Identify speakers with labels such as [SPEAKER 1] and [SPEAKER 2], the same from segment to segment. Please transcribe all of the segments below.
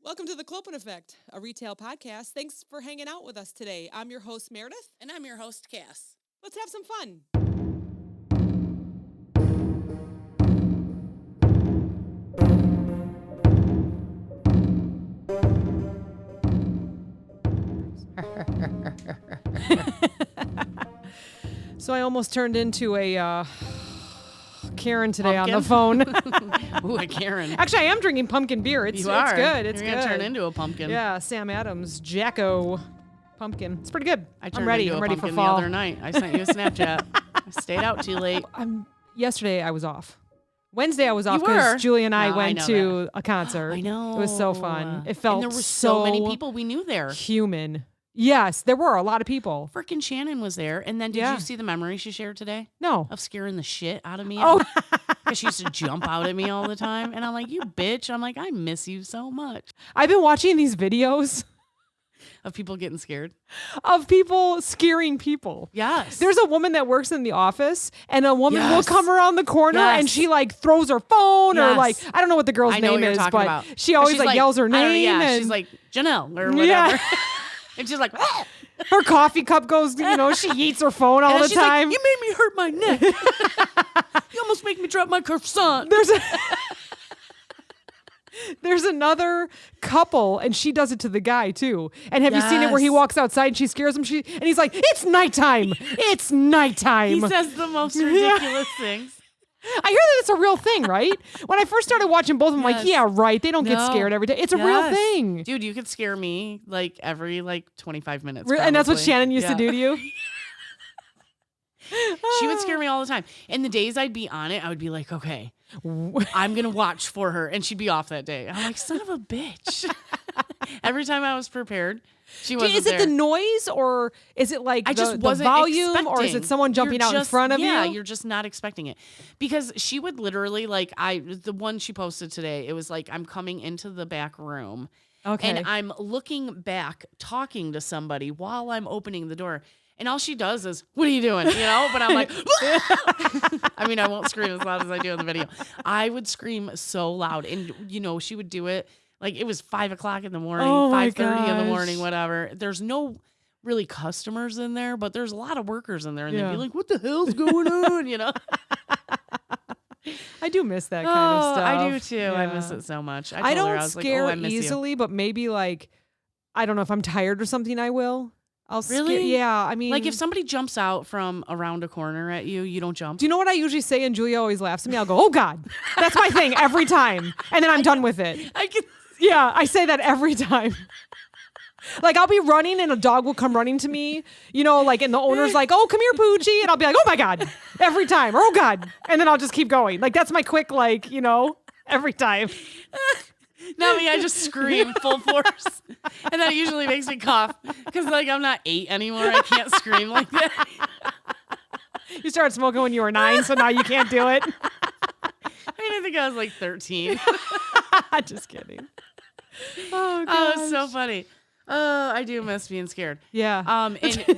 [SPEAKER 1] Welcome to The Clopen Effect, a retail podcast. Thanks for hanging out with us today. I'm your host, Meredith.
[SPEAKER 2] And I'm your host, Cass.
[SPEAKER 1] Let's have some fun. So I almost turned into a Karen today
[SPEAKER 2] Pumpkin?
[SPEAKER 1] on the phone.
[SPEAKER 2] Ooh, a Karen.
[SPEAKER 1] Actually, I am drinking pumpkin beer. It's good. It's
[SPEAKER 2] You're
[SPEAKER 1] good.
[SPEAKER 2] gonna turn into a pumpkin.
[SPEAKER 1] Yeah, Sam Adams, Jacko pumpkin. It's pretty good.
[SPEAKER 2] I turned
[SPEAKER 1] I'm ready.
[SPEAKER 2] into
[SPEAKER 1] I'm
[SPEAKER 2] a
[SPEAKER 1] ready for
[SPEAKER 2] pumpkin
[SPEAKER 1] fall.
[SPEAKER 2] the other night. I sent you a Snapchat. I stayed out too late.
[SPEAKER 1] Yesterday I was off. Wednesday I was off
[SPEAKER 2] You were?
[SPEAKER 1] because Julie and I
[SPEAKER 2] No, I
[SPEAKER 1] went
[SPEAKER 2] know
[SPEAKER 1] to a concert.
[SPEAKER 2] I know.
[SPEAKER 1] It was so fun. It felt
[SPEAKER 2] and there were so many people we knew there.
[SPEAKER 1] human. Yes, there were a lot of people.
[SPEAKER 2] Freaking Shannon was there. And then did
[SPEAKER 1] Yeah.
[SPEAKER 2] you see the memory she shared today
[SPEAKER 1] No.
[SPEAKER 2] of scaring the shit out of me?
[SPEAKER 1] Oh.
[SPEAKER 2] Because she used to jump out at me all the time. And I'm like, you bitch. I'm like, I miss you so much.
[SPEAKER 1] I've been watching these videos
[SPEAKER 2] Of people getting scared.
[SPEAKER 1] of people scaring people.
[SPEAKER 2] Yes.
[SPEAKER 1] There's a woman that works in the office, and a woman will
[SPEAKER 2] Yes.
[SPEAKER 1] come around the corner
[SPEAKER 2] Yes.
[SPEAKER 1] and she like throws her phone or
[SPEAKER 2] Yes.
[SPEAKER 1] like I don't know what the girl's
[SPEAKER 2] I know
[SPEAKER 1] name
[SPEAKER 2] what you're
[SPEAKER 1] is,
[SPEAKER 2] talking
[SPEAKER 1] but
[SPEAKER 2] about.
[SPEAKER 1] she always
[SPEAKER 2] She's
[SPEAKER 1] like yells her
[SPEAKER 2] I don't know,
[SPEAKER 1] name.
[SPEAKER 2] yeah,
[SPEAKER 1] and
[SPEAKER 2] she's like Janelle or whatever.
[SPEAKER 1] Yeah.
[SPEAKER 2] And she's like, "Ah!"
[SPEAKER 1] her coffee cup goes. She eats her phone all
[SPEAKER 2] And
[SPEAKER 1] the
[SPEAKER 2] she's like,
[SPEAKER 1] time.
[SPEAKER 2] you made me hurt my neck. You almost make me drop my croissant.
[SPEAKER 1] There's another couple, and she does it to the guy too. And have you seen it where he
[SPEAKER 2] Yes.
[SPEAKER 1] walks outside and she scares him? And he's like, "It's nighttime. It's nighttime."
[SPEAKER 2] He says the most ridiculous things.
[SPEAKER 1] I hear that it's a real thing, right? When I first started watching both of them, I'm like,
[SPEAKER 2] Yes.
[SPEAKER 1] yeah, right. They don't get
[SPEAKER 2] No.
[SPEAKER 1] scared every day. It's a real
[SPEAKER 2] Yes.
[SPEAKER 1] thing.
[SPEAKER 2] Dude, you could scare me like every 25 minutes.
[SPEAKER 1] And that's what
[SPEAKER 2] probably.
[SPEAKER 1] Shannon used to
[SPEAKER 2] Yeah.
[SPEAKER 1] do to you?
[SPEAKER 2] She would scare me all the time. And the days I'd be on it, I would be like, okay, I'm going to watch for her. And she'd be off that day. I'm like, son of a bitch. Every time I was prepared, she wasn't
[SPEAKER 1] Is it
[SPEAKER 2] there.
[SPEAKER 1] the noise, or is it like
[SPEAKER 2] I just
[SPEAKER 1] the
[SPEAKER 2] wasn't
[SPEAKER 1] volume, or is it
[SPEAKER 2] expecting.
[SPEAKER 1] someone jumping
[SPEAKER 2] You're
[SPEAKER 1] out in
[SPEAKER 2] just-
[SPEAKER 1] front of you?
[SPEAKER 2] Yeah, you're just not expecting it. Because she would literally the one she posted today, it was like, I'm coming into the back room
[SPEAKER 1] Okay.
[SPEAKER 2] and I'm looking back, talking to somebody while I'm opening the door. And all she does is, what are you doing? But I'm like, I mean, I won't scream as loud as I do in the video. I would scream so loud. And, she would do it. Like, it was 5 o'clock in the morning,
[SPEAKER 1] Oh my
[SPEAKER 2] 5:30 in the
[SPEAKER 1] gosh.
[SPEAKER 2] morning, whatever. There's no really customers in there, but there's a lot of workers in there. And they'd
[SPEAKER 1] Yeah.
[SPEAKER 2] be like, what the hell's going on?
[SPEAKER 1] I do miss that kind of stuff.
[SPEAKER 2] I do too. I miss
[SPEAKER 1] Yeah.
[SPEAKER 2] it so much.
[SPEAKER 1] I
[SPEAKER 2] told her,
[SPEAKER 1] don't
[SPEAKER 2] was
[SPEAKER 1] scare
[SPEAKER 2] like, I miss you.
[SPEAKER 1] easily, but maybe I don't know if I'm tired or something, I will. I'll
[SPEAKER 2] Really?
[SPEAKER 1] scare. Yeah, I mean,
[SPEAKER 2] Like, if somebody jumps out from around a corner at you, you don't jump.
[SPEAKER 1] do you know what I usually say? And Julia always laughs at me. I'll go, "Oh God," that's my thing every time, and then I'm done with it.
[SPEAKER 2] I can.
[SPEAKER 1] Yeah, I say that every time. Like, I'll be running and a dog will come running to me, and the owner's like, "Oh, come here, Poochie," and I'll be like, "Oh my God," every time, or "Oh God," and then I'll just keep going. Like, that's my quick, every time.
[SPEAKER 2] Not me, I just scream full force. And that usually makes me cough. Because, I'm not 8 anymore. I can't scream like that.
[SPEAKER 1] You started smoking when you were 9, so now you can't do it.
[SPEAKER 2] I think I was 13.
[SPEAKER 1] Just kidding. Oh,
[SPEAKER 2] Oh, it's
[SPEAKER 1] gosh.
[SPEAKER 2] so funny. Oh, I do miss being scared.
[SPEAKER 1] Yeah.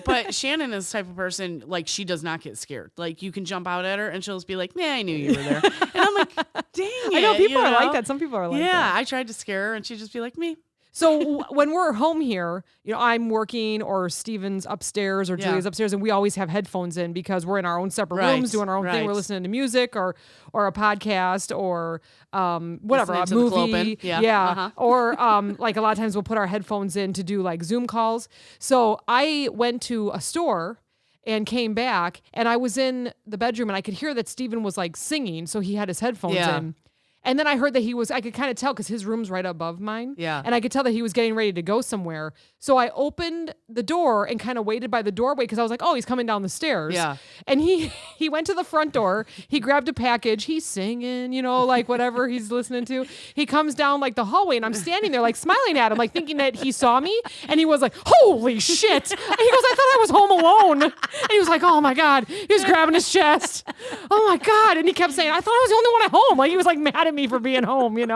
[SPEAKER 2] But Shannon is the type of person, she does not get scared. Like, you can jump out at her and she'll just be like, "Nah, I knew you were there." And I'm like, dang it.
[SPEAKER 1] I know people are
[SPEAKER 2] you
[SPEAKER 1] like that. Some people are like
[SPEAKER 2] Yeah,
[SPEAKER 1] that.
[SPEAKER 2] I tried to scare her and she'd just be like, "Me."
[SPEAKER 1] So when we're home here, I'm working or Steven's upstairs or
[SPEAKER 2] Yeah.
[SPEAKER 1] Julia's upstairs, and we always have headphones in because we're in our own separate
[SPEAKER 2] Right,
[SPEAKER 1] rooms doing our own thing. We're
[SPEAKER 2] right.
[SPEAKER 1] listening to music or a podcast or whatever,
[SPEAKER 2] Listening
[SPEAKER 1] a
[SPEAKER 2] to the
[SPEAKER 1] movie.
[SPEAKER 2] Clopen. Yeah, uh-huh.
[SPEAKER 1] Or a lot of times we'll put our headphones in to do Zoom calls. So I went to a store and came back, and I was in the bedroom and I could hear that Steven was singing, so he had his headphones
[SPEAKER 2] Yeah.
[SPEAKER 1] in. And then I heard that I could kind of tell because his room's right above mine.
[SPEAKER 2] Yeah.
[SPEAKER 1] And I could tell that he was getting ready to go somewhere. So I opened the door and kind of waited by the doorway because I was like, oh, he's coming down the stairs.
[SPEAKER 2] Yeah.
[SPEAKER 1] And he went to the front door. He grabbed a package. He's singing, whatever he's listening to. He comes down the hallway and I'm standing there smiling at him, thinking that he saw me. And he was like, holy shit. And he goes, I thought I was home alone. And he was like, oh my God. He was grabbing his chest. Oh my God. And he kept saying, I thought I was the only one at home. He was mad at me for being home, what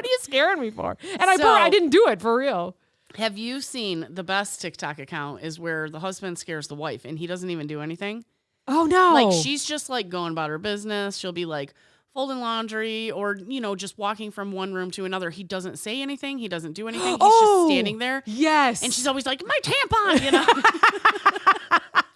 [SPEAKER 1] are you scaring me for? And I didn't do it for real.
[SPEAKER 2] Have you seen the best TikTok account is where the husband scares the wife and he doesn't even do anything?
[SPEAKER 1] Oh no.
[SPEAKER 2] She's just going about her business. She'll be folding laundry or, just walking from one room to another. He doesn't say anything. He doesn't do anything. He's just standing there.
[SPEAKER 1] Yes.
[SPEAKER 2] And she's always like, my tampon,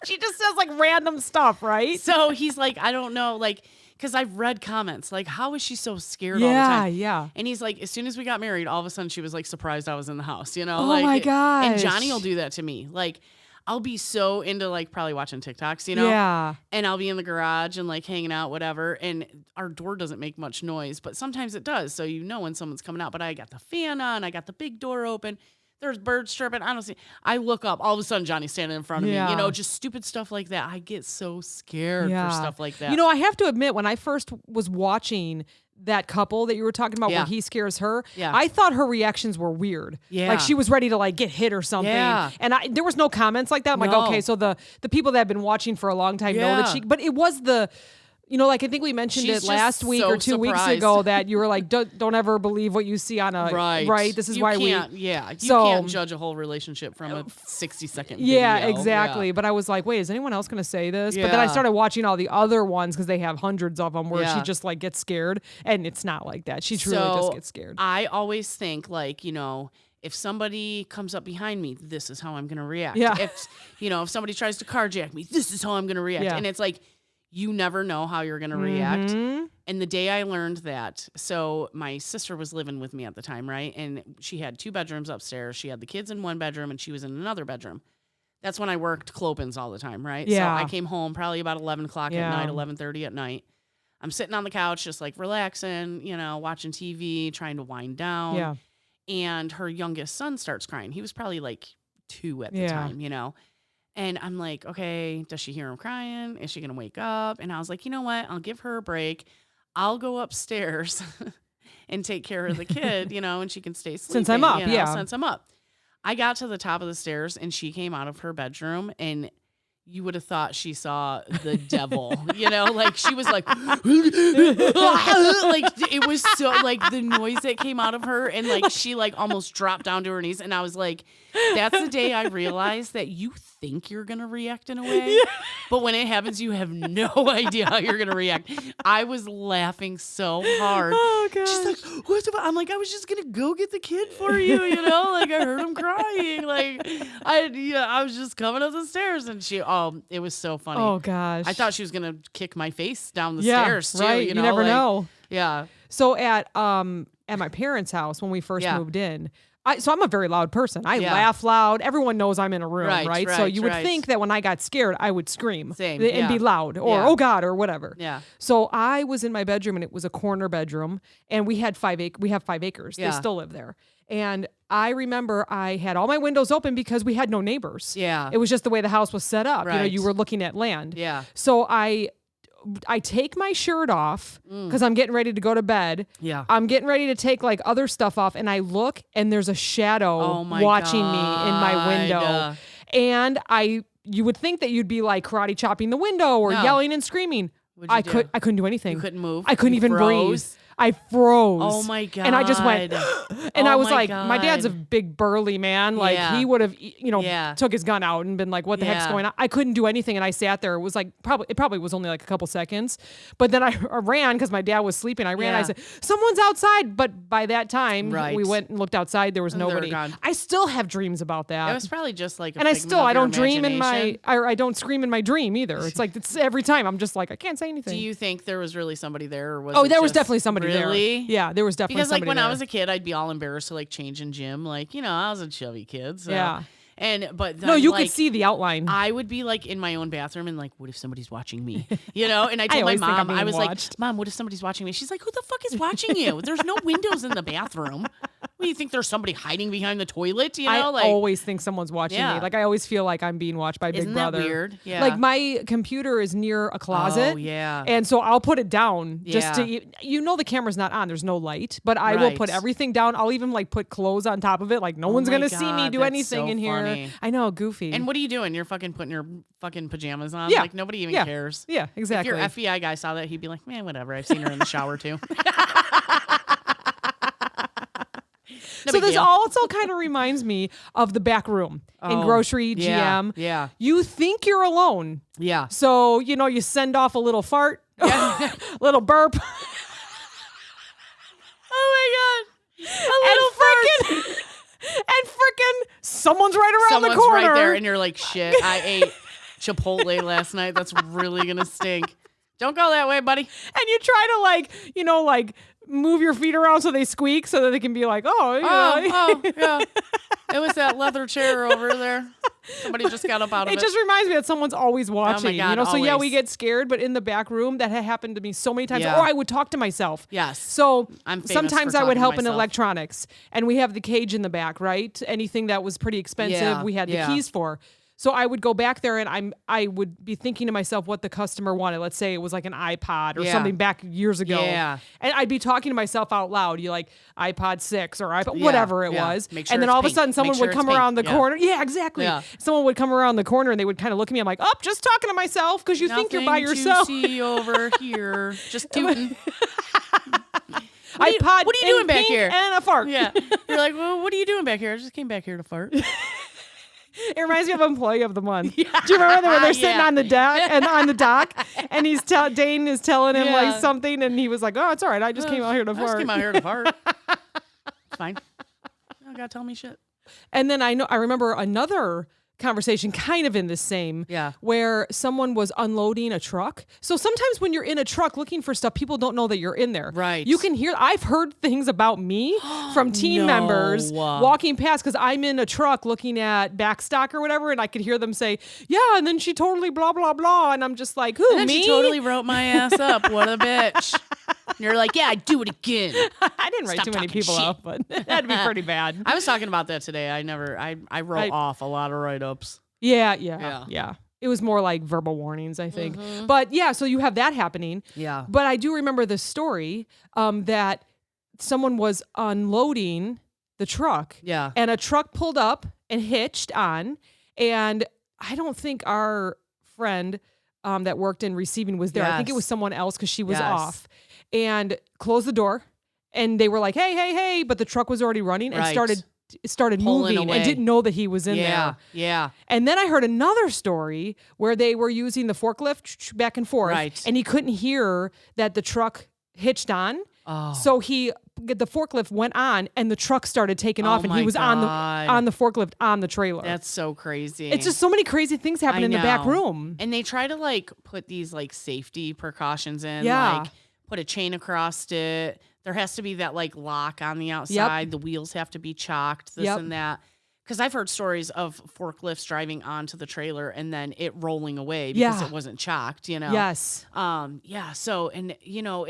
[SPEAKER 1] she just says like random stuff, right?
[SPEAKER 2] So he's like, I don't know, like, because I've read comments like, how is she so scared all the time?
[SPEAKER 1] Yeah.
[SPEAKER 2] And he's like, as soon as we got married, all of a sudden she was like surprised I was in the house,
[SPEAKER 1] Oh
[SPEAKER 2] like,
[SPEAKER 1] my gosh.
[SPEAKER 2] And Johnny will do that to me. Like, I'll be so into like probably watching TikToks,
[SPEAKER 1] Yeah.
[SPEAKER 2] and I'll be in the garage and like hanging out, whatever. And our door doesn't make much noise, but sometimes it does. So when someone's coming out, but I got the fan on, I got the big door open. There's birds chirping. I don't see. I look up. All of a sudden, Johnny's standing in front of me. Just stupid stuff like that. I get so scared for stuff like that.
[SPEAKER 1] I have to admit, when I first was watching that couple that you were talking about where he scares her, I thought her reactions were weird.
[SPEAKER 2] Yeah.
[SPEAKER 1] Like she was ready to like get hit or something.
[SPEAKER 2] Yeah.
[SPEAKER 1] And there was no comments like that. I'm like, okay, so the people that have been watching for a long time know that but it was like I think we mentioned
[SPEAKER 2] She's
[SPEAKER 1] it last
[SPEAKER 2] just
[SPEAKER 1] week
[SPEAKER 2] so
[SPEAKER 1] or 2 weeks
[SPEAKER 2] surprised.
[SPEAKER 1] ago that you were like, don't ever believe what you see on a right. This is
[SPEAKER 2] you
[SPEAKER 1] why
[SPEAKER 2] can't,
[SPEAKER 1] we
[SPEAKER 2] you
[SPEAKER 1] so,
[SPEAKER 2] can't judge a whole relationship from a 60-second video.
[SPEAKER 1] Yeah, exactly. But I was like, wait, is anyone else going to say this? But then I started watching all the other ones because they have hundreds of them where she just like gets scared, and it's not like that. She truly just gets scared.
[SPEAKER 2] I always think like, if somebody comes up behind me, this is how I'm going to react.
[SPEAKER 1] Yeah.
[SPEAKER 2] If somebody tries to carjack me, this is how I'm going to react.
[SPEAKER 1] Yeah.
[SPEAKER 2] And it's like, you never know how you're going to react. And the day I learned that, so my sister was living with me at the time, right? And she had 2 bedrooms upstairs. She had the kids in one bedroom and she was in another bedroom. That's when I worked Clopens all the time, right?
[SPEAKER 1] Yeah.
[SPEAKER 2] So I came home probably about 11 o'clock at night, 11:30 at night. I'm sitting on the couch just like relaxing, watching TV, trying to wind down.
[SPEAKER 1] Yeah.
[SPEAKER 2] And her youngest son starts crying. He was probably like 2 at the time, And I'm like, okay, does she hear him crying? Is she going to wake up? And I was like, you know what? I'll give her a break. I'll go upstairs and take care of the kid, and she can stay sleeping.
[SPEAKER 1] Since I'm up,
[SPEAKER 2] Since I'm up. I got to the top of the stairs and she came out of her bedroom and you would have thought she saw the devil, like she was like, like it was so like the noise that came out of her and like she like almost dropped down to her knees. And I was like, that's the day I realized that you think you're going to react in a way, but when it happens, you have no idea how you're going to react. I was laughing so hard.
[SPEAKER 1] Oh, gosh.
[SPEAKER 2] She's like, what's the I'm like, I was just going to go get the kid for you, like I heard him crying. Like I was just coming up the stairs and it was so funny.
[SPEAKER 1] Oh gosh.
[SPEAKER 2] I thought she was going to kick my face down the
[SPEAKER 1] yeah,
[SPEAKER 2] stairs too.
[SPEAKER 1] Right. You never know.
[SPEAKER 2] Yeah.
[SPEAKER 1] So at my parents' house when we first moved in, I'm a very loud person. I laugh loud. Everyone knows I'm in a room, right? So you would think that when I got scared, I would scream and be loud or, oh God, or whatever.
[SPEAKER 2] Yeah.
[SPEAKER 1] So I was in my bedroom and it was a corner bedroom and we have 5 acres.
[SPEAKER 2] Yeah.
[SPEAKER 1] They still live there. And I remember I had all my windows open because we had no neighbors.
[SPEAKER 2] Yeah.
[SPEAKER 1] It was just the way the house was set up.
[SPEAKER 2] Right.
[SPEAKER 1] You were looking at land.
[SPEAKER 2] Yeah.
[SPEAKER 1] So I take my shirt off because I'm getting ready to go to bed.
[SPEAKER 2] Yeah.
[SPEAKER 1] I'm getting ready to take like other stuff off and I look and there's a shadow watching me in my window. And you would think that you'd be like karate chopping the window or yelling and screaming. I couldn't do anything.
[SPEAKER 2] You couldn't move.
[SPEAKER 1] I couldn't even breathe. I froze.
[SPEAKER 2] Oh my God.
[SPEAKER 1] And I just went, and I was like,
[SPEAKER 2] God.
[SPEAKER 1] my dad's a big burly man. Like he would have, took his gun out and been like, what the heck's going on? I couldn't do anything. And I sat there. It was like, it probably was only like a couple seconds, but then I ran because my dad was sleeping. I ran. I said, someone's outside. But by that time we went and looked outside. There was nobody. I still have dreams about that.
[SPEAKER 2] It was probably just like,
[SPEAKER 1] and I don't dream I don't scream in my dream either. It's like, it's every time I'm just like, I can't say anything.
[SPEAKER 2] Do you think there was really somebody there? Or was
[SPEAKER 1] there was definitely somebody
[SPEAKER 2] really?
[SPEAKER 1] There. Yeah, there was definitely
[SPEAKER 2] because like
[SPEAKER 1] somebody
[SPEAKER 2] when
[SPEAKER 1] there.
[SPEAKER 2] I was a kid, I'd be all embarrassed to like change in gym. Like, I was a chubby kid. So.
[SPEAKER 1] Yeah.
[SPEAKER 2] But
[SPEAKER 1] no, you could see the outline.
[SPEAKER 2] I would be like in my own bathroom and like, what if somebody's watching me? And I told my mom, I was like, Mom, what if somebody's watching me? She's like, who the fuck is watching you? There's no windows in the bathroom. What do you think? There's somebody hiding behind the toilet?
[SPEAKER 1] I always think someone's watching me. Like I always feel like I'm being watched by Big Brother.
[SPEAKER 2] Isn't that weird? Yeah.
[SPEAKER 1] Like my computer is near a closet.
[SPEAKER 2] Oh yeah.
[SPEAKER 1] And so I'll put it down just to the camera's not on. There's no light, but I will put everything down. I'll even like put clothes on top of it. Like no one's gonna see me do anything in here.
[SPEAKER 2] Funny.
[SPEAKER 1] I know, goofy.
[SPEAKER 2] And what are you doing? You're fucking putting your fucking pajamas on.
[SPEAKER 1] Yeah.
[SPEAKER 2] Like nobody even cares.
[SPEAKER 1] Yeah, exactly.
[SPEAKER 2] If your FBI guy saw that, he'd be like, man, whatever. I've seen her in the shower too.
[SPEAKER 1] So this also kind of reminds me of the back room in grocery GM.
[SPEAKER 2] Yeah.
[SPEAKER 1] You think you're alone.
[SPEAKER 2] Yeah.
[SPEAKER 1] So, you send off a little fart, little burp. someone's right around
[SPEAKER 2] Someone's
[SPEAKER 1] the corner.
[SPEAKER 2] right there, and you're like, shit, I ate Chipotle last night. That's really gonna stink. Don't go that way, buddy.
[SPEAKER 1] And you try to like move your feet around so they squeak so that they can be like,
[SPEAKER 2] Oh, yeah. It was that leather chair over there. Somebody just got up out of it.
[SPEAKER 1] It just reminds me that someone's always watching.
[SPEAKER 2] God,
[SPEAKER 1] So yeah, we
[SPEAKER 2] always.
[SPEAKER 1] get scared, but in the back room, that had happened to me so many times.
[SPEAKER 2] Yeah.
[SPEAKER 1] Or I would talk to myself.
[SPEAKER 2] Yes.
[SPEAKER 1] So
[SPEAKER 2] I'm famous
[SPEAKER 1] sometimes
[SPEAKER 2] for
[SPEAKER 1] I would
[SPEAKER 2] talking to
[SPEAKER 1] help in
[SPEAKER 2] myself.
[SPEAKER 1] electronics, and we have the cage in the back, right? Anything that was pretty expensive,
[SPEAKER 2] Yeah,
[SPEAKER 1] we had the
[SPEAKER 2] yeah.
[SPEAKER 1] keys for. So I would go back there and I would be thinking to myself what the customer wanted. Let's say it was like an iPod or
[SPEAKER 2] Yeah.
[SPEAKER 1] something back years ago.
[SPEAKER 2] Yeah.
[SPEAKER 1] And I'd be talking to myself out loud. You like iPod 6 or iPod,
[SPEAKER 2] Yeah,
[SPEAKER 1] whatever it
[SPEAKER 2] yeah.
[SPEAKER 1] was.
[SPEAKER 2] Make sure
[SPEAKER 1] And then
[SPEAKER 2] it's
[SPEAKER 1] all of a
[SPEAKER 2] pink.
[SPEAKER 1] sudden
[SPEAKER 2] Make
[SPEAKER 1] someone
[SPEAKER 2] sure
[SPEAKER 1] would
[SPEAKER 2] it's
[SPEAKER 1] come
[SPEAKER 2] pink.
[SPEAKER 1] around the
[SPEAKER 2] Yeah.
[SPEAKER 1] corner. Yeah, exactly.
[SPEAKER 2] Yeah.
[SPEAKER 1] Someone would come around the corner and they would kind of look at me. I'm like, oh, just talking to myself because you think you're by
[SPEAKER 2] Nothing
[SPEAKER 1] yourself.
[SPEAKER 2] to see over here. Just tooting.
[SPEAKER 1] iPod
[SPEAKER 2] what are you doing
[SPEAKER 1] in
[SPEAKER 2] back
[SPEAKER 1] pink
[SPEAKER 2] here?
[SPEAKER 1] And a fart.
[SPEAKER 2] Yeah. You're like, well, what are you doing back here? I just came back here to fart.
[SPEAKER 1] It reminds me of Employee of the Month. Do you remember when they're sitting
[SPEAKER 2] Yeah.
[SPEAKER 1] on the deck and on the dock, and Dane is telling him like
[SPEAKER 2] Yeah.
[SPEAKER 1] something, and he was like, "Oh, it's all right. I just came out here to
[SPEAKER 2] I just
[SPEAKER 1] fart."
[SPEAKER 2] came out here to fart. It's fine. You don't gotta tell me shit.
[SPEAKER 1] And then I remember another conversation kind of in the same
[SPEAKER 2] Yeah.
[SPEAKER 1] where someone was unloading a truck. So sometimes when you're in a truck looking for stuff, people don't know that you're in there.
[SPEAKER 2] Right.
[SPEAKER 1] You can hear, I've heard things about me from team
[SPEAKER 2] No.
[SPEAKER 1] members walking past because I'm in a truck looking at backstock or whatever, and I could hear them say, yeah, and then she totally blah, blah, blah. And I'm just like, who,
[SPEAKER 2] And then
[SPEAKER 1] me?
[SPEAKER 2] she totally wrote my ass up. What a bitch. And you're like, yeah, I'd do it again.
[SPEAKER 1] I didn't write
[SPEAKER 2] Stop
[SPEAKER 1] too many
[SPEAKER 2] talking
[SPEAKER 1] people
[SPEAKER 2] shit.
[SPEAKER 1] up, but that'd be pretty bad.
[SPEAKER 2] I was talking about that today. I wrote off a lot of write-ups.
[SPEAKER 1] Yeah. It was more like verbal warnings, I think. But yeah, so you have that happening.
[SPEAKER 2] Yeah.
[SPEAKER 1] But I do remember the story that someone was unloading the truck.
[SPEAKER 2] Yeah.
[SPEAKER 1] And a truck pulled up and hitched on. And I don't think our friend that worked in receiving was there. I think it
[SPEAKER 2] Yes.
[SPEAKER 1] was someone else because she was
[SPEAKER 2] Yes.
[SPEAKER 1] off. And closed the door. And they were like, hey. But the truck was already running and
[SPEAKER 2] Right.
[SPEAKER 1] started
[SPEAKER 2] Pulling
[SPEAKER 1] moving
[SPEAKER 2] away.
[SPEAKER 1] and didn't know that he was in
[SPEAKER 2] Yeah.
[SPEAKER 1] there.
[SPEAKER 2] Yeah.
[SPEAKER 1] And then I heard another story where they were using the forklift back and forth,
[SPEAKER 2] Right.
[SPEAKER 1] and he couldn't hear that the truck hitched on.
[SPEAKER 2] Oh.
[SPEAKER 1] So the forklift went on, and the truck started taking
[SPEAKER 2] Oh
[SPEAKER 1] off, and he
[SPEAKER 2] my
[SPEAKER 1] was
[SPEAKER 2] God.
[SPEAKER 1] on the forklift on the trailer.
[SPEAKER 2] That's so crazy.
[SPEAKER 1] It's just so many crazy things happen
[SPEAKER 2] I
[SPEAKER 1] in the back
[SPEAKER 2] know.
[SPEAKER 1] room.
[SPEAKER 2] And they try to like put these like safety precautions in,
[SPEAKER 1] Yeah.
[SPEAKER 2] like put a chain across it. There has to be that like lock on the outside. The wheels have to be chalked, this
[SPEAKER 1] Yep.
[SPEAKER 2] and that. Because I've heard stories of forklifts driving onto the trailer and then it rolling away because
[SPEAKER 1] Yeah.
[SPEAKER 2] it wasn't chalked, you know?
[SPEAKER 1] Yes.
[SPEAKER 2] Yeah. So, and you know,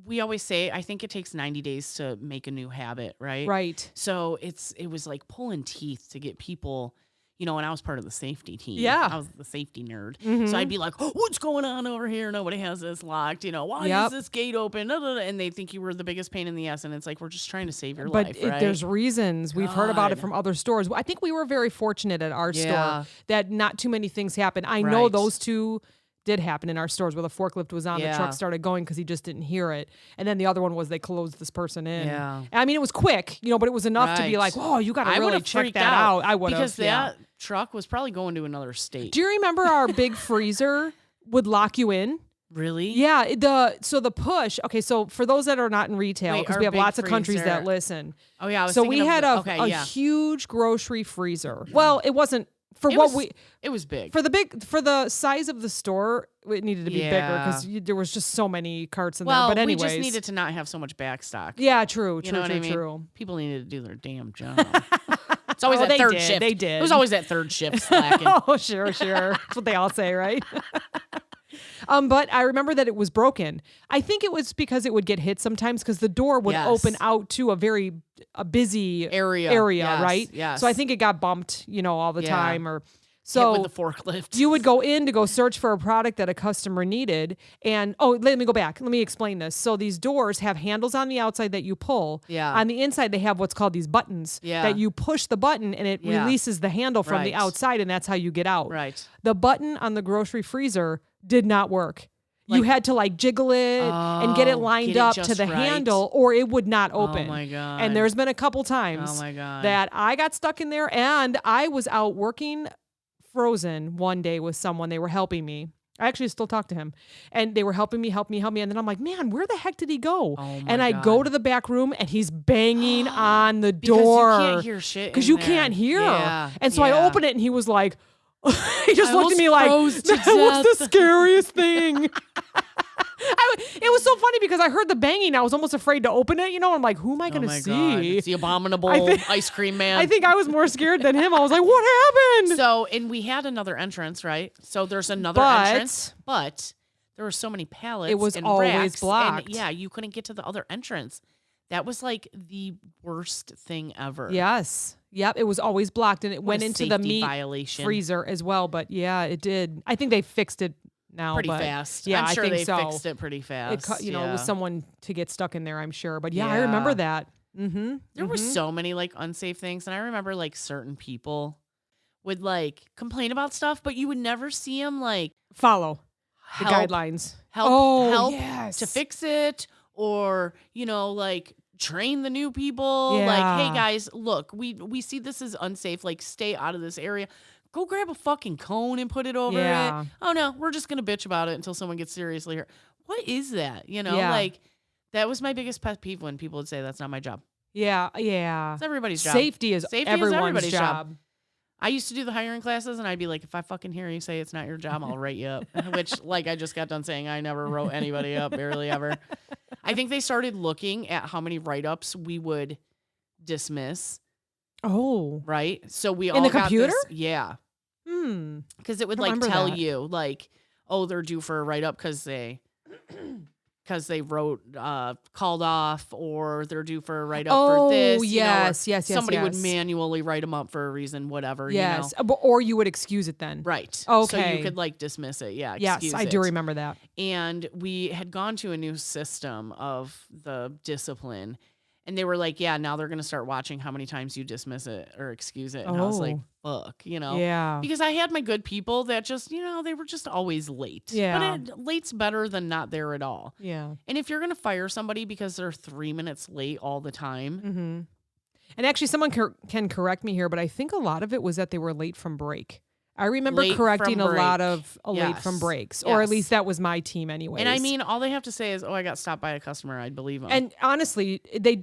[SPEAKER 2] we always say, I think it takes 90 days to make a new habit, right?
[SPEAKER 1] Right.
[SPEAKER 2] So it was like pulling teeth to get people, you know, and I was part of the safety team.
[SPEAKER 1] Yeah.
[SPEAKER 2] I was the safety nerd.
[SPEAKER 1] Mhm.
[SPEAKER 2] So I'd be like, oh, what's going on over here? Nobody has this locked. You know, why
[SPEAKER 1] Yep.
[SPEAKER 2] is this gate open? And they think you were the biggest pain in the ass. And it's like, we're just trying to save your
[SPEAKER 1] But
[SPEAKER 2] life, right?
[SPEAKER 1] there's reasons. We've heard about it
[SPEAKER 2] God.
[SPEAKER 1] from other stores. I think we were very fortunate at our
[SPEAKER 2] Yeah.
[SPEAKER 1] store that not too many things happened. I know
[SPEAKER 2] Right.
[SPEAKER 1] those two did happen in our stores where the forklift was on, the
[SPEAKER 2] Yeah.
[SPEAKER 1] truck started going because he just didn't hear it. And then the other one was they closed this person in.
[SPEAKER 2] Yeah.
[SPEAKER 1] I mean, it was quick, but it was enough to be
[SPEAKER 2] Right.
[SPEAKER 1] like, oh, you got to
[SPEAKER 2] I
[SPEAKER 1] really
[SPEAKER 2] would've
[SPEAKER 1] check
[SPEAKER 2] freaked
[SPEAKER 1] that out. I would have.
[SPEAKER 2] Because that truck was probably going to another state.
[SPEAKER 1] Do you remember our big freezer would lock you in?
[SPEAKER 2] Really?
[SPEAKER 1] Yeah, the push. Okay, so for those that are not in retail,
[SPEAKER 2] Wait,
[SPEAKER 1] because
[SPEAKER 2] our
[SPEAKER 1] we have
[SPEAKER 2] big
[SPEAKER 1] lots of countries that
[SPEAKER 2] freezer.
[SPEAKER 1] listen.
[SPEAKER 2] Oh, yeah. I was
[SPEAKER 1] So
[SPEAKER 2] thinking
[SPEAKER 1] we
[SPEAKER 2] of
[SPEAKER 1] had
[SPEAKER 2] the-
[SPEAKER 1] a
[SPEAKER 2] yeah.
[SPEAKER 1] huge grocery freezer. Well, it wasn't for
[SPEAKER 2] It
[SPEAKER 1] what
[SPEAKER 2] was-
[SPEAKER 1] we
[SPEAKER 2] It was big.
[SPEAKER 1] for the size of the store. It needed to be bigger
[SPEAKER 2] Yeah.
[SPEAKER 1] because there was just so many carts in
[SPEAKER 2] well,
[SPEAKER 1] there. But
[SPEAKER 2] we
[SPEAKER 1] anyways,
[SPEAKER 2] just needed to not have so much backstock.
[SPEAKER 1] yeah, true,
[SPEAKER 2] You know what I mean?
[SPEAKER 1] true.
[SPEAKER 2] People needed to do their damn job. It's always
[SPEAKER 1] Oh,
[SPEAKER 2] that
[SPEAKER 1] they
[SPEAKER 2] third
[SPEAKER 1] did,
[SPEAKER 2] shift.
[SPEAKER 1] they did.
[SPEAKER 2] It was always that third shift slacking.
[SPEAKER 1] Oh, sure. That's what they all say, right? But I remember that it was broken. I think it was because it would get hit sometimes because the door would
[SPEAKER 2] Yes.
[SPEAKER 1] open out to a busy
[SPEAKER 2] Area. Yes,
[SPEAKER 1] right?
[SPEAKER 2] yes.
[SPEAKER 1] So I think it got bumped, all the
[SPEAKER 2] Yeah.
[SPEAKER 1] time or
[SPEAKER 2] Hit
[SPEAKER 1] so
[SPEAKER 2] with the forklift.
[SPEAKER 1] you would go in to go search for a product that a customer needed. And let me go back. Let me explain this. So these doors have handles on the outside that you pull.
[SPEAKER 2] Yeah.
[SPEAKER 1] On the inside, they have what's called these buttons
[SPEAKER 2] Yeah.
[SPEAKER 1] that you push the button and it
[SPEAKER 2] Yeah.
[SPEAKER 1] releases the handle from the
[SPEAKER 2] Right.
[SPEAKER 1] outside, and that's how you get out.
[SPEAKER 2] Right.
[SPEAKER 1] The button on the grocery freezer did not work. You had to jiggle it and get it lined
[SPEAKER 2] get it
[SPEAKER 1] up to
[SPEAKER 2] just
[SPEAKER 1] the
[SPEAKER 2] right.
[SPEAKER 1] handle or it would not open.
[SPEAKER 2] my God.
[SPEAKER 1] And there's been a couple times
[SPEAKER 2] Oh my God.
[SPEAKER 1] that I got stuck in there and I was out working frozen one day with someone. They were helping me. I actually still talk to him. And they were helping me. And then I'm like, man, where the heck did he go?
[SPEAKER 2] Oh my
[SPEAKER 1] and I go
[SPEAKER 2] God.
[SPEAKER 1] to the back room and he's banging on the
[SPEAKER 2] Because
[SPEAKER 1] door.
[SPEAKER 2] you can't hear shit.
[SPEAKER 1] Because
[SPEAKER 2] in
[SPEAKER 1] you
[SPEAKER 2] there.
[SPEAKER 1] can't hear.
[SPEAKER 2] Yeah.
[SPEAKER 1] And so I
[SPEAKER 2] yeah.
[SPEAKER 1] open it and he was like, he just
[SPEAKER 2] I
[SPEAKER 1] looked at me like,
[SPEAKER 2] almost
[SPEAKER 1] that
[SPEAKER 2] froze to
[SPEAKER 1] was the
[SPEAKER 2] death."
[SPEAKER 1] scariest thing. It was so funny because I heard the banging. I was almost afraid to open it. I'm like, who am I going to
[SPEAKER 2] my
[SPEAKER 1] see?
[SPEAKER 2] God. It's the abominable ice cream man.
[SPEAKER 1] I think I was more scared than him. I was like, what happened?
[SPEAKER 2] So, and we had another entrance, right? So there's another
[SPEAKER 1] But-
[SPEAKER 2] entrance, but there were so many pallets.
[SPEAKER 1] It was
[SPEAKER 2] and
[SPEAKER 1] always
[SPEAKER 2] racks,
[SPEAKER 1] blocked.
[SPEAKER 2] And yeah, you couldn't get to the other entrance. That was like the worst thing ever.
[SPEAKER 1] Yes. Yep. It was always blocked and it
[SPEAKER 2] What
[SPEAKER 1] went
[SPEAKER 2] a
[SPEAKER 1] into the
[SPEAKER 2] safety
[SPEAKER 1] meat
[SPEAKER 2] violation.
[SPEAKER 1] freezer as well. But yeah, it did. I think they fixed it now.
[SPEAKER 2] Pretty
[SPEAKER 1] but
[SPEAKER 2] fast.
[SPEAKER 1] Yeah,
[SPEAKER 2] I'm sure
[SPEAKER 1] I think
[SPEAKER 2] they
[SPEAKER 1] so.
[SPEAKER 2] fixed it pretty
[SPEAKER 1] It,
[SPEAKER 2] fast.
[SPEAKER 1] it was someone to get stuck in there, I'm sure. But yeah, I
[SPEAKER 2] Yeah.
[SPEAKER 1] remember that. Mm-hmm.
[SPEAKER 2] There were so many like unsafe things, and I remember like certain people would like complain about stuff, but you would never see them like
[SPEAKER 1] Follow the
[SPEAKER 2] help,
[SPEAKER 1] guidelines.
[SPEAKER 2] help
[SPEAKER 1] yes.
[SPEAKER 2] to fix it, or like train the new people. Like, hey
[SPEAKER 1] Yeah.
[SPEAKER 2] guys, look, we see this is unsafe. Like, stay out of this area. Go grab a fucking cone and put it over
[SPEAKER 1] Yeah.
[SPEAKER 2] it. Oh no, we're just gonna bitch about it until someone gets seriously hurt. What is that?
[SPEAKER 1] Yeah.
[SPEAKER 2] Like that was my biggest pet peeve when people would say that's not my job.
[SPEAKER 1] Yeah. Yeah.
[SPEAKER 2] It's everybody's job.
[SPEAKER 1] Safety is
[SPEAKER 2] Safety is
[SPEAKER 1] everyone's
[SPEAKER 2] everybody's
[SPEAKER 1] job.
[SPEAKER 2] job. I used to do the hiring classes, and I'd be like, if I fucking hear you say it's not your job, I'll write you up. Which, like, I just got done saying I never wrote anybody up, barely ever. I think they started looking at how many write-ups we would dismiss,
[SPEAKER 1] Oh.
[SPEAKER 2] right? So we
[SPEAKER 1] In
[SPEAKER 2] all
[SPEAKER 1] the
[SPEAKER 2] got
[SPEAKER 1] computer?
[SPEAKER 2] this- yeah,
[SPEAKER 1] Hmm.
[SPEAKER 2] because it would
[SPEAKER 1] I
[SPEAKER 2] like
[SPEAKER 1] remember
[SPEAKER 2] tell
[SPEAKER 1] that.
[SPEAKER 2] you like, oh, they're due for a write-up because they wrote called off, or they're due for a write-up for this.
[SPEAKER 1] yes, yes, yes.
[SPEAKER 2] Somebody would
[SPEAKER 1] yes.
[SPEAKER 2] manually write them up for a reason, whatever.
[SPEAKER 1] Yes. Or you would excuse it then.
[SPEAKER 2] Right. So
[SPEAKER 1] Okay.
[SPEAKER 2] you could like dismiss it. Yeah.
[SPEAKER 1] Yes,
[SPEAKER 2] excuse
[SPEAKER 1] I do
[SPEAKER 2] it.
[SPEAKER 1] remember that.
[SPEAKER 2] And we had gone to a new system of the discipline, and they were like, yeah, now they're going to start watching how many times you dismiss it or excuse it. And I was like, fuck,
[SPEAKER 1] Yeah.
[SPEAKER 2] because I had my good people that just, they were just always late.
[SPEAKER 1] Yeah.
[SPEAKER 2] But late's better than not there at all.
[SPEAKER 1] Yeah.
[SPEAKER 2] And if you're going to fire somebody because they're 3 minutes late all the time,
[SPEAKER 1] Mm-hmm. And actually, someone can correct me here, but I think a lot of it was that they were late from break. I remember
[SPEAKER 2] Late
[SPEAKER 1] correcting a
[SPEAKER 2] from
[SPEAKER 1] lot
[SPEAKER 2] break.
[SPEAKER 1] of late from
[SPEAKER 2] Yes.
[SPEAKER 1] breaks, or at
[SPEAKER 2] Yes.
[SPEAKER 1] least that was my team anyways.
[SPEAKER 2] and I mean, all they have to say is, oh, I got stopped by a customer. I'd believe them.
[SPEAKER 1] and honestly, they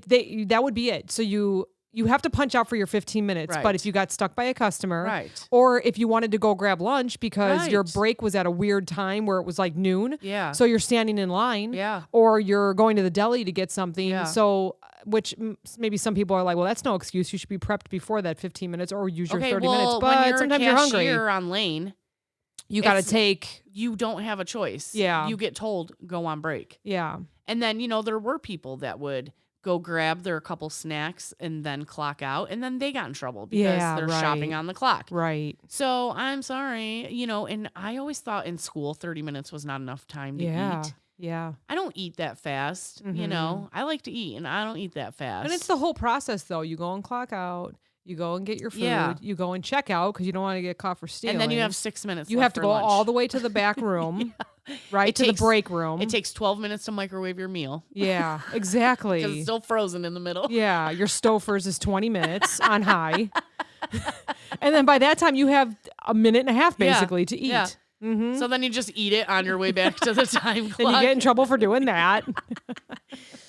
[SPEAKER 1] that would be it. So you have to punch out for your 15 minutes, but
[SPEAKER 2] Right.
[SPEAKER 1] if you got stuck by a customer,
[SPEAKER 2] Right.
[SPEAKER 1] or if you wanted to go grab lunch because your
[SPEAKER 2] Right.
[SPEAKER 1] break was at a weird time where it was like noon,
[SPEAKER 2] Yeah.
[SPEAKER 1] so you're standing in line,
[SPEAKER 2] Yeah.
[SPEAKER 1] or you're going to the deli to get something.
[SPEAKER 2] Yeah.
[SPEAKER 1] So, which maybe some people are like, well, that's no excuse. You should be prepped before that 15 minutes or use your 30 minutes.
[SPEAKER 2] when
[SPEAKER 1] But
[SPEAKER 2] you're
[SPEAKER 1] sometimes
[SPEAKER 2] a
[SPEAKER 1] you're hungry.
[SPEAKER 2] cashier on lane,
[SPEAKER 1] You got to
[SPEAKER 2] it's-
[SPEAKER 1] take,
[SPEAKER 2] you don't have a choice.
[SPEAKER 1] Yeah.
[SPEAKER 2] You get told, go on break.
[SPEAKER 1] yeah.
[SPEAKER 2] And then, there were people that would go grab their couple snacks and then clock out, and then they got in trouble because
[SPEAKER 1] Yeah,
[SPEAKER 2] they're
[SPEAKER 1] right.
[SPEAKER 2] shopping on the clock.
[SPEAKER 1] Right.
[SPEAKER 2] So I'm sorry, and I always thought in school 30 minutes was not enough time to
[SPEAKER 1] Yeah.
[SPEAKER 2] eat.
[SPEAKER 1] Yeah.
[SPEAKER 2] I don't eat that fast,
[SPEAKER 1] Mhm.
[SPEAKER 2] I like to eat, and I don't eat that fast.
[SPEAKER 1] And it's the whole process, though. You go and clock out. You go and get your food.
[SPEAKER 2] Yeah.
[SPEAKER 1] You go and check out because you don't want to get caught for stealing.
[SPEAKER 2] and then you have 6 minutes
[SPEAKER 1] You
[SPEAKER 2] left
[SPEAKER 1] have to
[SPEAKER 2] for
[SPEAKER 1] go
[SPEAKER 2] lunch.
[SPEAKER 1] all the way to the back room, right?
[SPEAKER 2] It
[SPEAKER 1] to
[SPEAKER 2] takes-
[SPEAKER 1] the break room.
[SPEAKER 2] It takes 12 minutes to microwave your meal
[SPEAKER 1] Yeah,
[SPEAKER 2] because
[SPEAKER 1] exactly.
[SPEAKER 2] it's still frozen in the middle.
[SPEAKER 1] Yeah, your Stouffer's is 20 minutes on high. And then by that time, you have a minute and a half
[SPEAKER 2] Yeah,
[SPEAKER 1] basically to eat.
[SPEAKER 2] yeah.
[SPEAKER 1] Mm-hmm.
[SPEAKER 2] So then you just eat it on your way back to the time
[SPEAKER 1] Then you
[SPEAKER 2] clock.
[SPEAKER 1] get in trouble for doing that.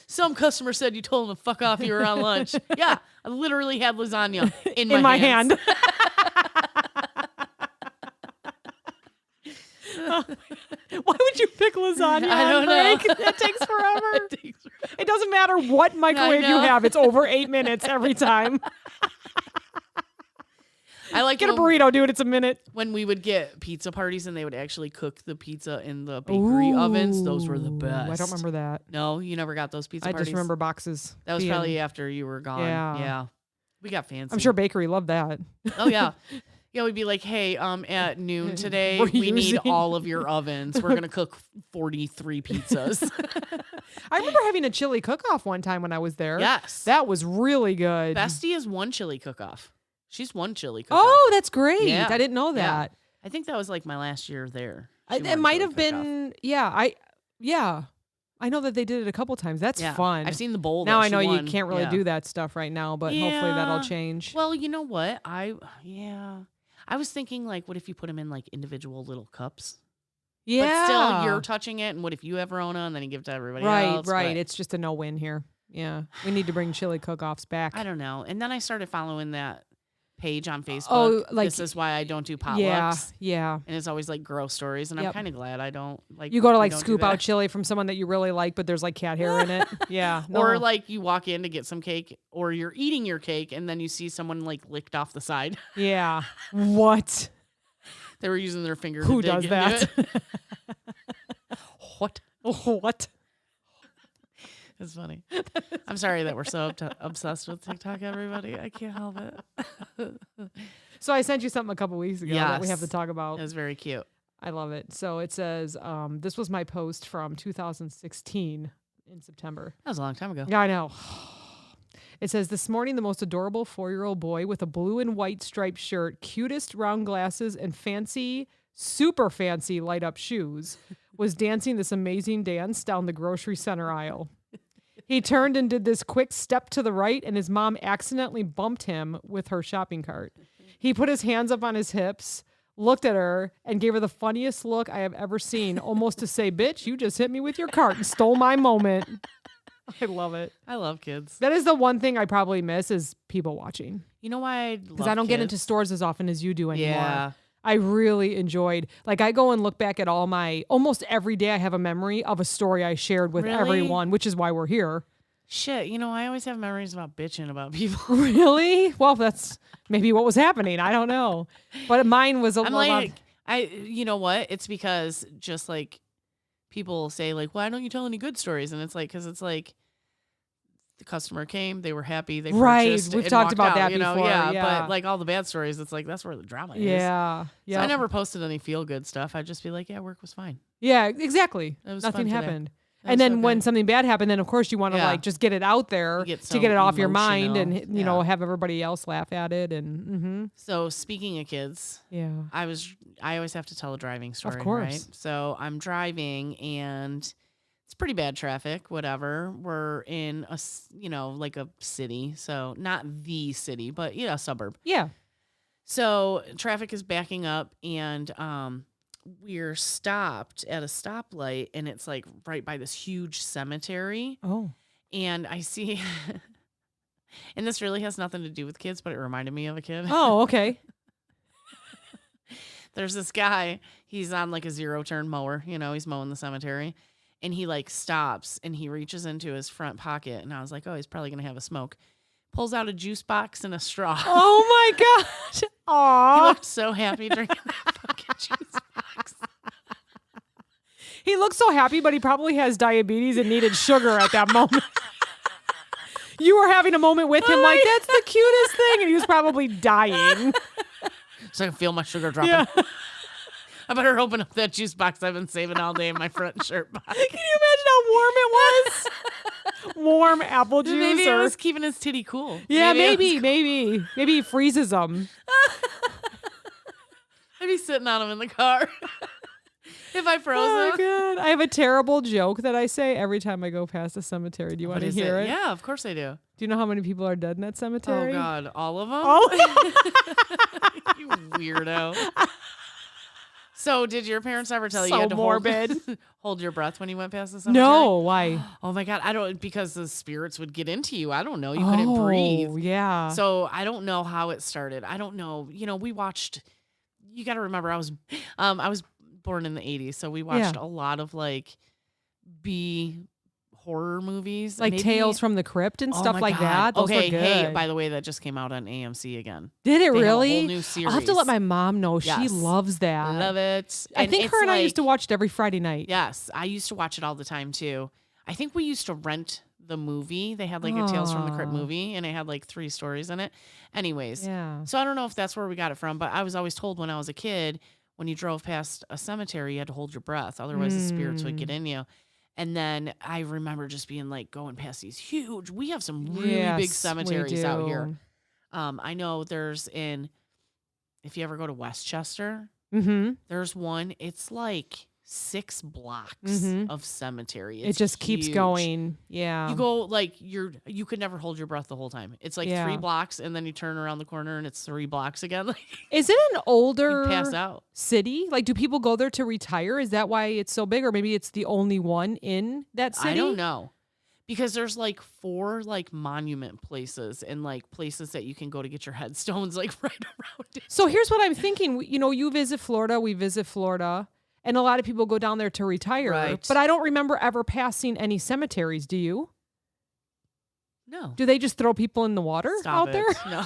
[SPEAKER 2] Some customer said you told them to fuck off. You were on lunch. Yeah, I literally had lasagna in
[SPEAKER 1] in my
[SPEAKER 2] hands.
[SPEAKER 1] hand. Why would you pick lasagna
[SPEAKER 2] I
[SPEAKER 1] on
[SPEAKER 2] don't know.
[SPEAKER 1] break? That takes forever.
[SPEAKER 2] It takes forever.
[SPEAKER 1] It doesn't matter what microwave you
[SPEAKER 2] know.
[SPEAKER 1] have. It's over 8 minutes every time.
[SPEAKER 2] I like
[SPEAKER 1] Get a
[SPEAKER 2] when-
[SPEAKER 1] burrito, dude. It's a minute.
[SPEAKER 2] when we would get pizza parties and they would actually cook the pizza in the bakery ovens. Those were the
[SPEAKER 1] Ooh,
[SPEAKER 2] best.
[SPEAKER 1] I don't remember that.
[SPEAKER 2] No, you never got those pizza
[SPEAKER 1] I
[SPEAKER 2] parties.
[SPEAKER 1] just remember boxes.
[SPEAKER 2] that was
[SPEAKER 1] being-
[SPEAKER 2] probably after you were gone.
[SPEAKER 1] Yeah.
[SPEAKER 2] Yeah. We got fancy.
[SPEAKER 1] I'm sure bakery loved that.
[SPEAKER 2] Oh yeah. Yeah, we'd be like, hey, at noon today,
[SPEAKER 1] We're
[SPEAKER 2] we need
[SPEAKER 1] using-
[SPEAKER 2] all of your ovens. We're gonna cook 43 pizzas.
[SPEAKER 1] I remember having a chili cook-off one time when I was there.
[SPEAKER 2] Yes.
[SPEAKER 1] That was really good.
[SPEAKER 2] Bestie is one chili cook-off. She's one chili cook-off.
[SPEAKER 1] Oh, that's great.
[SPEAKER 2] Yeah.
[SPEAKER 1] I didn't know
[SPEAKER 2] Yeah.
[SPEAKER 1] that.
[SPEAKER 2] I think that was like my last year there. She
[SPEAKER 1] It
[SPEAKER 2] won
[SPEAKER 1] might
[SPEAKER 2] chili
[SPEAKER 1] have
[SPEAKER 2] cook-off.
[SPEAKER 1] been, yeah. I know that they did it a couple times. That's
[SPEAKER 2] Yeah.
[SPEAKER 1] fun.
[SPEAKER 2] I've seen the bowl.
[SPEAKER 1] now
[SPEAKER 2] that
[SPEAKER 1] I know
[SPEAKER 2] she
[SPEAKER 1] you
[SPEAKER 2] won.
[SPEAKER 1] can't really
[SPEAKER 2] Yeah.
[SPEAKER 1] do that stuff right now, but hopefully that'll
[SPEAKER 2] Yeah.
[SPEAKER 1] change.
[SPEAKER 2] Well, you know what? I was thinking like, what if you put them in like individual little cups?
[SPEAKER 1] Yeah.
[SPEAKER 2] But still, you're touching it, and what if you have Rona, and then you give it to everybody else?
[SPEAKER 1] Right.
[SPEAKER 2] But
[SPEAKER 1] It's just a no-win here. Yeah. We need to bring chili cook-offs back.
[SPEAKER 2] I don't know. And then I started following that page on Facebook.
[SPEAKER 1] Oh, like-
[SPEAKER 2] this is why I don't do potlucks.
[SPEAKER 1] Yeah.
[SPEAKER 2] And it's always like gross stories, and I'm
[SPEAKER 1] Yep.
[SPEAKER 2] kind of glad I don't like.
[SPEAKER 1] You go to
[SPEAKER 2] we
[SPEAKER 1] like
[SPEAKER 2] don't do
[SPEAKER 1] scoop
[SPEAKER 2] that.
[SPEAKER 1] out chili from someone that you really like, but there's like cat hair in it. Yeah.
[SPEAKER 2] Or
[SPEAKER 1] no.
[SPEAKER 2] like you walk in to get some cake, or you're eating your cake, and then you see someone like licked off the side.
[SPEAKER 1] Yeah. What?
[SPEAKER 2] They were using their finger.
[SPEAKER 1] Who
[SPEAKER 2] to dig
[SPEAKER 1] does
[SPEAKER 2] into
[SPEAKER 1] that?
[SPEAKER 2] it. What?
[SPEAKER 1] What?
[SPEAKER 2] It's funny. I'm sorry that we're so obsessed with TikTok, everybody. I can't help it.
[SPEAKER 1] So I sent you something a couple weeks ago that we have to
[SPEAKER 2] Yes.
[SPEAKER 1] talk about.
[SPEAKER 2] It was very cute.
[SPEAKER 1] I love it. So it says, this was my post from 2016 in September.
[SPEAKER 2] That was a long time ago.
[SPEAKER 1] Yeah, I know. It says, this morning, the most adorable 4-year-old boy with a blue and white striped shirt, cutest round glasses, and fancy, super fancy light up shoes was dancing this amazing dance down the grocery center aisle. He turned and did this quick step to the right, and his mom accidentally bumped him with her shopping cart. He put his hands up on his hips, looked at her, and gave her the funniest look I have ever seen, almost to say, bitch, you just hit me with your cart and stole my moment. I love it.
[SPEAKER 2] I love kids.
[SPEAKER 1] That is the one thing I probably miss is people watching.
[SPEAKER 2] You know why?
[SPEAKER 1] Because I don't get into stores as often as you do anymore.
[SPEAKER 2] Yeah.
[SPEAKER 1] I really enjoyed, like I go and look back at almost every day I have a memory of a story I shared with
[SPEAKER 2] Really?
[SPEAKER 1] everyone, which is why we're here.
[SPEAKER 2] Shit, you know, I always have memories about bitching about people.
[SPEAKER 1] Really? Well, that's maybe what was happening. I don't know. But mine was a
[SPEAKER 2] I'm
[SPEAKER 1] lot.
[SPEAKER 2] like, you know what? It's because just like people say, like, why don't you tell any good stories? And it's like, because it's like the customer came, they were happy, they
[SPEAKER 1] Right,
[SPEAKER 2] purchased,
[SPEAKER 1] we've
[SPEAKER 2] and
[SPEAKER 1] talked
[SPEAKER 2] walked
[SPEAKER 1] about
[SPEAKER 2] out,
[SPEAKER 1] that
[SPEAKER 2] you know?
[SPEAKER 1] before,
[SPEAKER 2] Yeah,
[SPEAKER 1] yeah.
[SPEAKER 2] but like all the bad stories, it's like that's where the drama is.
[SPEAKER 1] Yeah.
[SPEAKER 2] So
[SPEAKER 1] Yeah.
[SPEAKER 2] I never posted any feel good stuff. I'd just be like, yeah, work was fine.
[SPEAKER 1] Yeah, exactly.
[SPEAKER 2] It was
[SPEAKER 1] Nothing
[SPEAKER 2] fun today.
[SPEAKER 1] happened.
[SPEAKER 2] That
[SPEAKER 1] And
[SPEAKER 2] was
[SPEAKER 1] then
[SPEAKER 2] so
[SPEAKER 1] when
[SPEAKER 2] good.
[SPEAKER 1] something bad happened, then of course you want to
[SPEAKER 2] Yeah.
[SPEAKER 1] like just get it out there
[SPEAKER 2] You get
[SPEAKER 1] to
[SPEAKER 2] so
[SPEAKER 1] get it off your mind
[SPEAKER 2] emotional.
[SPEAKER 1] and you know
[SPEAKER 2] Yeah.
[SPEAKER 1] have everybody else laugh at it and
[SPEAKER 2] So speaking of kids,
[SPEAKER 1] yeah.
[SPEAKER 2] I always have to tell a driving story,
[SPEAKER 1] course.
[SPEAKER 2] right? So I'm driving and it's pretty bad traffic, whatever. We're in like a city. So not the city, but a suburb.
[SPEAKER 1] Yeah.
[SPEAKER 2] So traffic is backing up and we're stopped at a stoplight and it's like right by this huge cemetery.
[SPEAKER 1] Oh.
[SPEAKER 2] And I see and this really has nothing to do with kids, but it reminded me of a kid.
[SPEAKER 1] Oh, okay.
[SPEAKER 2] There's this guy, he's on like a 0-turn mower, he's mowing the cemetery. And he like stops and he reaches into his front pocket. And I was like, oh, he's probably going to have a smoke. Pulls out a juice box and a straw.
[SPEAKER 1] Oh my gosh.
[SPEAKER 2] He
[SPEAKER 1] Aw.
[SPEAKER 2] looked so happy drinking that fucking juice box.
[SPEAKER 1] He looks so happy, but he probably has diabetes and needed sugar at that moment. You were having a moment with him like, that's the cutest thing. And he was probably dying.
[SPEAKER 2] So I can feel my sugar dropping.
[SPEAKER 1] Yeah.
[SPEAKER 2] I better open up that juice box I've been saving all day in my front shirt pocket.
[SPEAKER 1] Can you imagine how warm it was? Warm apple juice.
[SPEAKER 2] Maybe it
[SPEAKER 1] or-
[SPEAKER 2] was keeping his titty cool.
[SPEAKER 1] Yeah,
[SPEAKER 2] it was
[SPEAKER 1] maybe he freezes them.
[SPEAKER 2] I'd be sitting on him in the car. If I froze
[SPEAKER 1] Oh
[SPEAKER 2] him.
[SPEAKER 1] god, I have a terrible joke that I say every time I go past a cemetery. Do you want
[SPEAKER 2] What
[SPEAKER 1] to
[SPEAKER 2] is
[SPEAKER 1] hear it?
[SPEAKER 2] Yeah, of course I do.
[SPEAKER 1] Do you know how many people are dead in that cemetery?
[SPEAKER 2] Oh God, all of them?
[SPEAKER 1] All
[SPEAKER 2] You weirdo. So, did your parents ever tell you
[SPEAKER 1] So
[SPEAKER 2] you had to
[SPEAKER 1] morbid.
[SPEAKER 2] hold your breath when you went past the cemetery?
[SPEAKER 1] No, why?
[SPEAKER 2] Oh my God, I don't, because the spirits would get into you. I don't know. You couldn't breathe.
[SPEAKER 1] Yeah.
[SPEAKER 2] So I don't know how it started. I don't know. We watched. You got to remember, I was born in the 80s, so we watched
[SPEAKER 1] Yeah.
[SPEAKER 2] a lot of like B horror movies,
[SPEAKER 1] like
[SPEAKER 2] maybe.
[SPEAKER 1] Tales from the Crypt and
[SPEAKER 2] Oh
[SPEAKER 1] stuff
[SPEAKER 2] my
[SPEAKER 1] like
[SPEAKER 2] God.
[SPEAKER 1] that. Those
[SPEAKER 2] okay,
[SPEAKER 1] were good.
[SPEAKER 2] hey, by the way, that just came out on AMC again.
[SPEAKER 1] Did it
[SPEAKER 2] They have a
[SPEAKER 1] really?
[SPEAKER 2] whole new series.
[SPEAKER 1] I'll have to let my mom know. She
[SPEAKER 2] Yes.
[SPEAKER 1] loves that.
[SPEAKER 2] Love it.
[SPEAKER 1] I think
[SPEAKER 2] it's
[SPEAKER 1] her and I used to
[SPEAKER 2] like-
[SPEAKER 1] watch it every Friday night.
[SPEAKER 2] Yes, I used to watch it all the time too. I think we used to rent the movie. They had like a Tales from the Crypt
[SPEAKER 1] Aw.
[SPEAKER 2] movie, and it had like 3 stories in it. Anyways,
[SPEAKER 1] Yeah.
[SPEAKER 2] so I don't know if that's where we got it from, but I was always told when I was a kid, when you drove past a cemetery, you had to hold your breath, otherwise the spirits would get in you. And then I remember just being like going past these huge. We have some really big
[SPEAKER 1] Yes, we
[SPEAKER 2] cemeteries out here.
[SPEAKER 1] do.
[SPEAKER 2] I know there's if you ever go to Westchester,
[SPEAKER 1] Mm-hmm.
[SPEAKER 2] there's one. It's like 6 blocks of cemetery.
[SPEAKER 1] It just keeps
[SPEAKER 2] huge.
[SPEAKER 1] going. Yeah.
[SPEAKER 2] You go like you could never hold your breath the whole time. It's like 3 blocks and then you turn around the corner and it's 3 blocks again. Like,
[SPEAKER 1] is it an older
[SPEAKER 2] you pass out.
[SPEAKER 1] city? Like, do people go there to retire? Is that why it's so big? Or maybe it's the only one in that city?
[SPEAKER 2] I don't know. Because there's like 4 like monument places and like places that you can go to get your headstones like right around it.
[SPEAKER 1] So here's what I'm thinking. You know, you visit Florida, we visit Florida, and a lot of people go down there to retire.
[SPEAKER 2] Right.
[SPEAKER 1] But I don't remember ever passing any cemeteries. Do you?
[SPEAKER 2] No.
[SPEAKER 1] Do they just throw people in the water
[SPEAKER 2] Stop
[SPEAKER 1] out
[SPEAKER 2] it.
[SPEAKER 1] there?
[SPEAKER 2] No.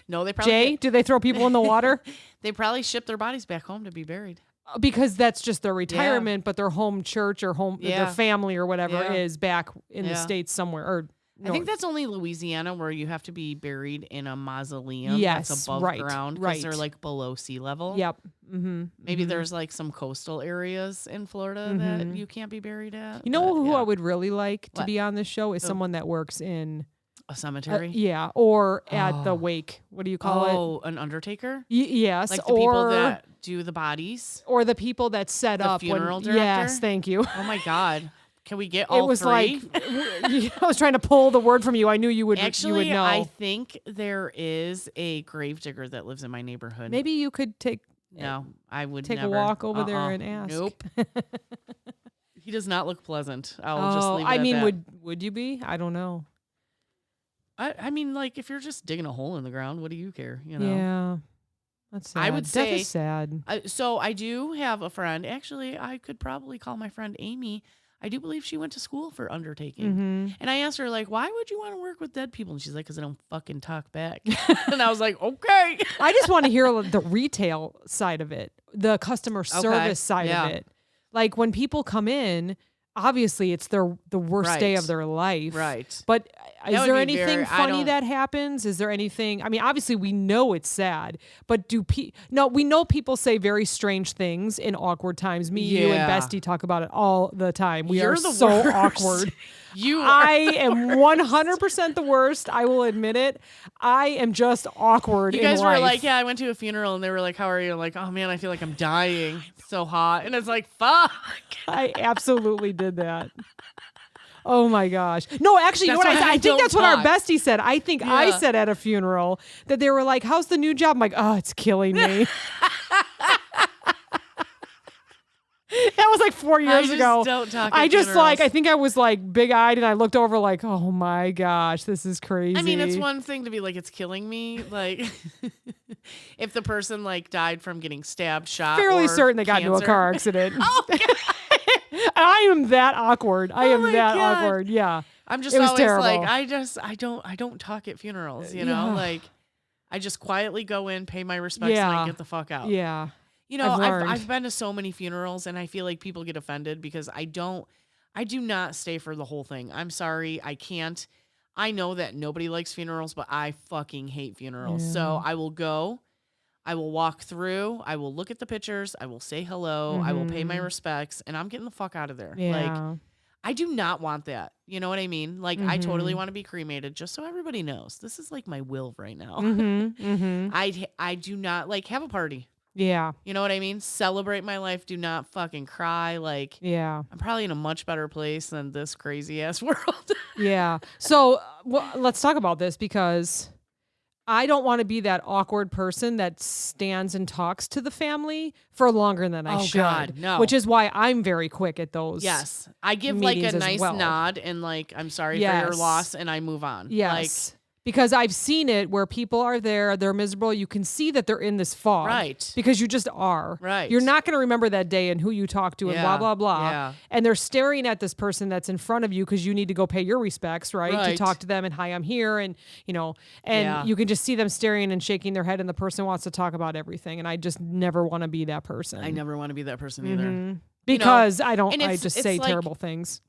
[SPEAKER 2] No, they probably
[SPEAKER 1] Jay, do they throw people in the water?
[SPEAKER 2] they probably ship their bodies back home to be buried.
[SPEAKER 1] Because that's just their retirement, but their home church or home their
[SPEAKER 2] Yeah.
[SPEAKER 1] family or whatever
[SPEAKER 2] Yeah.
[SPEAKER 1] is back in the
[SPEAKER 2] Yeah.
[SPEAKER 1] States somewhere. Or
[SPEAKER 2] I think that's only Louisiana where you have to be buried in a mausoleum
[SPEAKER 1] Yes,
[SPEAKER 2] that's above
[SPEAKER 1] right,
[SPEAKER 2] ground because
[SPEAKER 1] right.
[SPEAKER 2] they're like below sea level.
[SPEAKER 1] Yep. Mm-hmm.
[SPEAKER 2] Maybe there's like some coastal areas in Florida that you can't be buried at.
[SPEAKER 1] You know
[SPEAKER 2] but
[SPEAKER 1] who
[SPEAKER 2] yeah.
[SPEAKER 1] I would really like to
[SPEAKER 2] What?
[SPEAKER 1] be on this show is
[SPEAKER 2] Who?
[SPEAKER 1] someone that works in
[SPEAKER 2] A cemetery?
[SPEAKER 1] yeah, or at the
[SPEAKER 2] Oh.
[SPEAKER 1] wake. What do you call it?
[SPEAKER 2] Oh, an undertaker?
[SPEAKER 1] Yes,
[SPEAKER 2] Like the
[SPEAKER 1] or
[SPEAKER 2] people that do the bodies?
[SPEAKER 1] or the people that set
[SPEAKER 2] The
[SPEAKER 1] up
[SPEAKER 2] funeral
[SPEAKER 1] when,
[SPEAKER 2] director?
[SPEAKER 1] Yes, thank you.
[SPEAKER 2] Oh my God. Can we get all
[SPEAKER 1] It was
[SPEAKER 2] 3?
[SPEAKER 1] like I was trying to pull the word from you. I knew you would.
[SPEAKER 2] Actually,
[SPEAKER 1] you would know.
[SPEAKER 2] I think there is a gravedigger that lives in my neighborhood.
[SPEAKER 1] Maybe you could take
[SPEAKER 2] No, I would
[SPEAKER 1] take
[SPEAKER 2] never.
[SPEAKER 1] a walk over there and ask.
[SPEAKER 2] Nope. He does not look pleasant. I'll just leave it
[SPEAKER 1] I
[SPEAKER 2] at
[SPEAKER 1] mean,
[SPEAKER 2] that.
[SPEAKER 1] would you be? I don't know.
[SPEAKER 2] I mean, like, if you're just digging a hole in the ground, what do you care? You know?
[SPEAKER 1] Yeah, that's sad.
[SPEAKER 2] I would
[SPEAKER 1] Death
[SPEAKER 2] say-
[SPEAKER 1] is sad.
[SPEAKER 2] So I do have a friend. Actually, I could probably call my friend Amy. I do believe she went to school for undertaking.
[SPEAKER 1] Mm-hmm.
[SPEAKER 2] And I asked her, like, why would you want to work with dead people? And she's like, because I don't fucking talk back. And I was like, okay.
[SPEAKER 1] I just want to hear the retail side of it, the customer service side
[SPEAKER 2] yeah.
[SPEAKER 1] of it. Like when people come in, obviously it's the worst day
[SPEAKER 2] Right.
[SPEAKER 1] of their life.
[SPEAKER 2] Right.
[SPEAKER 1] But is
[SPEAKER 2] would
[SPEAKER 1] there
[SPEAKER 2] be
[SPEAKER 1] anything
[SPEAKER 2] very- I
[SPEAKER 1] funny
[SPEAKER 2] don't-
[SPEAKER 1] that happens? Is there anything? I mean, obviously we know it's sad, but no, we know people say very strange things in awkward times. Me, you, and
[SPEAKER 2] Yeah.
[SPEAKER 1] Bestie talk about it all the time. We
[SPEAKER 2] You're
[SPEAKER 1] are
[SPEAKER 2] the
[SPEAKER 1] so
[SPEAKER 2] worst.
[SPEAKER 1] awkward.
[SPEAKER 2] You are.
[SPEAKER 1] I am 100% the worst. I will admit it. I am just awkward.
[SPEAKER 2] You guys
[SPEAKER 1] in
[SPEAKER 2] were
[SPEAKER 1] life.
[SPEAKER 2] like, yeah, I went to a funeral and they were like, how are you? I'm like, oh man, I feel like I'm dying. It's so hot. And it's like, fuck.
[SPEAKER 1] I absolutely did that. Oh my gosh. No, actually, you know
[SPEAKER 2] That's
[SPEAKER 1] what I
[SPEAKER 2] why
[SPEAKER 1] said?
[SPEAKER 2] I
[SPEAKER 1] I think
[SPEAKER 2] don't
[SPEAKER 1] that's what our
[SPEAKER 2] talk.
[SPEAKER 1] bestie said. I think I
[SPEAKER 2] Yeah.
[SPEAKER 1] said at a funeral that they were like, how's the new job? I'm like, oh, it's killing me. That was like 4 years
[SPEAKER 2] just
[SPEAKER 1] ago.
[SPEAKER 2] don't talk
[SPEAKER 1] I
[SPEAKER 2] at
[SPEAKER 1] just like,
[SPEAKER 2] funerals.
[SPEAKER 1] I think I was like big eyed and I looked over like, oh my gosh, this is crazy.
[SPEAKER 2] I mean, it's one thing to be like, it's killing me. Like, if the person like died from getting stabbed, shot,
[SPEAKER 1] fairly
[SPEAKER 2] or
[SPEAKER 1] certain they got into a
[SPEAKER 2] cancer.
[SPEAKER 1] car accident.
[SPEAKER 2] Oh, God.
[SPEAKER 1] I am that awkward. I am
[SPEAKER 2] my
[SPEAKER 1] that
[SPEAKER 2] God.
[SPEAKER 1] awkward. Yeah.
[SPEAKER 2] I'm just
[SPEAKER 1] It was
[SPEAKER 2] always
[SPEAKER 1] terrible.
[SPEAKER 2] like, I don't talk at funerals, you know,
[SPEAKER 1] Yeah.
[SPEAKER 2] like I just quietly go in, pay my respects, and
[SPEAKER 1] Yeah.
[SPEAKER 2] I get the fuck out.
[SPEAKER 1] Yeah.
[SPEAKER 2] You know,
[SPEAKER 1] I've learned.
[SPEAKER 2] I've been to so many funerals and I feel like people get offended because I do not stay for the whole thing. I'm sorry. I can't. I know that nobody likes funerals, but I fucking hate funerals. So I will go, I will walk through, I will look at the pictures, I will say hello, I will pay my respects, and I'm getting the fuck out of there.
[SPEAKER 1] Yeah.
[SPEAKER 2] Like, I do not want that. You know what I mean? Like, I totally want to be cremated, just so everybody knows. This is like my will right now. I do not like have a party.
[SPEAKER 1] Yeah.
[SPEAKER 2] You know what I mean? Celebrate my life. Do not fucking cry. Like,
[SPEAKER 1] Yeah.
[SPEAKER 2] I'm probably in a much better place than this crazy ass world.
[SPEAKER 1] Yeah. So let's talk about this because I don't want to be that awkward person that stands and talks to the family for longer than I
[SPEAKER 2] Oh,
[SPEAKER 1] should.
[SPEAKER 2] God, no.
[SPEAKER 1] Which is why I'm very quick at those.
[SPEAKER 2] Yes. I give like a
[SPEAKER 1] meetings as
[SPEAKER 2] nice
[SPEAKER 1] well.
[SPEAKER 2] nod and like, I'm sorry for
[SPEAKER 1] Yes.
[SPEAKER 2] your loss, and I move on.
[SPEAKER 1] Yes. Because I've seen it where people are there, they're miserable. You can see that they're in this fog.
[SPEAKER 2] Right.
[SPEAKER 1] Because you just are.
[SPEAKER 2] Right.
[SPEAKER 1] You're not going to remember that day and who you talked to and
[SPEAKER 2] Yeah.
[SPEAKER 1] blah, blah, blah.
[SPEAKER 2] Yeah.
[SPEAKER 1] And they're staring at this person that's in front of you because you need to go pay your respects, right? To
[SPEAKER 2] Right.
[SPEAKER 1] talk to them and hi, I'm here. And, you know, and
[SPEAKER 2] Yeah.
[SPEAKER 1] you can just see them staring and shaking their head and the person wants to talk about everything. And I just never want to be that person.
[SPEAKER 2] I never want to be that person either.
[SPEAKER 1] Because I
[SPEAKER 2] and
[SPEAKER 1] don't, I
[SPEAKER 2] it's-
[SPEAKER 1] just
[SPEAKER 2] it's
[SPEAKER 1] say
[SPEAKER 2] like-
[SPEAKER 1] terrible things.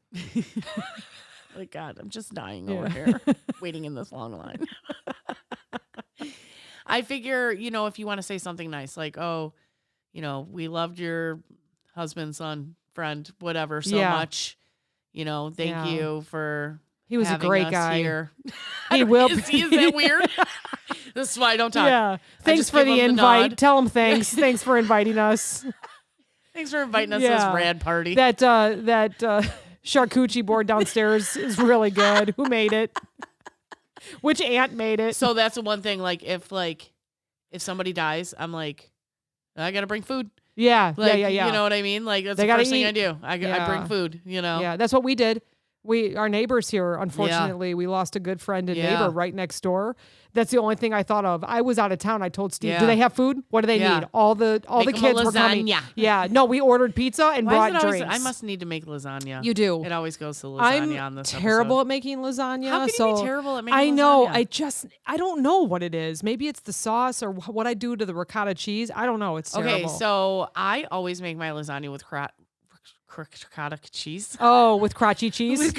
[SPEAKER 2] Like, God, I'm just dying
[SPEAKER 1] Yeah.
[SPEAKER 2] over here, waiting in this long line. I figure, you know, if you want to say something nice, like, oh, you know, we loved your husband, son, friend, whatever, so
[SPEAKER 1] Yeah.
[SPEAKER 2] much. You know, thank
[SPEAKER 1] Yeah.
[SPEAKER 2] you for
[SPEAKER 1] He was a
[SPEAKER 2] having
[SPEAKER 1] great
[SPEAKER 2] us
[SPEAKER 1] guy.
[SPEAKER 2] here.
[SPEAKER 1] He will.
[SPEAKER 2] Is that weird? This is why I don't talk.
[SPEAKER 1] Yeah. Thanks
[SPEAKER 2] just
[SPEAKER 1] for
[SPEAKER 2] give
[SPEAKER 1] the
[SPEAKER 2] him the
[SPEAKER 1] invite.
[SPEAKER 2] nod.
[SPEAKER 1] Tell him thanks. Thanks for inviting us.
[SPEAKER 2] Thanks for inviting us to this rad party.
[SPEAKER 1] That charcuterie board downstairs is really good. Who made it? Which aunt made it?
[SPEAKER 2] So that's the one thing. Like if somebody dies, I'm like, I gotta bring food.
[SPEAKER 1] Yeah,
[SPEAKER 2] Like,
[SPEAKER 1] yeah.
[SPEAKER 2] You know what I mean? Like that's
[SPEAKER 1] They
[SPEAKER 2] the
[SPEAKER 1] gotta
[SPEAKER 2] first thing I
[SPEAKER 1] eat.
[SPEAKER 2] do. I bring food. You know.
[SPEAKER 1] Yeah, that's what we did. Our neighbors here, unfortunately, we lost a good friend and
[SPEAKER 2] Yeah.
[SPEAKER 1] neighbor right next door. That's the only thing I thought of. I was out of town. I told Steve, do
[SPEAKER 2] Yeah.
[SPEAKER 1] they have food? What do they
[SPEAKER 2] Yeah.
[SPEAKER 1] need? All the
[SPEAKER 2] Make 'em a
[SPEAKER 1] kids were coming.
[SPEAKER 2] lasagna.
[SPEAKER 1] Yeah. No, we ordered pizza and
[SPEAKER 2] Why
[SPEAKER 1] brought
[SPEAKER 2] is it always?
[SPEAKER 1] drinks.
[SPEAKER 2] I must need to make lasagna.
[SPEAKER 1] You do.
[SPEAKER 2] It always goes to lasagna
[SPEAKER 1] I'm
[SPEAKER 2] on this
[SPEAKER 1] terrible
[SPEAKER 2] episode.
[SPEAKER 1] at making lasagna.
[SPEAKER 2] How can you
[SPEAKER 1] so
[SPEAKER 2] be terrible at making
[SPEAKER 1] I know.
[SPEAKER 2] lasagna?
[SPEAKER 1] I don't know what it is. Maybe it's the sauce or what I do to the ricotta cheese. I don't know. It's terrible.
[SPEAKER 2] Okay, so I always make my lasagna with ricotta cheese.
[SPEAKER 1] Oh, with crotchy cheese?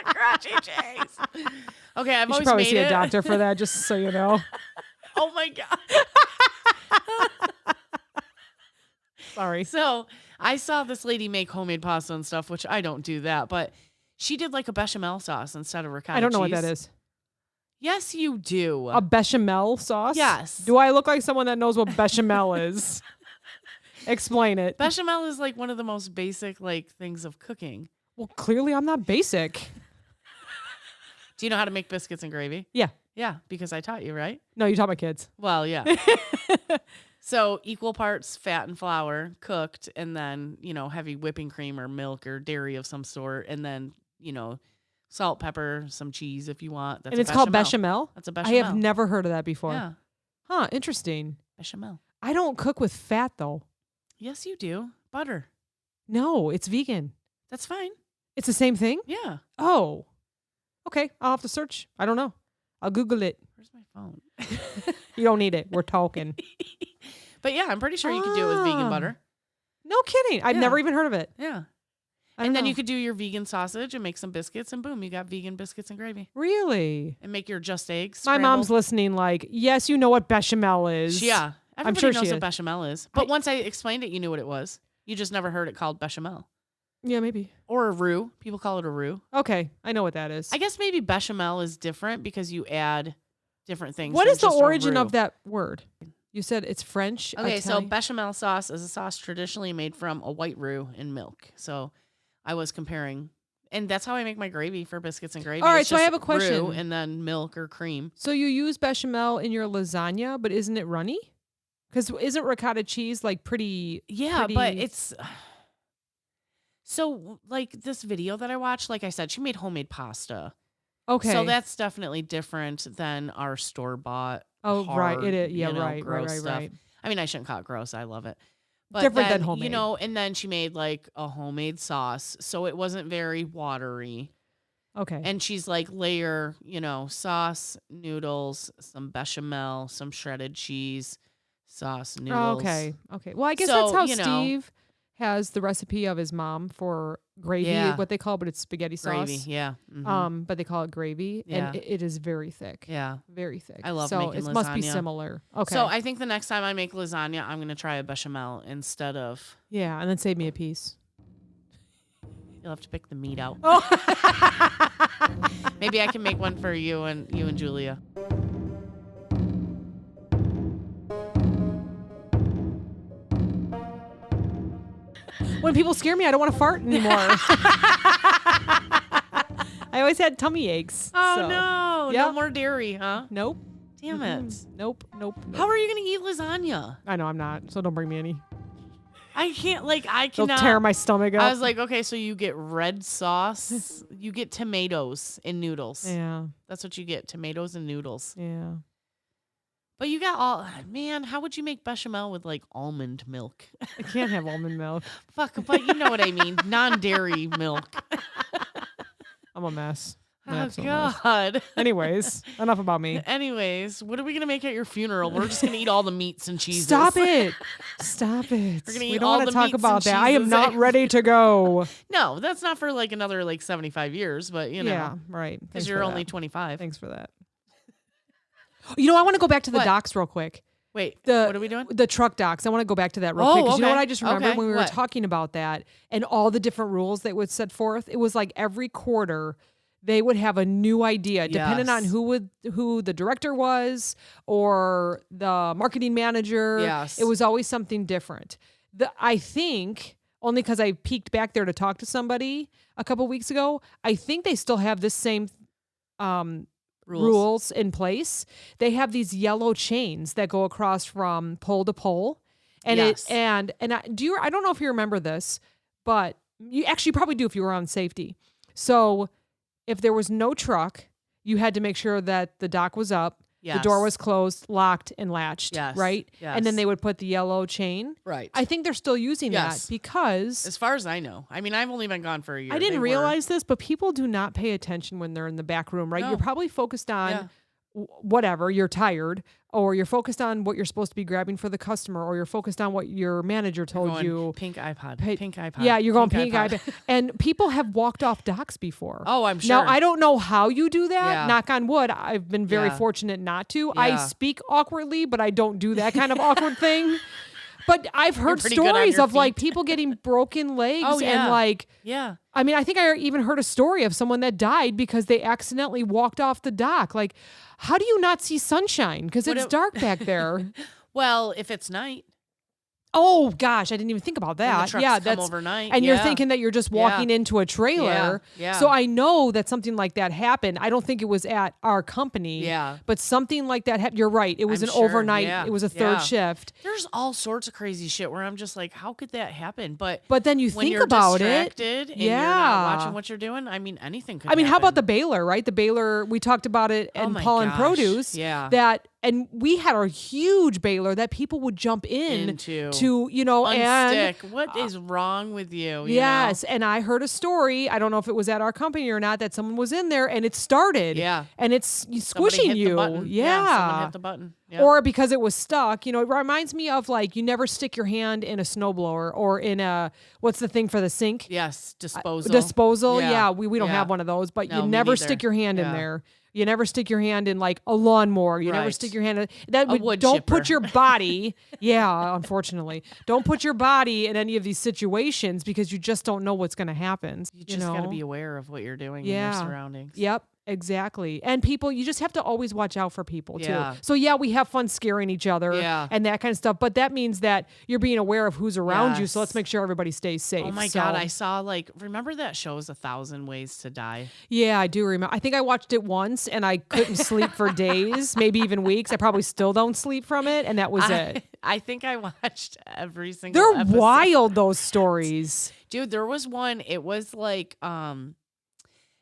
[SPEAKER 2] Crotchy cheese. Okay, I've
[SPEAKER 1] You should
[SPEAKER 2] always
[SPEAKER 1] probably
[SPEAKER 2] made
[SPEAKER 1] see
[SPEAKER 2] it.
[SPEAKER 1] a doctor for that, just so you know.
[SPEAKER 2] Oh my god.
[SPEAKER 1] Sorry.
[SPEAKER 2] So I saw this lady make homemade pasta and stuff, which I don't do that, but she did like a bechamel sauce instead of ricotta
[SPEAKER 1] I don't know
[SPEAKER 2] cheese.
[SPEAKER 1] what that is.
[SPEAKER 2] Yes, you do.
[SPEAKER 1] A bechamel sauce?
[SPEAKER 2] Yes.
[SPEAKER 1] Do I look like someone that knows what bechamel is? Explain it.
[SPEAKER 2] Bechamel is like one of the most basic like things of cooking.
[SPEAKER 1] Well, clearly I'm not basic.
[SPEAKER 2] Do you know how to make biscuits and gravy?
[SPEAKER 1] Yeah.
[SPEAKER 2] Yeah, because I taught you, right?
[SPEAKER 1] No, you taught my kids.
[SPEAKER 2] Well, yeah. So equal parts fat and flour cooked, and then, heavy whipping cream or milk or dairy of some sort, and then, salt, pepper, some cheese if you want. That's
[SPEAKER 1] And it's called bechamel?
[SPEAKER 2] That's a
[SPEAKER 1] I
[SPEAKER 2] bechamel.
[SPEAKER 1] have never heard of that before.
[SPEAKER 2] Yeah,
[SPEAKER 1] Huh, interesting.
[SPEAKER 2] bechamel.
[SPEAKER 1] I don't cook with fat though.
[SPEAKER 2] Yes, you do. Butter.
[SPEAKER 1] No, it's vegan.
[SPEAKER 2] That's fine.
[SPEAKER 1] It's the same thing?
[SPEAKER 2] Yeah.
[SPEAKER 1] Oh. Okay, I'll have to search. I don't know. I'll Google it.
[SPEAKER 2] Where's my phone?
[SPEAKER 1] You don't need it. We're talking.
[SPEAKER 2] But yeah, I'm pretty sure you could do it with vegan
[SPEAKER 1] Ah.
[SPEAKER 2] butter.
[SPEAKER 1] No kidding. I've
[SPEAKER 2] Yeah.
[SPEAKER 1] never even heard of it.
[SPEAKER 2] Yeah.
[SPEAKER 1] I
[SPEAKER 2] And
[SPEAKER 1] don't
[SPEAKER 2] then
[SPEAKER 1] know.
[SPEAKER 2] you could do your vegan sausage and make some biscuits, and boom, you got vegan biscuits and gravy.
[SPEAKER 1] Really?
[SPEAKER 2] And make your just eggs.
[SPEAKER 1] My mom's
[SPEAKER 2] scrambled.
[SPEAKER 1] listening like, yes, you know what bechamel is.
[SPEAKER 2] Yeah. Everybody
[SPEAKER 1] sure
[SPEAKER 2] knows
[SPEAKER 1] she
[SPEAKER 2] what
[SPEAKER 1] is.
[SPEAKER 2] bechamel is. But once I explained it, you knew what it was. You just never heard it called bechamel.
[SPEAKER 1] Yeah, maybe.
[SPEAKER 2] Or a roux. People call it a roux.
[SPEAKER 1] Okay, I know what that is.
[SPEAKER 2] I guess maybe bechamel is different because you add different things.
[SPEAKER 1] What
[SPEAKER 2] than
[SPEAKER 1] is the
[SPEAKER 2] just a
[SPEAKER 1] origin
[SPEAKER 2] roux.
[SPEAKER 1] of that word? You said it's French.
[SPEAKER 2] Okay, so
[SPEAKER 1] Italian?
[SPEAKER 2] bechamel sauce is a sauce traditionally made from a white roux and milk. So I was comparing, and that's how I make my gravy for biscuits and gravy.
[SPEAKER 1] All right,
[SPEAKER 2] It's
[SPEAKER 1] so I
[SPEAKER 2] just
[SPEAKER 1] have a question.
[SPEAKER 2] roux and then milk or cream.
[SPEAKER 1] So you use bechamel in your lasagna, but isn't it runny? Because isn't ricotta cheese like pretty?
[SPEAKER 2] Yeah, but
[SPEAKER 1] pretty-
[SPEAKER 2] it's so like this video that I watched. Like I said, she made homemade pasta.
[SPEAKER 1] Okay.
[SPEAKER 2] So that's definitely different than our store bought.
[SPEAKER 1] oh right, it is. Yeah, right,
[SPEAKER 2] gross
[SPEAKER 1] right,
[SPEAKER 2] stuff.
[SPEAKER 1] right.
[SPEAKER 2] I mean, I shouldn't call it gross. I love it. But
[SPEAKER 1] Different than
[SPEAKER 2] then,
[SPEAKER 1] homemade.
[SPEAKER 2] and then she made like a homemade sauce. So it wasn't very watery.
[SPEAKER 1] Okay.
[SPEAKER 2] And she's like layer, sauce, noodles, some bechamel, some shredded cheese, sauce,
[SPEAKER 1] Oh,
[SPEAKER 2] noodles.
[SPEAKER 1] okay. Okay. Well, I guess
[SPEAKER 2] So,
[SPEAKER 1] that's how
[SPEAKER 2] you know-
[SPEAKER 1] Steve has the recipe of his mom for gravy.
[SPEAKER 2] Yeah.
[SPEAKER 1] What they call, but it's spaghetti sauce.
[SPEAKER 2] Gravy. Yeah. Mhm.
[SPEAKER 1] But they call it gravy,
[SPEAKER 2] Yeah.
[SPEAKER 1] and it is very thick.
[SPEAKER 2] Yeah.
[SPEAKER 1] Very thick.
[SPEAKER 2] I love
[SPEAKER 1] so
[SPEAKER 2] making
[SPEAKER 1] it must be
[SPEAKER 2] lasagna.
[SPEAKER 1] similar. Okay.
[SPEAKER 2] So I think the next time I make lasagna, I'm going to try a bechamel instead of,
[SPEAKER 1] yeah, and then save me a piece.
[SPEAKER 2] you'll have to pick the meat out.
[SPEAKER 1] Oh.
[SPEAKER 2] Maybe I can make one for you and Julia.
[SPEAKER 1] When people scare me, I don't want to fart anymore. I always had tummy aches.
[SPEAKER 2] Oh,
[SPEAKER 1] so-
[SPEAKER 2] no.
[SPEAKER 1] Yep.
[SPEAKER 2] No more dairy, huh?
[SPEAKER 1] Nope.
[SPEAKER 2] Damn it.
[SPEAKER 1] Nope. Nope.
[SPEAKER 2] How are you going to eat lasagna?
[SPEAKER 1] I know I'm not, so don't bring me any.
[SPEAKER 2] I can't, I
[SPEAKER 1] They'll
[SPEAKER 2] cannot.
[SPEAKER 1] tear my stomach up.
[SPEAKER 2] I was like, okay, so you get red sauce, you get tomatoes and noodles.
[SPEAKER 1] yeah.
[SPEAKER 2] That's what you get, tomatoes and noodles.
[SPEAKER 1] Yeah.
[SPEAKER 2] But you got man, how would you make bechamel with almond milk?
[SPEAKER 1] I can't have almond milk.
[SPEAKER 2] Fuck, but you know what I mean. Non-dairy milk.
[SPEAKER 1] I'm a mess. I'm an
[SPEAKER 2] Oh,
[SPEAKER 1] absolute mess.
[SPEAKER 2] God.
[SPEAKER 1] Anyways, enough about me.
[SPEAKER 2] Anyways, what are we going to make at your funeral? We're just going to eat all the meats and cheeses.
[SPEAKER 1] Stop it. Stop it.
[SPEAKER 2] We're gonna
[SPEAKER 1] We
[SPEAKER 2] eat
[SPEAKER 1] don't
[SPEAKER 2] all
[SPEAKER 1] want
[SPEAKER 2] the
[SPEAKER 1] to talk
[SPEAKER 2] meats
[SPEAKER 1] about
[SPEAKER 2] and
[SPEAKER 1] that. I am
[SPEAKER 2] cheeses.
[SPEAKER 1] not ready to go.
[SPEAKER 2] No, that's not for another 75 years, but
[SPEAKER 1] Yeah,
[SPEAKER 2] know,
[SPEAKER 1] right. Thanks
[SPEAKER 2] because
[SPEAKER 1] for
[SPEAKER 2] you're only
[SPEAKER 1] that.
[SPEAKER 2] 25.
[SPEAKER 1] Thanks for that. I want to go back to the
[SPEAKER 2] What?
[SPEAKER 1] docks real quick.
[SPEAKER 2] Wait,
[SPEAKER 1] The,
[SPEAKER 2] what are we doing?
[SPEAKER 1] The truck docks. I want to go back to that real
[SPEAKER 2] Oh,
[SPEAKER 1] quick. 'Cause you know
[SPEAKER 2] okay.
[SPEAKER 1] what I just remembered
[SPEAKER 2] Okay.
[SPEAKER 1] when we were
[SPEAKER 2] What?
[SPEAKER 1] talking about that and all the different rules that would set forth? It was like every quarter they would have a new idea depending on
[SPEAKER 2] Yes.
[SPEAKER 1] who the director was or the marketing manager.
[SPEAKER 2] Yes.
[SPEAKER 1] It was always something different. I think only because I peeked back there to talk to somebody a couple weeks ago, I think they still have this same rules in place. They have these yellow chains that go across from pole to pole. And
[SPEAKER 2] Yes.
[SPEAKER 1] I don't know if you remember this, but you actually probably do if you were on safety. So if there was no truck, you had to make sure that the dock was up, the door
[SPEAKER 2] Yes.
[SPEAKER 1] was closed, locked, and latched,
[SPEAKER 2] Yes.
[SPEAKER 1] right? And then
[SPEAKER 2] Yes.
[SPEAKER 1] they would put the yellow chain.
[SPEAKER 2] Right.
[SPEAKER 1] I think they're still using
[SPEAKER 2] Yes.
[SPEAKER 1] that because
[SPEAKER 2] As far as I know. I mean, I've only been gone for a year.
[SPEAKER 1] I
[SPEAKER 2] They
[SPEAKER 1] didn't
[SPEAKER 2] were-
[SPEAKER 1] realize this, but people do not pay attention when they're in the back room, right?
[SPEAKER 2] No.
[SPEAKER 1] You're probably focused on
[SPEAKER 2] Yeah.
[SPEAKER 1] whatever, you're tired, or you're focused on what you're supposed to be grabbing for the customer, or you're focused on what your manager told
[SPEAKER 2] Going,
[SPEAKER 1] you.
[SPEAKER 2] pink iPod.
[SPEAKER 1] Pay-
[SPEAKER 2] Pink iPod.
[SPEAKER 1] Yeah, you're going pink
[SPEAKER 2] iPod.
[SPEAKER 1] iPad. And people have walked off docks before.
[SPEAKER 2] Oh, I'm
[SPEAKER 1] Now,
[SPEAKER 2] sure.
[SPEAKER 1] I don't know how you do that.
[SPEAKER 2] Yeah.
[SPEAKER 1] Knock on wood. I've been very
[SPEAKER 2] Yeah.
[SPEAKER 1] fortunate not to. I
[SPEAKER 2] Yeah.
[SPEAKER 1] speak awkwardly, but I don't do that kind of awkward thing. But I've heard
[SPEAKER 2] pretty good on
[SPEAKER 1] stories
[SPEAKER 2] your
[SPEAKER 1] of like
[SPEAKER 2] feet.
[SPEAKER 1] people getting broken legs
[SPEAKER 2] Oh, yeah.
[SPEAKER 1] and like
[SPEAKER 2] Yeah.
[SPEAKER 1] I mean, I think I even heard a story of someone that died because they accidentally walked off the dock. Like, how do you not see sunshine? Because
[SPEAKER 2] What
[SPEAKER 1] it's
[SPEAKER 2] if-
[SPEAKER 1] dark back there.
[SPEAKER 2] Well, if it's night,
[SPEAKER 1] Oh gosh, I didn't even think about
[SPEAKER 2] and
[SPEAKER 1] that.
[SPEAKER 2] the trucks
[SPEAKER 1] Yeah,
[SPEAKER 2] come
[SPEAKER 1] that's
[SPEAKER 2] overnight.
[SPEAKER 1] and you're
[SPEAKER 2] yeah.
[SPEAKER 1] thinking that you're just walking into a trailer.
[SPEAKER 2] Yeah.
[SPEAKER 1] So I know that something like that happened. I don't think it was at our company.
[SPEAKER 2] Yeah.
[SPEAKER 1] But something like that happened. You're right. It was
[SPEAKER 2] I'm
[SPEAKER 1] an
[SPEAKER 2] sure,
[SPEAKER 1] overnight.
[SPEAKER 2] yeah,
[SPEAKER 1] It was a third
[SPEAKER 2] yeah.
[SPEAKER 1] shift.
[SPEAKER 2] There's all sorts of crazy shit where I'm just like, how could that happen? But
[SPEAKER 1] But then you
[SPEAKER 2] when
[SPEAKER 1] think
[SPEAKER 2] you're
[SPEAKER 1] about it.
[SPEAKER 2] distracted and
[SPEAKER 1] Yeah.
[SPEAKER 2] you're not watching what you're doing, I mean, anything could
[SPEAKER 1] I mean, how about the
[SPEAKER 2] happen.
[SPEAKER 1] Baylor, right? The Baylor, we talked about it
[SPEAKER 2] Oh
[SPEAKER 1] in
[SPEAKER 2] my
[SPEAKER 1] Paul and
[SPEAKER 2] gosh,
[SPEAKER 1] Produce.
[SPEAKER 2] yeah.
[SPEAKER 1] And we had a huge Baylor that people would jump in
[SPEAKER 2] Into.
[SPEAKER 1] to, and
[SPEAKER 2] Unstick. What is wrong with you? you
[SPEAKER 1] yes.
[SPEAKER 2] know?
[SPEAKER 1] And I heard a story. I don't know if it was at our company or not, that someone was in there and it started.
[SPEAKER 2] Yeah.
[SPEAKER 1] And it's
[SPEAKER 2] Somebody
[SPEAKER 1] squishing
[SPEAKER 2] hit
[SPEAKER 1] you.
[SPEAKER 2] The button.
[SPEAKER 1] Yeah.
[SPEAKER 2] Someone hit the button. Yeah.
[SPEAKER 1] Or because it was stuck. It reminds me of like you never stick your hand in a snowblower or in a, what's the thing for the sink?
[SPEAKER 2] yes, disposal.
[SPEAKER 1] Disposal.
[SPEAKER 2] Yeah.
[SPEAKER 1] Yeah, we don't
[SPEAKER 2] Yeah.
[SPEAKER 1] have one of those, but
[SPEAKER 2] No,
[SPEAKER 1] you
[SPEAKER 2] me
[SPEAKER 1] never
[SPEAKER 2] neither.
[SPEAKER 1] stick your hand in
[SPEAKER 2] Yeah.
[SPEAKER 1] there. You never stick your hand in like a lawnmower. You never
[SPEAKER 2] Right.
[SPEAKER 1] stick your hand in that.
[SPEAKER 2] wood
[SPEAKER 1] Don't put
[SPEAKER 2] chipper.
[SPEAKER 1] your body. Yeah, unfortunately, don't put your body in any of these situations because you just don't know what's going to happen.
[SPEAKER 2] You just got to be aware of what you're doing in
[SPEAKER 1] Yeah.
[SPEAKER 2] your surroundings.
[SPEAKER 1] Yep, exactly. And people, you just have to always watch out for people
[SPEAKER 2] Yeah.
[SPEAKER 1] too. So yeah, we have fun scaring each other
[SPEAKER 2] Yeah.
[SPEAKER 1] and that kind of stuff. But that means that you're being aware of who's around you. So let's
[SPEAKER 2] Yes.
[SPEAKER 1] make sure everybody stays safe.
[SPEAKER 2] Oh my
[SPEAKER 1] So-
[SPEAKER 2] God, I saw remember that show's 1,000 Ways to Die?
[SPEAKER 1] Yeah, I do remember. I think I watched it once and I couldn't sleep for days, maybe even weeks. I probably still don't sleep from it, and that was it.
[SPEAKER 2] I think I watched every single
[SPEAKER 1] They're
[SPEAKER 2] episode.
[SPEAKER 1] wild, those stories.
[SPEAKER 2] Dude, there was one, it was like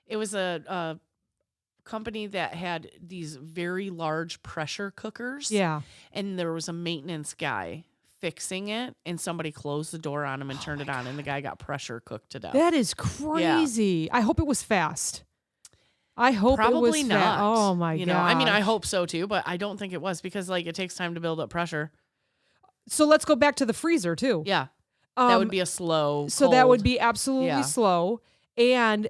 [SPEAKER 2] it was a company that had these very large pressure cookers.
[SPEAKER 1] Yeah.
[SPEAKER 2] And there was a maintenance guy fixing it and somebody closed the door on him and turned it on and the guy got pressure cooked to death.
[SPEAKER 1] That is crazy. I hope it was fast. I hope
[SPEAKER 2] Probably
[SPEAKER 1] it was
[SPEAKER 2] not.
[SPEAKER 1] Oh my
[SPEAKER 2] you
[SPEAKER 1] god.
[SPEAKER 2] know, I mean, I hope so too, but I don't think it was because it takes time to build up pressure.
[SPEAKER 1] So let's go back to the freezer too.
[SPEAKER 2] Yeah. That would
[SPEAKER 1] Um,
[SPEAKER 2] be a slow.
[SPEAKER 1] So that would
[SPEAKER 2] cold.
[SPEAKER 1] be absolutely
[SPEAKER 2] Yeah.
[SPEAKER 1] slow. And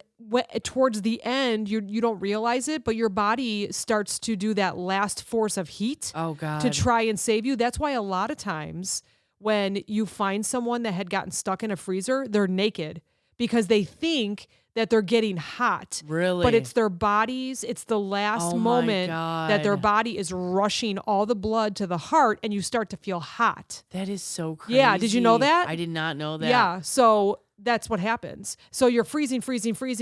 [SPEAKER 1] towards the end, you don't realize it, but your body starts to do that last force of heat
[SPEAKER 2] Oh God.
[SPEAKER 1] to try and save you. That's why a lot of times when you find someone that had gotten stuck in a freezer, they're naked because they think that they're getting hot.
[SPEAKER 2] Really?
[SPEAKER 1] But it's their bodies, it's the last
[SPEAKER 2] Oh my
[SPEAKER 1] moment that their
[SPEAKER 2] God.
[SPEAKER 1] body is rushing all the blood to the heart and you start to feel hot.
[SPEAKER 2] That is so crazy.
[SPEAKER 1] Yeah, did you know that?
[SPEAKER 2] I did not know that.
[SPEAKER 1] Yeah. So that's what happens. So you're freezing.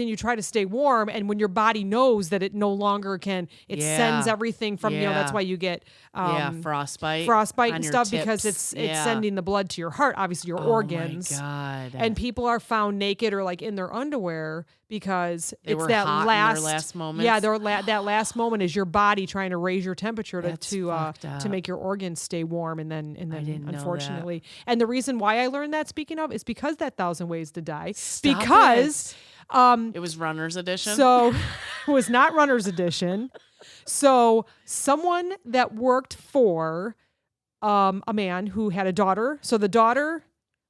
[SPEAKER 1] You try to stay warm. And when your body knows that it no longer can, it
[SPEAKER 2] Yeah.
[SPEAKER 1] sends everything from, that's
[SPEAKER 2] Yeah.
[SPEAKER 1] why you get
[SPEAKER 2] Yeah, frostbite.
[SPEAKER 1] frostbite
[SPEAKER 2] on
[SPEAKER 1] and
[SPEAKER 2] your
[SPEAKER 1] stuff because
[SPEAKER 2] tips.
[SPEAKER 1] it's
[SPEAKER 2] Yeah.
[SPEAKER 1] sending the blood to your heart, obviously your organs.
[SPEAKER 2] Oh my God.
[SPEAKER 1] And people are found naked or like in their underwear because
[SPEAKER 2] They
[SPEAKER 1] it's
[SPEAKER 2] were
[SPEAKER 1] that
[SPEAKER 2] hot in their last moments?
[SPEAKER 1] Yeah, that last moment is your body trying to raise your temperature
[SPEAKER 2] That's
[SPEAKER 1] to
[SPEAKER 2] fucked up.
[SPEAKER 1] make your organs stay warm, and then
[SPEAKER 2] didn't know that.
[SPEAKER 1] unfortunately, and the reason why I learned that, speaking of, is because that 1,000 Ways to Die.
[SPEAKER 2] Stop
[SPEAKER 1] Because
[SPEAKER 2] it was runner's edition.
[SPEAKER 1] so it was not runner's edition. So someone that worked for a man who had a daughter. So the daughter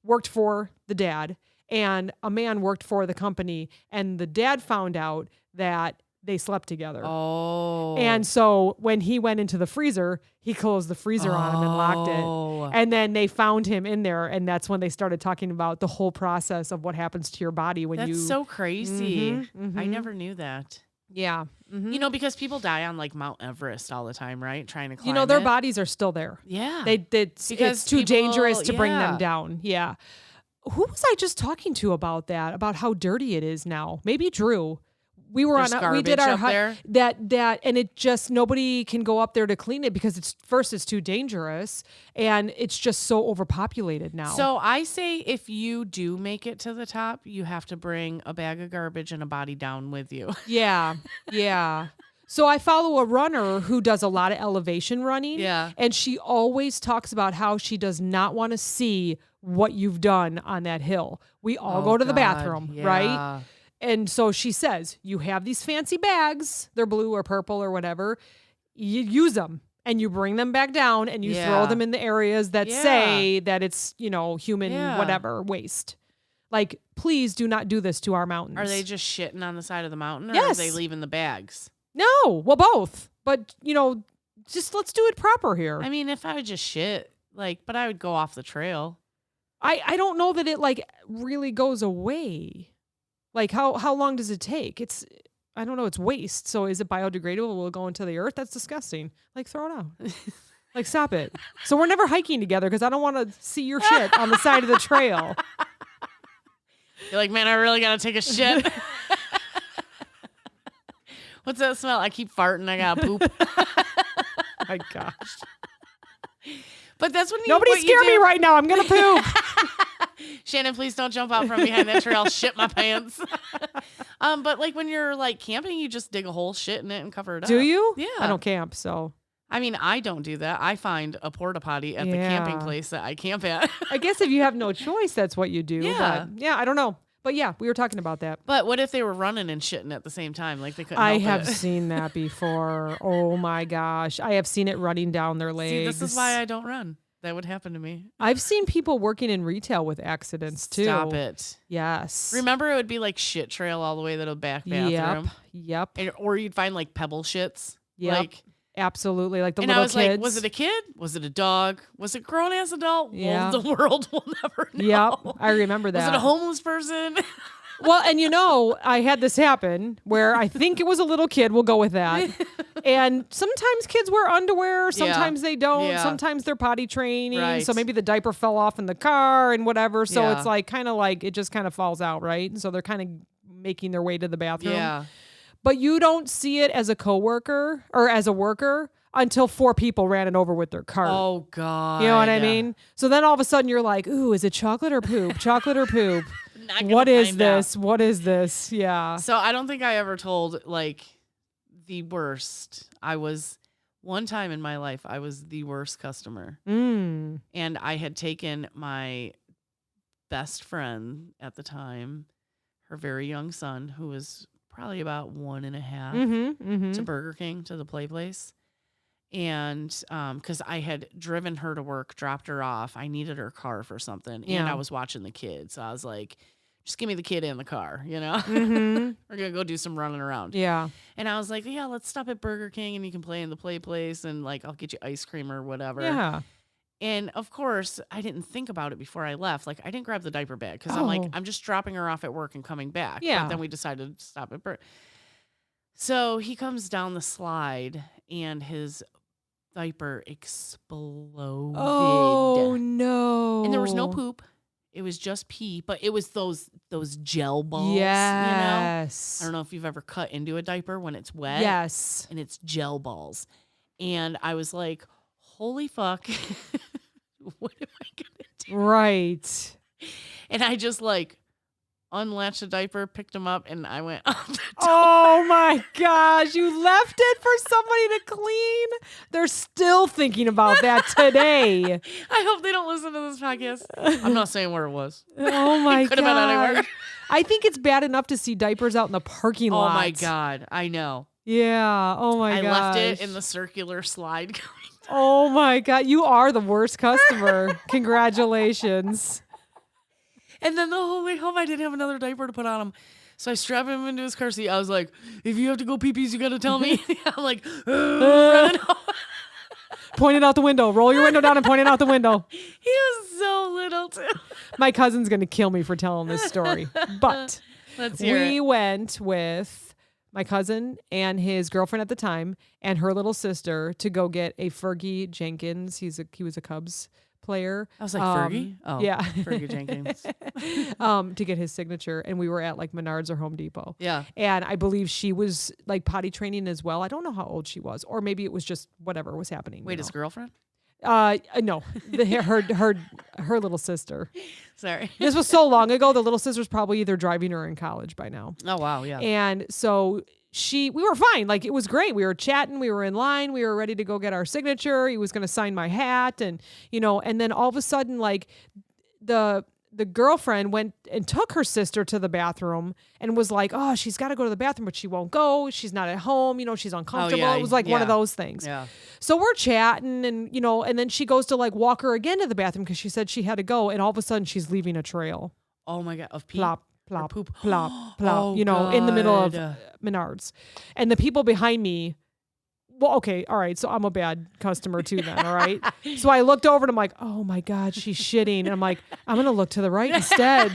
[SPEAKER 1] worked for the dad, and a man worked for the company, and the dad found out that they slept together.
[SPEAKER 2] Oh.
[SPEAKER 1] And so when he went into the freezer, he closed the freezer on him and locked
[SPEAKER 2] Oh.
[SPEAKER 1] it. And then they found him in there, and that's when they started talking about the whole process of what happens to your body when
[SPEAKER 2] That's
[SPEAKER 1] you
[SPEAKER 2] so crazy.
[SPEAKER 1] Mhm,
[SPEAKER 2] I
[SPEAKER 1] mhm.
[SPEAKER 2] never knew that.
[SPEAKER 1] Yeah. Mhm.
[SPEAKER 2] You know, because people die on like Mount Everest all the time, right? Trying to climb
[SPEAKER 1] You know, their
[SPEAKER 2] it.
[SPEAKER 1] bodies are still there.
[SPEAKER 2] Yeah.
[SPEAKER 1] It's
[SPEAKER 2] Because
[SPEAKER 1] too dangerous to
[SPEAKER 2] people-
[SPEAKER 1] bring them
[SPEAKER 2] yeah.
[SPEAKER 1] down. Yeah. Who was I just talking to about that? About how dirty it is now? Maybe Drew. We were
[SPEAKER 2] There's
[SPEAKER 1] we did
[SPEAKER 2] garbage
[SPEAKER 1] our
[SPEAKER 2] up there?
[SPEAKER 1] that and it just nobody can go up there to clean it because it's too dangerous and it's just so overpopulated now.
[SPEAKER 2] So I say if you do make it to the top, you have to bring a bag of garbage and a body down with you.
[SPEAKER 1] yeah. Yeah. So I follow a runner who does a lot of elevation running.
[SPEAKER 2] Yeah.
[SPEAKER 1] And she always talks about how she does not want to see what you've done on that hill. We all go to the bathroom, right?
[SPEAKER 2] Yeah.
[SPEAKER 1] And so she says, you have these fancy bags, they're blue or purple or whatever, you use them and you bring them back down and you throw
[SPEAKER 2] Yeah.
[SPEAKER 1] them in the areas that
[SPEAKER 2] Yeah.
[SPEAKER 1] say that it's, human
[SPEAKER 2] Yeah.
[SPEAKER 1] whatever waste. Like, please do not do this to our mountains.
[SPEAKER 2] Are they just shitting on the side of the mountain or
[SPEAKER 1] Yes.
[SPEAKER 2] are they leaving the bags?
[SPEAKER 1] No, well, both. But, just let's do it proper here.
[SPEAKER 2] I mean, if I would just shit, but I would go off the trail.
[SPEAKER 1] I don't know that it really goes away. Like how long does it take? I don't know, it's waste. So is it biodegradable? Will it go into the earth? That's disgusting. Throw it out. Stop it. So we're never hiking together because I don't want to see your shit on the side of the trail.
[SPEAKER 2] You're like, man, I really got to take a shit. What's that smell? I keep farting. I got to poop.
[SPEAKER 1] My gosh.
[SPEAKER 2] But that's when
[SPEAKER 1] Nobody
[SPEAKER 2] what you
[SPEAKER 1] scare me
[SPEAKER 2] do.
[SPEAKER 1] right now. I'm going to poop.
[SPEAKER 2] Shannon, please don't jump out from behind that tree. I'll shit my pants. But when you're camping, you just dig a hole, shit in it, and cover it up.
[SPEAKER 1] Do you?
[SPEAKER 2] Yeah.
[SPEAKER 1] I don't camp, so.
[SPEAKER 2] I mean, I don't do that. I find a porta potty at the camping
[SPEAKER 1] Yeah.
[SPEAKER 2] place that I camp at.
[SPEAKER 1] I guess if you have no choice, that's what you do.
[SPEAKER 2] Yeah.
[SPEAKER 1] But I don't know. But yeah, we were talking about that.
[SPEAKER 2] But what if they were running and shitting at the same time? They couldn't
[SPEAKER 1] I
[SPEAKER 2] help
[SPEAKER 1] have
[SPEAKER 2] it.
[SPEAKER 1] seen that before. Oh my gosh. I have seen it running down their legs.
[SPEAKER 2] See, this is why I don't run. That would happen to me.
[SPEAKER 1] I've seen people working in retail with accidents too.
[SPEAKER 2] Stop it.
[SPEAKER 1] Yes.
[SPEAKER 2] Remember, it would be like shit trail all the way to the back bathroom.
[SPEAKER 1] Yep.
[SPEAKER 2] Or you'd find pebble shits.
[SPEAKER 1] Yep. Absolutely. Like the
[SPEAKER 2] and
[SPEAKER 1] little
[SPEAKER 2] I was
[SPEAKER 1] kids.
[SPEAKER 2] like, was it a kid? Was it a dog? Was it grown ass adult?
[SPEAKER 1] Yeah.
[SPEAKER 2] Well, the world will never know.
[SPEAKER 1] Yep. I remember that.
[SPEAKER 2] Was it a homeless person?
[SPEAKER 1] Well, and I had this happen where I think it was a little kid. We'll go with that. And sometimes kids wear underwear. Sometimes they don't.
[SPEAKER 2] Yeah.
[SPEAKER 1] Sometimes they're potty training.
[SPEAKER 2] Right.
[SPEAKER 1] So maybe the diaper fell off in the car and whatever. So
[SPEAKER 2] Yeah.
[SPEAKER 1] it's kind of it just kind of falls out, right? And so they're kind of making their way to the bathroom.
[SPEAKER 2] Yeah.
[SPEAKER 1] But you don't see it as a coworker or as a worker until 4 people ran it over with their cart.
[SPEAKER 2] Oh, God.
[SPEAKER 1] You know what I mean? So then all of a sudden you're like, ooh, is it chocolate or poop? Chocolate or poop?
[SPEAKER 2] Not gonna
[SPEAKER 1] What is
[SPEAKER 2] find out.
[SPEAKER 1] this? What is this? Yeah.
[SPEAKER 2] So I don't think I ever told the worst. One time in my life, I was the worst customer.
[SPEAKER 1] Mm.
[SPEAKER 2] And I had taken my best friend at the time, her very young son, who was probably about 1.5,
[SPEAKER 1] Mm-hmm. Mm-hmm.
[SPEAKER 2] to Burger King, to the play place. And because I had driven her to work, dropped her off. I needed her car for something. And
[SPEAKER 1] Yeah.
[SPEAKER 2] I was watching the kids. So I was like, just give me the kid in the car,
[SPEAKER 1] Mm-hmm.
[SPEAKER 2] We're going to go do some running around.
[SPEAKER 1] Yeah.
[SPEAKER 2] And I was like, yeah, let's stop at Burger King and you can play in the play place and I'll get you ice cream or whatever.
[SPEAKER 1] Yeah.
[SPEAKER 2] And of course, I didn't think about it before I left. I didn't grab the diaper bag because I'm like,
[SPEAKER 1] Oh.
[SPEAKER 2] I'm just dropping her off at work and coming back.
[SPEAKER 1] Yeah.
[SPEAKER 2] But then we decided to stop at Burger. So he comes down the slide and his diaper exploded.
[SPEAKER 1] Oh no.
[SPEAKER 2] And there was no poop. It was just pee, but it was those gel balls.
[SPEAKER 1] Yes.
[SPEAKER 2] I don't know if you've ever cut into a diaper when it's wet.
[SPEAKER 1] Yes.
[SPEAKER 2] And it's gel balls. And I was like, holy fuck. What am I going to do?
[SPEAKER 1] Right.
[SPEAKER 2] And I just unlatched the diaper, picked him up, and I went out the door.
[SPEAKER 1] Oh my gosh. You left it for somebody to clean? They're still thinking about that today.
[SPEAKER 2] I hope they don't listen to this podcast. I'm not saying where it was.
[SPEAKER 1] Oh my
[SPEAKER 2] Could have been anywhere.
[SPEAKER 1] god. I think it's bad enough to see diapers out in the parking
[SPEAKER 2] Oh
[SPEAKER 1] lot.
[SPEAKER 2] my God. I know.
[SPEAKER 1] Yeah. Oh my
[SPEAKER 2] I
[SPEAKER 1] god.
[SPEAKER 2] left it in the circular slide going.
[SPEAKER 1] Oh my god. You are the worst customer. Congratulations.
[SPEAKER 2] And then the whole way home, I didn't have another diaper to put on him. So I strapped him into his car seat. I was like, if you have to go pee-pees, you got to tell me. I'm like, running home.
[SPEAKER 1] Point it out the window. Roll your window down and point it out the window.
[SPEAKER 2] He was so little, too.
[SPEAKER 1] My cousin's going to kill me for telling this story. But
[SPEAKER 2] Let's hear
[SPEAKER 1] we
[SPEAKER 2] it.
[SPEAKER 1] went with my cousin and his girlfriend at the time and her little sister to go get a Fergie Jenkins. He was a Cubs player.
[SPEAKER 2] I was like, Fergie? Oh,
[SPEAKER 1] yeah.
[SPEAKER 2] Fergie Jenkins.
[SPEAKER 1] To get his signature. And we were at like Menards or Home Depot.
[SPEAKER 2] Yeah.
[SPEAKER 1] And I believe she was like potty training as well. I don't know how old she was, or maybe it was just whatever was happening.
[SPEAKER 2] Wait, his girlfriend?
[SPEAKER 1] No, her little sister.
[SPEAKER 2] Sorry.
[SPEAKER 1] This was so long ago. The little sister's probably either driving or in college by now.
[SPEAKER 2] Oh, wow. Yeah.
[SPEAKER 1] And so we were fine. Like, it was great. We were chatting. We were in line. We were ready to go get our signature. He was going to sign my hat. And, and then all of a sudden, like, the girlfriend went and took her sister to the bathroom and was like, oh, she's got to go to the bathroom, but she won't go. She's not at home. She's uncomfortable.
[SPEAKER 2] Oh, yeah,
[SPEAKER 1] It was like one of those things.
[SPEAKER 2] Yeah.
[SPEAKER 1] So we're chatting and, and then she goes to like walk her again to the bathroom because she said she had to go. And all of a sudden she's leaving a trail.
[SPEAKER 2] Oh my God. Of pee?
[SPEAKER 1] Plop, plop,
[SPEAKER 2] poop.
[SPEAKER 1] plop, plop,
[SPEAKER 2] Oh,
[SPEAKER 1] in the middle of
[SPEAKER 2] God.
[SPEAKER 1] Menards. And the people behind me, well, okay, all right, so I'm a bad customer too then, all right? So I looked over and I'm like, oh my God, she's shitting. And I'm like, I'm going to look to the right instead.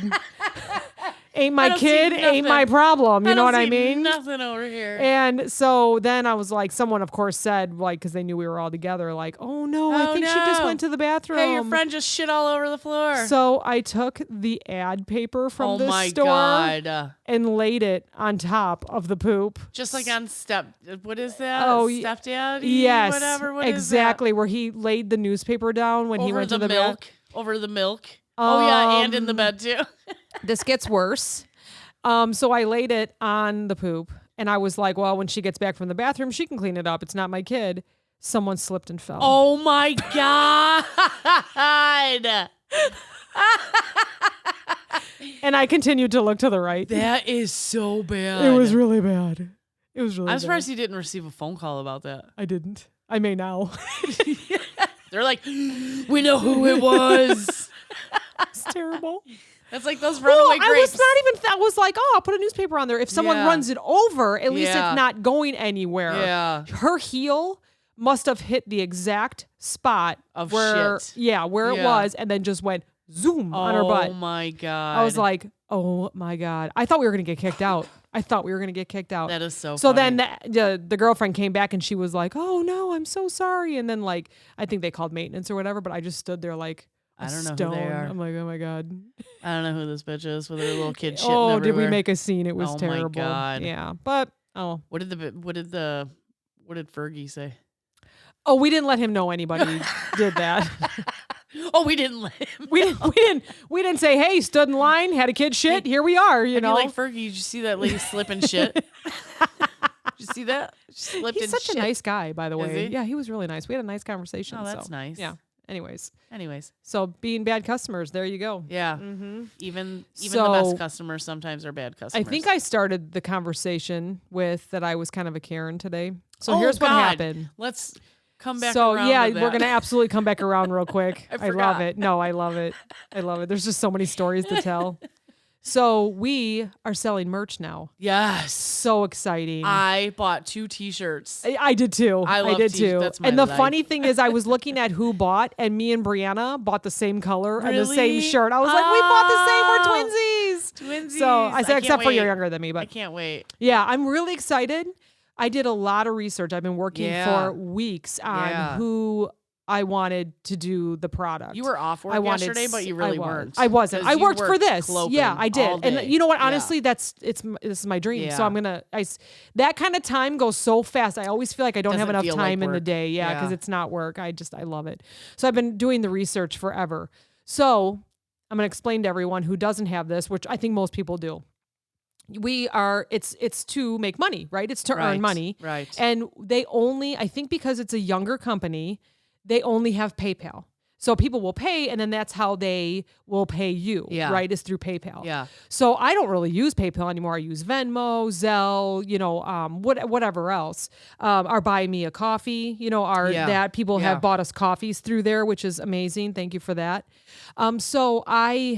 [SPEAKER 1] Ain't my kid, ain't my problem. You know what I mean?
[SPEAKER 2] Nothing over here.
[SPEAKER 1] And so then I was like, someone of course said, like, because they knew we were all together, like, oh no, I think she just went to the bathroom.
[SPEAKER 2] Hey, your friend just shit all over the floor.
[SPEAKER 1] So I took the ad paper from the store
[SPEAKER 2] God.
[SPEAKER 1] and laid it on top of the poop.
[SPEAKER 2] Just like on what is that?
[SPEAKER 1] Oh,
[SPEAKER 2] Stepdaddy?
[SPEAKER 1] Yes,
[SPEAKER 2] Whatever. What
[SPEAKER 1] exactly.
[SPEAKER 2] is that?
[SPEAKER 1] Where he laid the newspaper down when he went to the
[SPEAKER 2] milk. Over the milk. Oh yeah, and in the bed too.
[SPEAKER 1] This gets worse. So I laid it on the poop and I was like, well, when she gets back from the bathroom, she can clean it up. It's not my kid. Someone slipped and fell.
[SPEAKER 2] Oh my God.
[SPEAKER 1] And I continued to look to the right.
[SPEAKER 2] That is so bad.
[SPEAKER 1] It was really bad. It was really
[SPEAKER 2] I'm
[SPEAKER 1] bad.
[SPEAKER 2] surprised he didn't receive a phone call about that.
[SPEAKER 1] I didn't. I may now.
[SPEAKER 2] They're like, we know who it was.
[SPEAKER 1] It's terrible.
[SPEAKER 2] That's like those runaway grapes.
[SPEAKER 1] I was not even, I was like, oh, I'll put a newspaper on there. If someone runs it over, at least
[SPEAKER 2] Yeah.
[SPEAKER 1] it's not going anywhere.
[SPEAKER 2] Yeah.
[SPEAKER 1] Her heel must have hit the exact spot
[SPEAKER 2] Of
[SPEAKER 1] where,
[SPEAKER 2] shit.
[SPEAKER 1] yeah, where it
[SPEAKER 2] Yeah.
[SPEAKER 1] was, and then just went zoom on her butt.
[SPEAKER 2] Oh my God.
[SPEAKER 1] I was like, oh my God. I thought we were going to get kicked out.
[SPEAKER 2] that is so
[SPEAKER 1] So
[SPEAKER 2] funny.
[SPEAKER 1] then the girlfriend came back and she was like, oh no, I'm so sorry. And then like, I think they called maintenance or whatever, but I just stood there like,
[SPEAKER 2] I don't know
[SPEAKER 1] stone.
[SPEAKER 2] who they are.
[SPEAKER 1] I'm like, oh my God.
[SPEAKER 2] I don't know who this bitch is with her little kid shitting
[SPEAKER 1] Oh,
[SPEAKER 2] everywhere.
[SPEAKER 1] did we make a scene? It was
[SPEAKER 2] Oh my
[SPEAKER 1] terrible.
[SPEAKER 2] God.
[SPEAKER 1] Yeah. But
[SPEAKER 2] What did Fergie say?
[SPEAKER 1] we didn't let him know anybody did that.
[SPEAKER 2] Oh, we didn't let him.
[SPEAKER 1] We didn't say, hey, stood in line, had a kid shit, here we are, you
[SPEAKER 2] I'd be
[SPEAKER 1] know.
[SPEAKER 2] like, Fergie, did you see that lady slipping shit? Did you see that? She slipped
[SPEAKER 1] He's
[SPEAKER 2] in
[SPEAKER 1] such
[SPEAKER 2] shit.
[SPEAKER 1] a nice guy, by the
[SPEAKER 2] Is
[SPEAKER 1] way.
[SPEAKER 2] he?
[SPEAKER 1] Yeah, he was really nice. We had a nice conversation.
[SPEAKER 2] Oh, that's
[SPEAKER 1] so,
[SPEAKER 2] nice.
[SPEAKER 1] Yeah. Anyways,
[SPEAKER 2] So
[SPEAKER 1] being bad customers, there you go.
[SPEAKER 2] yeah,
[SPEAKER 1] Mm-hmm.
[SPEAKER 2] even the
[SPEAKER 1] So-
[SPEAKER 2] best customers sometimes are bad customers.
[SPEAKER 1] I think I started the conversation with that I was kind of a Karen today. So
[SPEAKER 2] Oh,
[SPEAKER 1] here's what
[SPEAKER 2] God.
[SPEAKER 1] happened.
[SPEAKER 2] Let's come back.
[SPEAKER 1] So
[SPEAKER 2] around
[SPEAKER 1] yeah,
[SPEAKER 2] to
[SPEAKER 1] we're
[SPEAKER 2] that.
[SPEAKER 1] gonna absolutely come back around real quick.
[SPEAKER 2] I
[SPEAKER 1] I love
[SPEAKER 2] forgot.
[SPEAKER 1] it. No, I love it. I love it. There's just so many stories to tell. So we are selling merch now.
[SPEAKER 2] Yes,
[SPEAKER 1] So exciting.
[SPEAKER 2] I bought 2 T-shirts.
[SPEAKER 1] I did too.
[SPEAKER 2] I love
[SPEAKER 1] did
[SPEAKER 2] t-
[SPEAKER 1] too.
[SPEAKER 2] that's my
[SPEAKER 1] And the
[SPEAKER 2] life.
[SPEAKER 1] funny thing is, I was looking at who bought, and me and Brianna bought the same color and the same
[SPEAKER 2] Really?
[SPEAKER 1] shirt. I was like, we bought the same. We're twinsies.
[SPEAKER 2] Twinsies.
[SPEAKER 1] So I said,
[SPEAKER 2] can't
[SPEAKER 1] except for you're
[SPEAKER 2] wait.
[SPEAKER 1] younger than me,
[SPEAKER 2] I
[SPEAKER 1] but
[SPEAKER 2] can't wait.
[SPEAKER 1] yeah, I'm really excited. I did a lot of research. I've been working
[SPEAKER 2] Yeah.
[SPEAKER 1] for weeks on
[SPEAKER 2] Yeah.
[SPEAKER 1] who I wanted to do the product.
[SPEAKER 2] You were off work
[SPEAKER 1] I wanted
[SPEAKER 2] yesterday, but you really weren't.
[SPEAKER 1] I wasn't.
[SPEAKER 2] 'Cause
[SPEAKER 1] I
[SPEAKER 2] you
[SPEAKER 1] worked for this.
[SPEAKER 2] clopen
[SPEAKER 1] Yeah, I
[SPEAKER 2] all
[SPEAKER 1] did.
[SPEAKER 2] day.
[SPEAKER 1] And you know what?
[SPEAKER 2] Yeah.
[SPEAKER 1] Honestly, this is my dream. So
[SPEAKER 2] Yeah.
[SPEAKER 1] I'm gonna. That kind of time goes so fast. I always feel like I don't have
[SPEAKER 2] Doesn't
[SPEAKER 1] enough
[SPEAKER 2] feel like
[SPEAKER 1] time in the
[SPEAKER 2] work.
[SPEAKER 1] day. Yeah, because
[SPEAKER 2] Yeah.
[SPEAKER 1] it's not work. I love it. So I've been doing the research forever. So I'm gonna explain to everyone who doesn't have this, which I think most people do. It's to make money, right? It's to
[SPEAKER 2] Right,
[SPEAKER 1] earn money.
[SPEAKER 2] right.
[SPEAKER 1] And they only, I think because it's a younger company, they only have PayPal. So people will pay, and then that's how they will pay you,
[SPEAKER 2] Yeah.
[SPEAKER 1] right? Is through PayPal.
[SPEAKER 2] Yeah.
[SPEAKER 1] So I don't really use PayPal anymore. I use Venmo, Zelle, whatever else. Our Buy Me a Coffee,
[SPEAKER 2] Yeah.
[SPEAKER 1] that people
[SPEAKER 2] Yeah.
[SPEAKER 1] have bought us coffees through there, which is amazing. Thank you for that. So we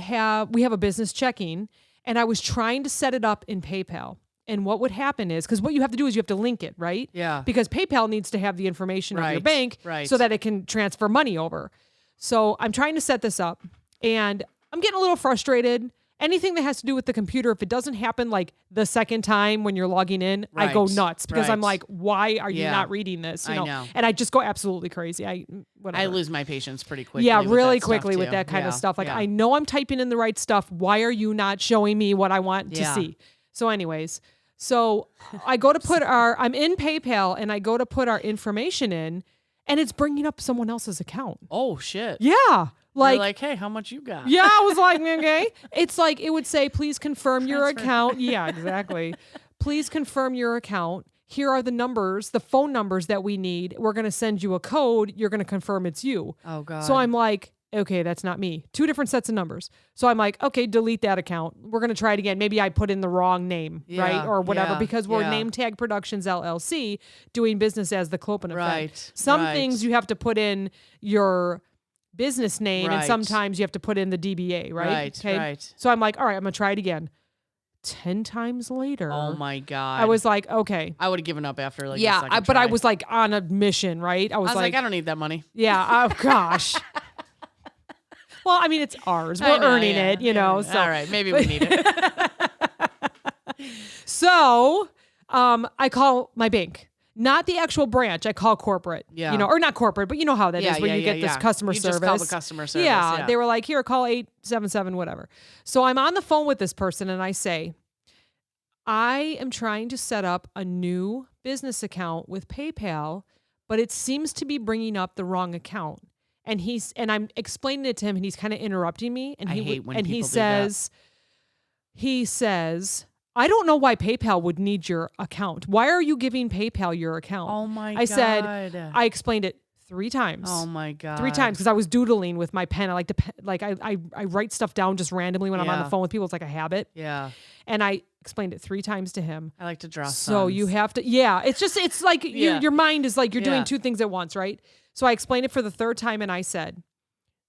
[SPEAKER 1] have a business checking, and I was trying to set it up in PayPal. And what would happen is, because what you have to do is you have to link it, right?
[SPEAKER 2] Yeah.
[SPEAKER 1] Because PayPal needs to have the information of your
[SPEAKER 2] Right,
[SPEAKER 1] bank
[SPEAKER 2] right.
[SPEAKER 1] so that it can transfer money over. So I'm trying to set this up, and I'm getting a little frustrated. anything that has to do with the computer, if it doesn't happen like the second time when you're logging in, I go
[SPEAKER 2] Right.
[SPEAKER 1] nuts because I'm
[SPEAKER 2] Right.
[SPEAKER 1] like, why are you
[SPEAKER 2] Yeah.
[SPEAKER 1] not reading this? You
[SPEAKER 2] I know.
[SPEAKER 1] And I just go absolutely crazy. Whatever.
[SPEAKER 2] I lose my patience pretty quickly.
[SPEAKER 1] Yeah,
[SPEAKER 2] with
[SPEAKER 1] really
[SPEAKER 2] that stuff,
[SPEAKER 1] quickly with
[SPEAKER 2] too.
[SPEAKER 1] that kind of
[SPEAKER 2] Yeah,
[SPEAKER 1] stuff. Like,
[SPEAKER 2] yeah.
[SPEAKER 1] I know I'm typing in the right stuff. Why are you not showing me what I want to
[SPEAKER 2] Yeah.
[SPEAKER 1] see? So anyways, so I go to I'm in PayPal and I go to put our information in and it's bringing up someone else's account.
[SPEAKER 2] Oh shit.
[SPEAKER 1] Yeah.
[SPEAKER 2] You're like, hey, how much you got?
[SPEAKER 1] Yeah, I was like, okay. It's like, it would say, please confirm your
[SPEAKER 2] Transfer.
[SPEAKER 1] account. Yeah, exactly. Please confirm your account. Here are the numbers, the phone numbers that we need. We're going to send you a code. You're going to confirm it's you.
[SPEAKER 2] Oh god.
[SPEAKER 1] So I'm like, okay, that's not me. 2 different sets of numbers. So I'm like, okay, delete that account. We're going to try it again. Maybe I put in the wrong name, right?
[SPEAKER 2] Yeah,
[SPEAKER 1] Or whatever,
[SPEAKER 2] yeah,
[SPEAKER 1] because we're
[SPEAKER 2] yeah.
[SPEAKER 1] Name Tag Productions LLC doing business as the Clopen Effect.
[SPEAKER 2] Right,
[SPEAKER 1] Some
[SPEAKER 2] right.
[SPEAKER 1] things you have to put in your business name and
[SPEAKER 2] Right.
[SPEAKER 1] sometimes you have to put in the DBA, right?
[SPEAKER 2] Right, right.
[SPEAKER 1] So I'm like, all right, I'm going to try it again. 10 times later.
[SPEAKER 2] Oh my god.
[SPEAKER 1] I was like, okay.
[SPEAKER 2] I would have given up after like.
[SPEAKER 1] Yeah,
[SPEAKER 2] the second
[SPEAKER 1] but I
[SPEAKER 2] try.
[SPEAKER 1] was like on a mission, right? I was,
[SPEAKER 2] I was like, I don't need that money.
[SPEAKER 1] yeah, oh gosh. Well, I mean, it's ours.
[SPEAKER 2] I
[SPEAKER 1] We're
[SPEAKER 2] know,
[SPEAKER 1] earning
[SPEAKER 2] yeah,
[SPEAKER 1] it, you know.
[SPEAKER 2] yeah.
[SPEAKER 1] So,
[SPEAKER 2] All right, maybe we need it.
[SPEAKER 1] so I call my bank, not the actual branch. I call corporate,
[SPEAKER 2] Yeah.
[SPEAKER 1] you know, or not corporate, but you know how that is
[SPEAKER 2] Yeah,
[SPEAKER 1] where
[SPEAKER 2] yeah,
[SPEAKER 1] you get
[SPEAKER 2] yeah,
[SPEAKER 1] this
[SPEAKER 2] yeah.
[SPEAKER 1] customer
[SPEAKER 2] You
[SPEAKER 1] service.
[SPEAKER 2] just call the customer service,
[SPEAKER 1] Yeah,
[SPEAKER 2] yeah.
[SPEAKER 1] they were like, here, call 877, whatever. So I'm on the phone with this person and I say, I am trying to set up a new business account with PayPal, but it seems to be bringing up the wrong account. And I'm explaining it to him and he's kind of interrupting me. And
[SPEAKER 2] I
[SPEAKER 1] he
[SPEAKER 2] hate when
[SPEAKER 1] and he
[SPEAKER 2] people do that.
[SPEAKER 1] says, I don't know why PayPal would need your account. Why are you giving PayPal your account?
[SPEAKER 2] Oh my
[SPEAKER 1] I said,
[SPEAKER 2] God.
[SPEAKER 1] I explained it 3 times.
[SPEAKER 2] Oh my god.
[SPEAKER 1] 3 times because I was doodling with my pen. I like to I write stuff down just randomly when I'm on the
[SPEAKER 2] Yeah.
[SPEAKER 1] phone with people. It's like a habit.
[SPEAKER 2] Yeah,
[SPEAKER 1] And I explained it 3 times to him.
[SPEAKER 2] I like to draw.
[SPEAKER 1] So you
[SPEAKER 2] suns.
[SPEAKER 1] have to, it's like
[SPEAKER 2] Yeah.
[SPEAKER 1] your mind is like you're doing
[SPEAKER 2] Yeah.
[SPEAKER 1] 2 things at once, right? So I explained it for the 3rd time and I said,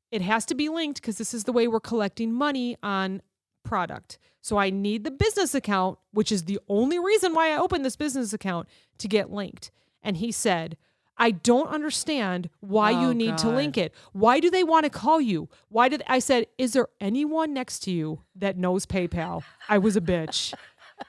[SPEAKER 1] it has to be linked because this is the way we're collecting money on product. So I need the business account, which is the only reason why I opened this business account, to get linked. And he said, I don't understand why
[SPEAKER 2] Oh,
[SPEAKER 1] you need to
[SPEAKER 2] God.
[SPEAKER 1] link it. Why do they want to call you? I said, is there anyone next to you that knows PayPal? I was a bitch.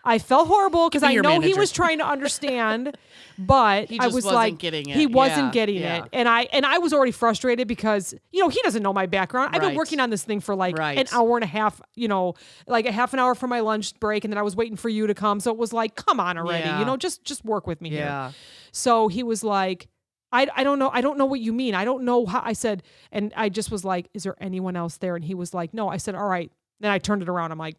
[SPEAKER 1] I felt horrible because
[SPEAKER 2] Be
[SPEAKER 1] I
[SPEAKER 2] your
[SPEAKER 1] know he
[SPEAKER 2] manager.
[SPEAKER 1] was trying to understand, but
[SPEAKER 2] He
[SPEAKER 1] I
[SPEAKER 2] just
[SPEAKER 1] was
[SPEAKER 2] wasn't
[SPEAKER 1] like,
[SPEAKER 2] getting it.
[SPEAKER 1] he wasn't
[SPEAKER 2] Yeah,
[SPEAKER 1] getting
[SPEAKER 2] yeah.
[SPEAKER 1] it. And I was already frustrated because, you know, he doesn't know my background. I've been
[SPEAKER 2] Right.
[SPEAKER 1] working on this thing for like
[SPEAKER 2] Right.
[SPEAKER 1] an hour and a half, you know, like a half an hour for my lunch break. And then I was waiting for you to come. So it was like, come on already,
[SPEAKER 2] Yeah.
[SPEAKER 1] you know, just work with me here.
[SPEAKER 2] Yeah.
[SPEAKER 1] So he was like, I don't know. I don't know what you mean. I don't know how. I said, and I just was like, is there anyone else there? And he was like, no. I said, all right. Then I turned it around. I'm like,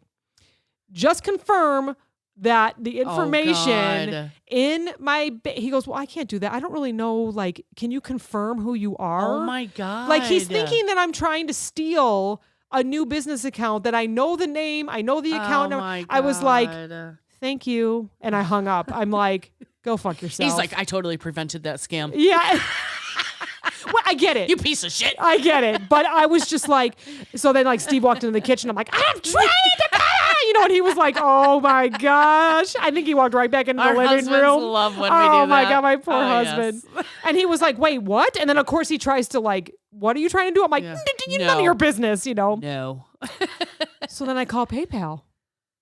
[SPEAKER 1] just confirm that the information
[SPEAKER 2] God.
[SPEAKER 1] in my, he goes, well, I can't do that. I don't really know. Like, can you confirm who you are?
[SPEAKER 2] Oh my god.
[SPEAKER 1] Like he's thinking that I'm trying to steal a new business account that I know the name. I know the account.
[SPEAKER 2] Oh
[SPEAKER 1] number.
[SPEAKER 2] my
[SPEAKER 1] I was like,
[SPEAKER 2] God.
[SPEAKER 1] thank you. And I hung up. I'm like, go fuck yourself.
[SPEAKER 2] He's like, I totally prevented that scam.
[SPEAKER 1] yeah. Well, I get it.
[SPEAKER 2] You piece of shit.
[SPEAKER 1] I get it. But I was just like, so then like Steve walked into the kitchen. I'm like, I'm trying to call, you know, and he was like, oh my gosh. I think he walked right back into
[SPEAKER 2] Our
[SPEAKER 1] the living
[SPEAKER 2] husbands
[SPEAKER 1] room.
[SPEAKER 2] love when we
[SPEAKER 1] Oh
[SPEAKER 2] do
[SPEAKER 1] my
[SPEAKER 2] that.
[SPEAKER 1] God, my poor
[SPEAKER 2] Oh,
[SPEAKER 1] husband.
[SPEAKER 2] yes.
[SPEAKER 1] And he was like, wait, what? And then of course he tries to like, what are you trying to do? I'm like,
[SPEAKER 2] Yeah.
[SPEAKER 1] None
[SPEAKER 2] No.
[SPEAKER 1] of your business, you know?
[SPEAKER 2] No.
[SPEAKER 1] So then I call PayPal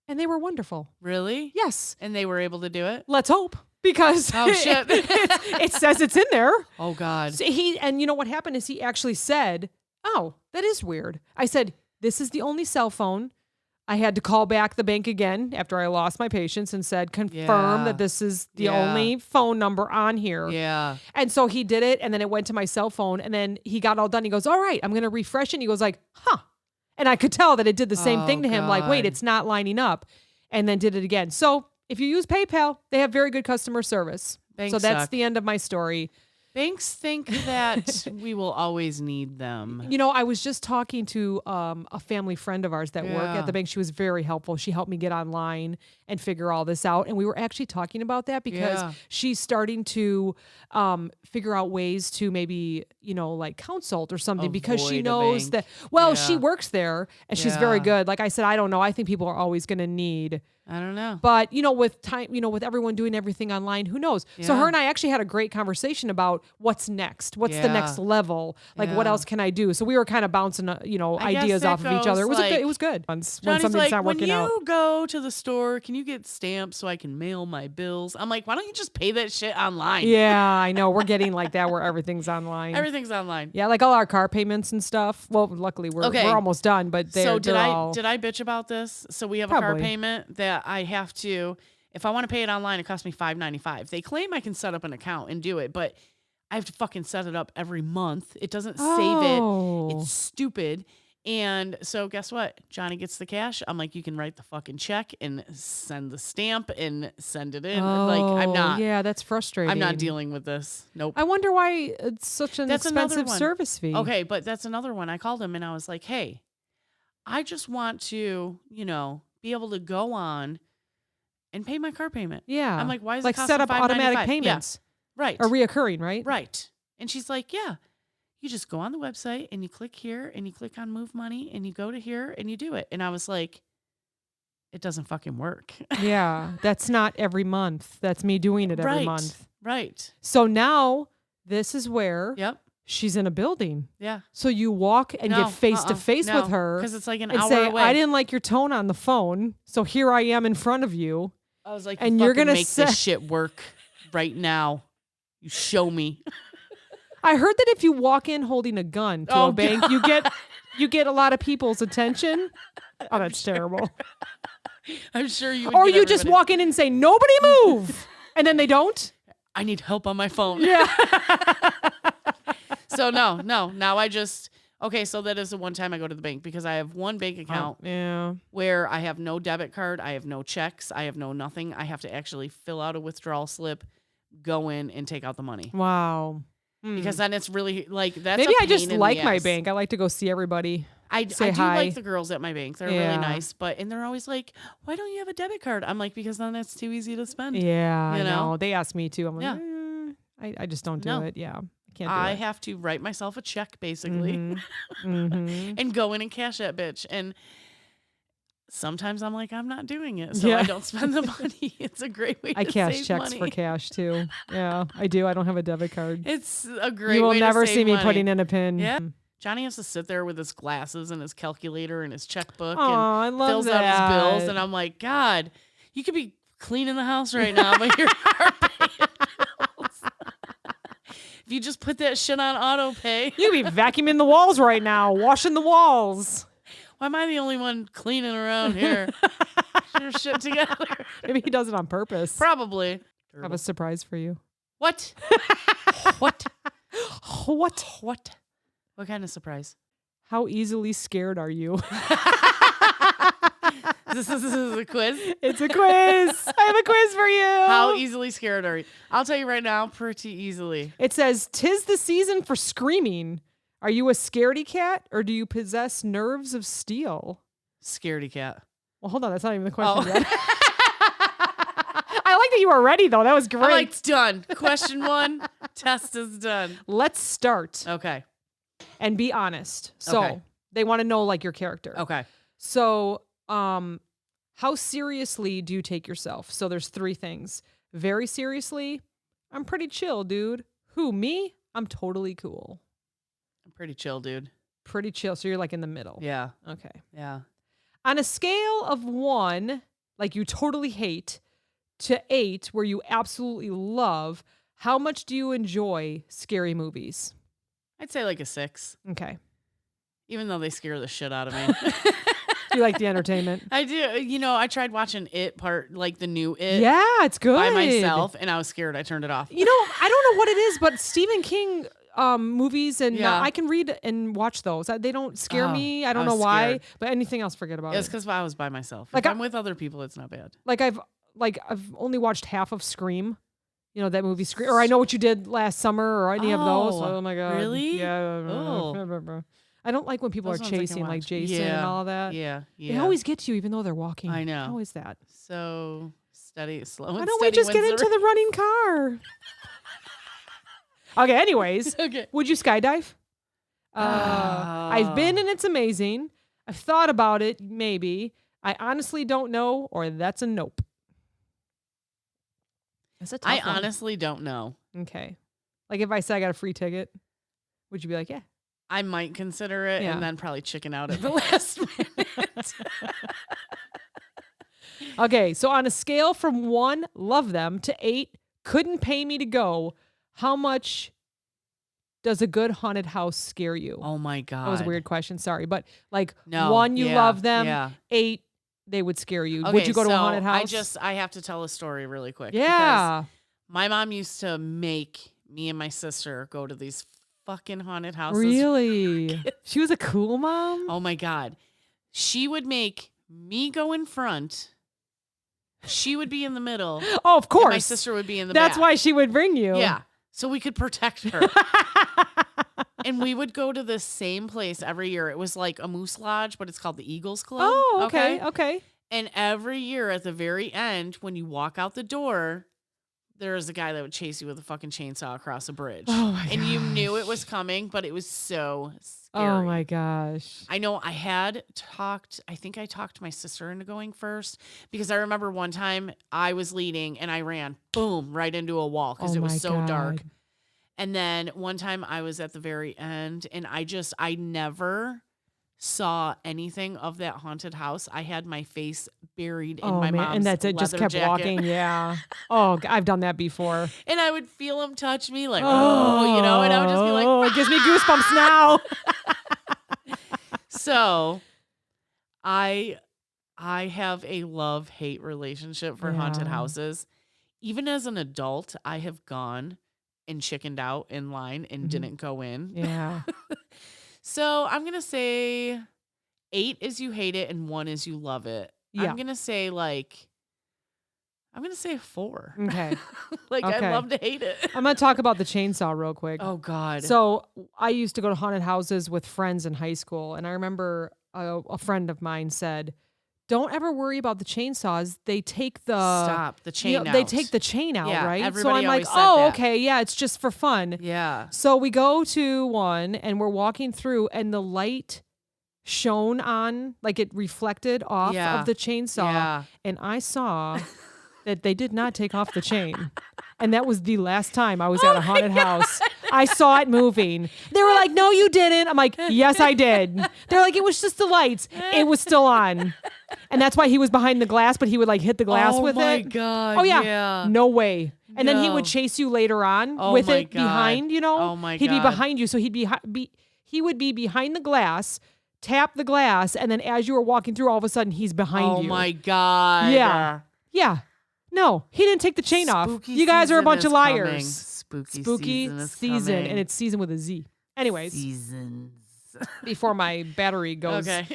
[SPEAKER 1] and they were wonderful.
[SPEAKER 2] Really?
[SPEAKER 1] Yes.
[SPEAKER 2] And they were able to do it?
[SPEAKER 1] Let's hope. Because
[SPEAKER 2] Oh, shit.
[SPEAKER 1] it says it's in there.
[SPEAKER 2] Oh God.
[SPEAKER 1] So and you know what happened is he actually said, oh, that is weird. I said, this is the only cell phone. I had to call back the bank again after I lost my patience and said, confirm
[SPEAKER 2] Yeah.
[SPEAKER 1] that this is the
[SPEAKER 2] Yeah.
[SPEAKER 1] only phone number on here.
[SPEAKER 2] Yeah.
[SPEAKER 1] And so he did it. And then it went to my cell phone and then he got all done. He goes, all right, I'm going to refresh it. And he goes like, huh. And I could tell that it did the same
[SPEAKER 2] Oh,
[SPEAKER 1] thing to him. Like, wait,
[SPEAKER 2] God.
[SPEAKER 1] it's not lining up. And then did it again. So if you use PayPal, they have very good customer service.
[SPEAKER 2] Banks
[SPEAKER 1] so that's
[SPEAKER 2] suck.
[SPEAKER 1] the end of my story.
[SPEAKER 2] Banks think that we will always need them.
[SPEAKER 1] You know, I was just talking to a family friend of ours that work
[SPEAKER 2] Yeah.
[SPEAKER 1] at the bank. She was very helpful. She helped me get online and figure all this out. And we were actually talking about that because
[SPEAKER 2] Yeah.
[SPEAKER 1] she's starting to figure out ways to maybe, you know, like consult or something because she
[SPEAKER 2] Avoid a
[SPEAKER 1] knows
[SPEAKER 2] bank.
[SPEAKER 1] that, well, she
[SPEAKER 2] Yeah.
[SPEAKER 1] works there and she's very
[SPEAKER 2] Yeah.
[SPEAKER 1] good. Like I said, I don't know. I think people are always going to need
[SPEAKER 2] I don't know.
[SPEAKER 1] But, with time, with everyone doing everything online, who knows? So
[SPEAKER 2] Yeah.
[SPEAKER 1] her and I actually had a great conversation about what's next. What's the next
[SPEAKER 2] Yeah.
[SPEAKER 1] level? Like, what
[SPEAKER 2] Yeah.
[SPEAKER 1] else can I do? So we were kind of bouncing,
[SPEAKER 2] guess
[SPEAKER 1] ideas
[SPEAKER 2] that
[SPEAKER 1] off of each other. It was
[SPEAKER 2] goes,
[SPEAKER 1] it was good. When
[SPEAKER 2] Johnny's
[SPEAKER 1] something's
[SPEAKER 2] like,
[SPEAKER 1] not
[SPEAKER 2] when
[SPEAKER 1] working
[SPEAKER 2] you
[SPEAKER 1] out.
[SPEAKER 2] go to the store, can you get stamps so I can mail my bills? I'm like, why don't you just pay that shit online?
[SPEAKER 1] Yeah, I know. We're getting like that where everything's online.
[SPEAKER 2] Everything's online.
[SPEAKER 1] Yeah, like all our car payments and stuff. Well, luckily we're
[SPEAKER 2] Okay.
[SPEAKER 1] almost done, but
[SPEAKER 2] So
[SPEAKER 1] they're all...
[SPEAKER 2] did I bitch about this? So we have a car
[SPEAKER 1] Probably.
[SPEAKER 2] payment that I have to, if I want to pay it online, it costs me $5.95. They claim I can set up an account and do it, but I have to fucking set it up every month. It doesn't save it.
[SPEAKER 1] Oh.
[SPEAKER 2] It's stupid. And so guess what? Johnny gets the cash. I'm like, you can write the fucking check and send the stamp and send it in. Like I'm not.
[SPEAKER 1] Yeah, that's frustrating.
[SPEAKER 2] I'm not dealing with this. Nope.
[SPEAKER 1] I wonder why it's such an
[SPEAKER 2] That's another
[SPEAKER 1] expensive
[SPEAKER 2] one.
[SPEAKER 1] service fee.
[SPEAKER 2] Okay, but that's another one. I called him and I was like, hey, I just want to, be able to go on and pay my car payment.
[SPEAKER 1] Yeah.
[SPEAKER 2] I'm like, why is
[SPEAKER 1] like
[SPEAKER 2] it costing
[SPEAKER 1] set up automatic
[SPEAKER 2] $5.95?
[SPEAKER 1] payments
[SPEAKER 2] Yeah, right.
[SPEAKER 1] or reoccurring, right?
[SPEAKER 2] Right. And she's like, yeah, you just go on the website and you click here and you click on move money and you go to here and you do it. And I was like, it doesn't fucking work.
[SPEAKER 1] Yeah, that's not every month. That's me doing it every
[SPEAKER 2] Right.
[SPEAKER 1] month.
[SPEAKER 2] Right.
[SPEAKER 1] So now this is where
[SPEAKER 2] Yep.
[SPEAKER 1] she's in a building.
[SPEAKER 2] Yeah.
[SPEAKER 1] So you walk and get face to face with her
[SPEAKER 2] because it's like an
[SPEAKER 1] and
[SPEAKER 2] hour
[SPEAKER 1] say,
[SPEAKER 2] away.
[SPEAKER 1] I didn't like your tone on the phone. So here I am in front of you.
[SPEAKER 2] I was like,
[SPEAKER 1] and
[SPEAKER 2] you
[SPEAKER 1] you're
[SPEAKER 2] fucking
[SPEAKER 1] gonna
[SPEAKER 2] make
[SPEAKER 1] set-
[SPEAKER 2] this shit work right now. You show me.
[SPEAKER 1] I heard that if you walk in holding a gun to
[SPEAKER 2] Oh,
[SPEAKER 1] a bank, you get a lot of people's attention. Oh, that's terrible.
[SPEAKER 2] I'm sure you would
[SPEAKER 1] Or
[SPEAKER 2] get
[SPEAKER 1] you just
[SPEAKER 2] everybody-
[SPEAKER 1] walk in and say, nobody move. And then they don't.
[SPEAKER 2] I need help on my phone.
[SPEAKER 1] Yeah.
[SPEAKER 2] So no. Now I just okay. So that is the one time I go to the bank because I have one bank account
[SPEAKER 1] Yeah.
[SPEAKER 2] where I have no debit card, I have no checks, I have no nothing. I have to actually fill out a withdrawal slip, go in and take out the money
[SPEAKER 1] Wow.
[SPEAKER 2] because then it's really like that's.
[SPEAKER 1] Maybe
[SPEAKER 2] a
[SPEAKER 1] I just
[SPEAKER 2] pain in
[SPEAKER 1] like
[SPEAKER 2] the
[SPEAKER 1] my
[SPEAKER 2] ass.
[SPEAKER 1] bank. I like to go see everybody.
[SPEAKER 2] I
[SPEAKER 1] say
[SPEAKER 2] do
[SPEAKER 1] hi.
[SPEAKER 2] like the girls at my bank. They're
[SPEAKER 1] Yeah.
[SPEAKER 2] really nice, and they're always like, "Why don't you have a debit card?" I'm like, "Because then it's too easy to spend."
[SPEAKER 1] Yeah, I
[SPEAKER 2] You know?
[SPEAKER 1] know. They ask me too. I'm like,
[SPEAKER 2] Yeah.
[SPEAKER 1] I just don't do
[SPEAKER 2] No.
[SPEAKER 1] it. Yeah. I can't do
[SPEAKER 2] I
[SPEAKER 1] it.
[SPEAKER 2] have to write myself a check basically
[SPEAKER 1] Mhm.
[SPEAKER 2] and go in and cash that bitch. And sometimes I'm like, I'm not doing it, so
[SPEAKER 1] Yeah.
[SPEAKER 2] I don't spend the money. It's a great way
[SPEAKER 1] I
[SPEAKER 2] to
[SPEAKER 1] cash
[SPEAKER 2] save
[SPEAKER 1] checks
[SPEAKER 2] money.
[SPEAKER 1] for cash too. Yeah, I do. I don't have a debit card.
[SPEAKER 2] It's a great
[SPEAKER 1] You will
[SPEAKER 2] way
[SPEAKER 1] never
[SPEAKER 2] to save
[SPEAKER 1] see me
[SPEAKER 2] money.
[SPEAKER 1] putting in a pin.
[SPEAKER 2] Yeah. Johnny has to sit there with his glasses and his calculator and his checkbook
[SPEAKER 1] Aw, I
[SPEAKER 2] and
[SPEAKER 1] love
[SPEAKER 2] fills
[SPEAKER 1] that.
[SPEAKER 2] out his bills. And I'm like, God, you could be cleaning the house right now, but you're paying bills. If you just put that shit on auto pay,
[SPEAKER 1] You be vacuuming the walls right now, washing the walls.
[SPEAKER 2] why am I the only one cleaning around here? Get your shit together.
[SPEAKER 1] Maybe he does it on purpose.
[SPEAKER 2] Probably.
[SPEAKER 1] I have a surprise for you.
[SPEAKER 2] What? What?
[SPEAKER 1] What?
[SPEAKER 2] What? What kind of surprise?
[SPEAKER 1] How easily scared are you?
[SPEAKER 2] This is a quiz.
[SPEAKER 1] It's a quiz. I have a quiz for you.
[SPEAKER 2] How easily scared are you? I'll tell you right now, pretty easily.
[SPEAKER 1] It says, "'Tis the season for screaming. Are you a scaredy cat or do you possess nerves of steel?"
[SPEAKER 2] Scaredy cat.
[SPEAKER 1] Well, hold on. That's not even the question
[SPEAKER 2] Oh.
[SPEAKER 1] yet. I like that you were ready, though. That was great.
[SPEAKER 2] I'm like, done. Question 1, test is done.
[SPEAKER 1] Let's start
[SPEAKER 2] Okay.
[SPEAKER 1] and be honest. So
[SPEAKER 2] Okay.
[SPEAKER 1] they want to know, like, your character.
[SPEAKER 2] Okay.
[SPEAKER 1] So, how seriously do you take yourself? So there's 3 things. Very seriously, I'm pretty chill, dude. Who, me? I'm totally cool.
[SPEAKER 2] I'm pretty chill, dude.
[SPEAKER 1] Pretty chill. So you're like in the middle.
[SPEAKER 2] Yeah.
[SPEAKER 1] Okay.
[SPEAKER 2] Yeah.
[SPEAKER 1] On a scale of 1, like you totally hate, to 8, where you absolutely love, how much do you enjoy scary movies?
[SPEAKER 2] I'd say like a 6,
[SPEAKER 1] Okay.
[SPEAKER 2] even though they scare the shit out of me.
[SPEAKER 1] Do you like the entertainment?
[SPEAKER 2] I do. I tried watching like the new It
[SPEAKER 1] Yeah, it's good.
[SPEAKER 2] by myself, and I was scared. I turned it off.
[SPEAKER 1] I don't know what it is, but Stephen King movies and
[SPEAKER 2] Yeah.
[SPEAKER 1] I can read and watch those. They don't scare
[SPEAKER 2] Oh,
[SPEAKER 1] me. I
[SPEAKER 2] I
[SPEAKER 1] don't know
[SPEAKER 2] was
[SPEAKER 1] why,
[SPEAKER 2] scared.
[SPEAKER 1] but anything else, forget about
[SPEAKER 2] It's
[SPEAKER 1] it.
[SPEAKER 2] because I was by myself.
[SPEAKER 1] Like,
[SPEAKER 2] If I'm with other people, it's not bad.
[SPEAKER 1] I've only watched half of Scream. You know that movie Scream, or I Know What You Did Last Summer, or any of those.
[SPEAKER 2] Oh,
[SPEAKER 1] Oh my god,
[SPEAKER 2] really?
[SPEAKER 1] Yeah.
[SPEAKER 2] Oh.
[SPEAKER 1] I don't like when people
[SPEAKER 2] Those
[SPEAKER 1] are
[SPEAKER 2] ones I can
[SPEAKER 1] chasing like
[SPEAKER 2] watch.
[SPEAKER 1] Jason and
[SPEAKER 2] Yeah.
[SPEAKER 1] all of that.
[SPEAKER 2] Yeah.
[SPEAKER 1] They
[SPEAKER 2] Yeah.
[SPEAKER 1] always get you, even though they're walking.
[SPEAKER 2] I know.
[SPEAKER 1] How is that?
[SPEAKER 2] So slow
[SPEAKER 1] Why
[SPEAKER 2] and
[SPEAKER 1] don't we
[SPEAKER 2] steady
[SPEAKER 1] just get
[SPEAKER 2] wins
[SPEAKER 1] into the running car? Okay. Anyways,
[SPEAKER 2] Okay.
[SPEAKER 1] would you skydive? I've been and it's amazing. I've thought about it, maybe. I honestly don't know, or that's a nope. That's a tough
[SPEAKER 2] I
[SPEAKER 1] one.
[SPEAKER 2] honestly don't know.
[SPEAKER 1] Okay. Like if I said I got a free ticket, would you be like, yeah?
[SPEAKER 2] I might consider it
[SPEAKER 1] Yeah.
[SPEAKER 2] and then probably chicken out at the last minute.
[SPEAKER 1] Okay, so on a scale from 1, love them, to 8, couldn't pay me to go, how much does a good haunted house scare you?
[SPEAKER 2] Oh my God.
[SPEAKER 1] That was a weird question, sorry. But like
[SPEAKER 2] No,
[SPEAKER 1] 1, you
[SPEAKER 2] yeah,
[SPEAKER 1] love them,
[SPEAKER 2] yeah.
[SPEAKER 1] 8, they would scare you.
[SPEAKER 2] Okay,
[SPEAKER 1] Would you go to a
[SPEAKER 2] so
[SPEAKER 1] haunted house?
[SPEAKER 2] I have to tell a story really quick. because
[SPEAKER 1] Yeah.
[SPEAKER 2] My mom used to make me and my sister go to these fucking haunted houses.
[SPEAKER 1] Really? She was a cool mom?
[SPEAKER 2] Oh my God. She would make me go in front. She would be in the middle.
[SPEAKER 1] Oh, of
[SPEAKER 2] And
[SPEAKER 1] course.
[SPEAKER 2] my sister would be in the
[SPEAKER 1] That's
[SPEAKER 2] back.
[SPEAKER 1] why she would bring you.
[SPEAKER 2] Yeah. So we could protect her. And we would go to the same place every year. It was like a moose lodge, but it's called the Eagles Club.
[SPEAKER 1] Oh, okay.
[SPEAKER 2] And every year at the very end, when you walk out the door, there was a guy that would chase you with a fucking chainsaw across a bridge.
[SPEAKER 1] Oh my
[SPEAKER 2] And you knew
[SPEAKER 1] gosh.
[SPEAKER 2] it was coming, but it was so scary.
[SPEAKER 1] Oh my gosh.
[SPEAKER 2] I know I think I talked my sister into going first because I remember one time I was leading and I ran, boom, right into a wall because
[SPEAKER 1] Oh
[SPEAKER 2] it
[SPEAKER 1] my
[SPEAKER 2] was so dark.
[SPEAKER 1] God.
[SPEAKER 2] And then one time I was at the very end and I never saw anything of that haunted house. I had my face buried in my mom's
[SPEAKER 1] and that's it. Just
[SPEAKER 2] leather
[SPEAKER 1] kept
[SPEAKER 2] jacket.
[SPEAKER 1] walking. Yeah. Oh, I've done that before.
[SPEAKER 2] And I would feel him touch me like, oh, you know, and I would just be like,
[SPEAKER 1] oh, it gives me goosebumps now.
[SPEAKER 2] so I have a love-hate relationship for haunted
[SPEAKER 1] Yeah.
[SPEAKER 2] houses. Even as an adult, I have gone and chickened out in line and didn't go in.
[SPEAKER 1] Yeah.
[SPEAKER 2] So I'm going to say 8 is you hate it and 1 is you love it.
[SPEAKER 1] Yeah.
[SPEAKER 2] I'm going to say 4.
[SPEAKER 1] Okay.
[SPEAKER 2] Like
[SPEAKER 1] Okay.
[SPEAKER 2] I love to hate it.
[SPEAKER 1] I'm going to talk about the chainsaw real quick.
[SPEAKER 2] Oh God.
[SPEAKER 1] So I used to go to haunted houses with friends in high school. And I remember a friend of mine said, don't ever worry about the chainsaws. They take the
[SPEAKER 2] Stop the chain
[SPEAKER 1] they
[SPEAKER 2] out.
[SPEAKER 1] take the chain out,
[SPEAKER 2] Yeah,
[SPEAKER 1] right? So
[SPEAKER 2] everybody
[SPEAKER 1] I'm like,
[SPEAKER 2] always said
[SPEAKER 1] oh,
[SPEAKER 2] that.
[SPEAKER 1] okay, yeah, it's just for fun.
[SPEAKER 2] Yeah.
[SPEAKER 1] So we go to one and we're walking through and the light shone on, like it reflected off
[SPEAKER 2] Yeah.
[SPEAKER 1] of the chainsaw.
[SPEAKER 2] Yeah.
[SPEAKER 1] And I saw that they did not take off the chain. And that was the last time I was at a haunted house. I saw it moving. They were like, no, you didn't. I'm like, yes, I did. They're like, it was just the lights. It was still on. And that's why he was behind the glass, but he would like hit the glass
[SPEAKER 2] oh
[SPEAKER 1] with
[SPEAKER 2] my
[SPEAKER 1] it.
[SPEAKER 2] God.
[SPEAKER 1] Oh, yeah.
[SPEAKER 2] Yeah.
[SPEAKER 1] No way. And then he
[SPEAKER 2] No.
[SPEAKER 1] would chase you later on
[SPEAKER 2] Oh
[SPEAKER 1] with
[SPEAKER 2] my
[SPEAKER 1] it
[SPEAKER 2] God.
[SPEAKER 1] behind, you know?
[SPEAKER 2] Oh my
[SPEAKER 1] He'd be
[SPEAKER 2] God.
[SPEAKER 1] behind you. So he would be behind the glass, tap the glass, and then as you were walking through, all of a sudden he's behind
[SPEAKER 2] Oh
[SPEAKER 1] you.
[SPEAKER 2] my God.
[SPEAKER 1] Yeah. Yeah. No, he didn't take the chain off.
[SPEAKER 2] Spooky
[SPEAKER 1] You guys are a
[SPEAKER 2] season
[SPEAKER 1] bunch
[SPEAKER 2] is
[SPEAKER 1] of
[SPEAKER 2] coming.
[SPEAKER 1] liars.
[SPEAKER 2] Spooky season, is
[SPEAKER 1] and it's season with a Z. Anyways,
[SPEAKER 2] seasons.
[SPEAKER 1] before my battery goes.
[SPEAKER 2] Okay.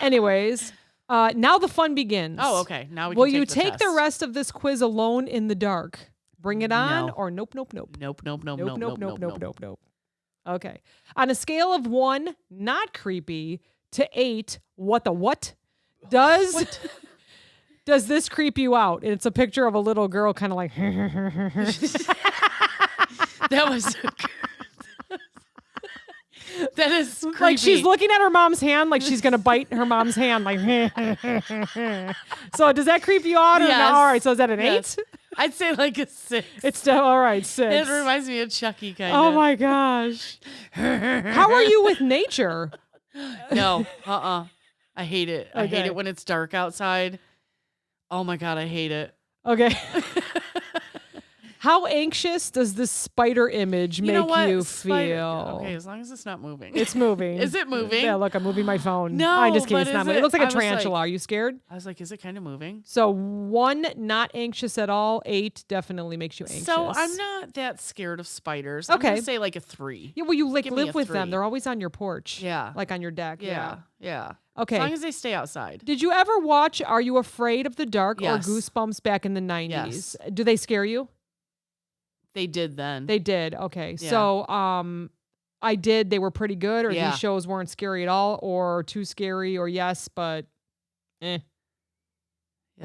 [SPEAKER 1] Anyways, now the fun begins.
[SPEAKER 2] Oh, okay. Now we
[SPEAKER 1] Will
[SPEAKER 2] can
[SPEAKER 1] you
[SPEAKER 2] take
[SPEAKER 1] take the
[SPEAKER 2] test.
[SPEAKER 1] rest of this quiz alone in the dark? Bring it on
[SPEAKER 2] No.
[SPEAKER 1] or nope, nope, nope.
[SPEAKER 2] Nope.
[SPEAKER 1] Nope. Okay. On a scale of 1, not creepy, to 8, what the what? Does this creep you out? And it's a picture of a little girl kind of like
[SPEAKER 2] That was that is creepy.
[SPEAKER 1] like she's looking at her mom's hand like she's gonna bite her mom's hand like so does that creep you out or
[SPEAKER 2] Yes.
[SPEAKER 1] no? All right, so is that an
[SPEAKER 2] Yes.
[SPEAKER 1] 8?
[SPEAKER 2] I'd say like a 6.
[SPEAKER 1] It's still all right, 6.
[SPEAKER 2] It reminds me of Chucky kind of.
[SPEAKER 1] Oh my gosh. How are you with nature?
[SPEAKER 2] No. I hate it. I hate
[SPEAKER 1] Okay.
[SPEAKER 2] it when it's dark outside. Oh my God, I hate it.
[SPEAKER 1] Okay. How anxious does this spider image
[SPEAKER 2] You know
[SPEAKER 1] make
[SPEAKER 2] what?
[SPEAKER 1] you
[SPEAKER 2] Spider-
[SPEAKER 1] feel?
[SPEAKER 2] Okay, as long as it's not moving.
[SPEAKER 1] It's moving.
[SPEAKER 2] Is it moving?
[SPEAKER 1] Yeah, look, I'm moving my phone.
[SPEAKER 2] No,
[SPEAKER 1] I'm just kidding.
[SPEAKER 2] but
[SPEAKER 1] It's not
[SPEAKER 2] is
[SPEAKER 1] moving. It
[SPEAKER 2] it-
[SPEAKER 1] looks like
[SPEAKER 2] I
[SPEAKER 1] a
[SPEAKER 2] was like-
[SPEAKER 1] tarantula. Are you scared?
[SPEAKER 2] I was like, is it kind of moving?
[SPEAKER 1] So 1, not anxious at all. 8 definitely makes you anxious.
[SPEAKER 2] So I'm not that scared of spiders. I'm
[SPEAKER 1] Okay.
[SPEAKER 2] gonna say like a 3.
[SPEAKER 1] Yeah, well, you like
[SPEAKER 2] Give me
[SPEAKER 1] live
[SPEAKER 2] a
[SPEAKER 1] with them.
[SPEAKER 2] 3.
[SPEAKER 1] They're always on your porch.
[SPEAKER 2] Yeah.
[SPEAKER 1] Like on your deck.
[SPEAKER 2] Yeah.
[SPEAKER 1] Okay.
[SPEAKER 2] As long as they stay outside.
[SPEAKER 1] Did you ever watch Are You Afraid of the Dark
[SPEAKER 2] Yes.
[SPEAKER 1] or Goosebumps back in the 90s? Do they scare you?
[SPEAKER 2] They did then.
[SPEAKER 1] They did. Okay.
[SPEAKER 2] Yeah.
[SPEAKER 1] So I did. They were pretty good, or
[SPEAKER 2] Yeah.
[SPEAKER 1] these shows weren't scary at all, or too scary, or yes, but we'll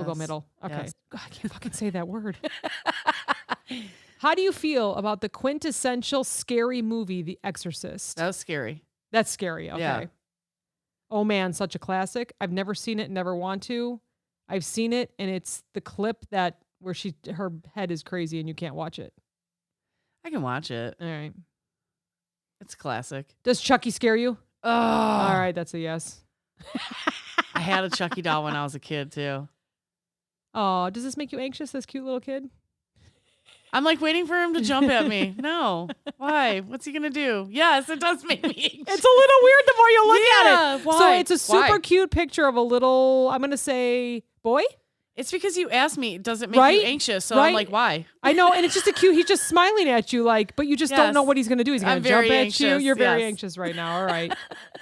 [SPEAKER 1] go
[SPEAKER 2] Yes.
[SPEAKER 1] middle. Okay.
[SPEAKER 2] Yes.
[SPEAKER 1] God, I can't fucking say that word. How do you feel about the quintessential scary movie, The Exorcist?
[SPEAKER 2] That was scary.
[SPEAKER 1] That's scary. Okay.
[SPEAKER 2] Yeah.
[SPEAKER 1] Oh man, such a classic. I've never seen it, never want to. I've seen it, and it's the clip that where her head is crazy and you can't watch it.
[SPEAKER 2] I can watch it.
[SPEAKER 1] All right.
[SPEAKER 2] It's classic.
[SPEAKER 1] Does Chucky scare you?
[SPEAKER 2] Oh,
[SPEAKER 1] All right, that's a yes.
[SPEAKER 2] I had a Chucky doll when I was a kid too.
[SPEAKER 1] Oh, does this make you anxious, this cute little kid?
[SPEAKER 2] I'm like waiting for him to jump at me. No. Why? What's he going to do? Yes, it does make me anxious.
[SPEAKER 1] It's a little weird the more you look at it.
[SPEAKER 2] Why?
[SPEAKER 1] So it's a super
[SPEAKER 2] Why?
[SPEAKER 1] cute picture of a little, I'm going to say, boy?
[SPEAKER 2] It's because you asked me, does it make
[SPEAKER 1] Right?
[SPEAKER 2] you anxious? So
[SPEAKER 1] Right?
[SPEAKER 2] I'm like, why?
[SPEAKER 1] I know, and it's just a cute, he's just smiling at you like, but you just don't
[SPEAKER 2] Yes.
[SPEAKER 1] know what he's going to do. He's going
[SPEAKER 2] I'm
[SPEAKER 1] to jump
[SPEAKER 2] very
[SPEAKER 1] at you.
[SPEAKER 2] anxious,
[SPEAKER 1] You're very
[SPEAKER 2] yes.
[SPEAKER 1] anxious right now. All right.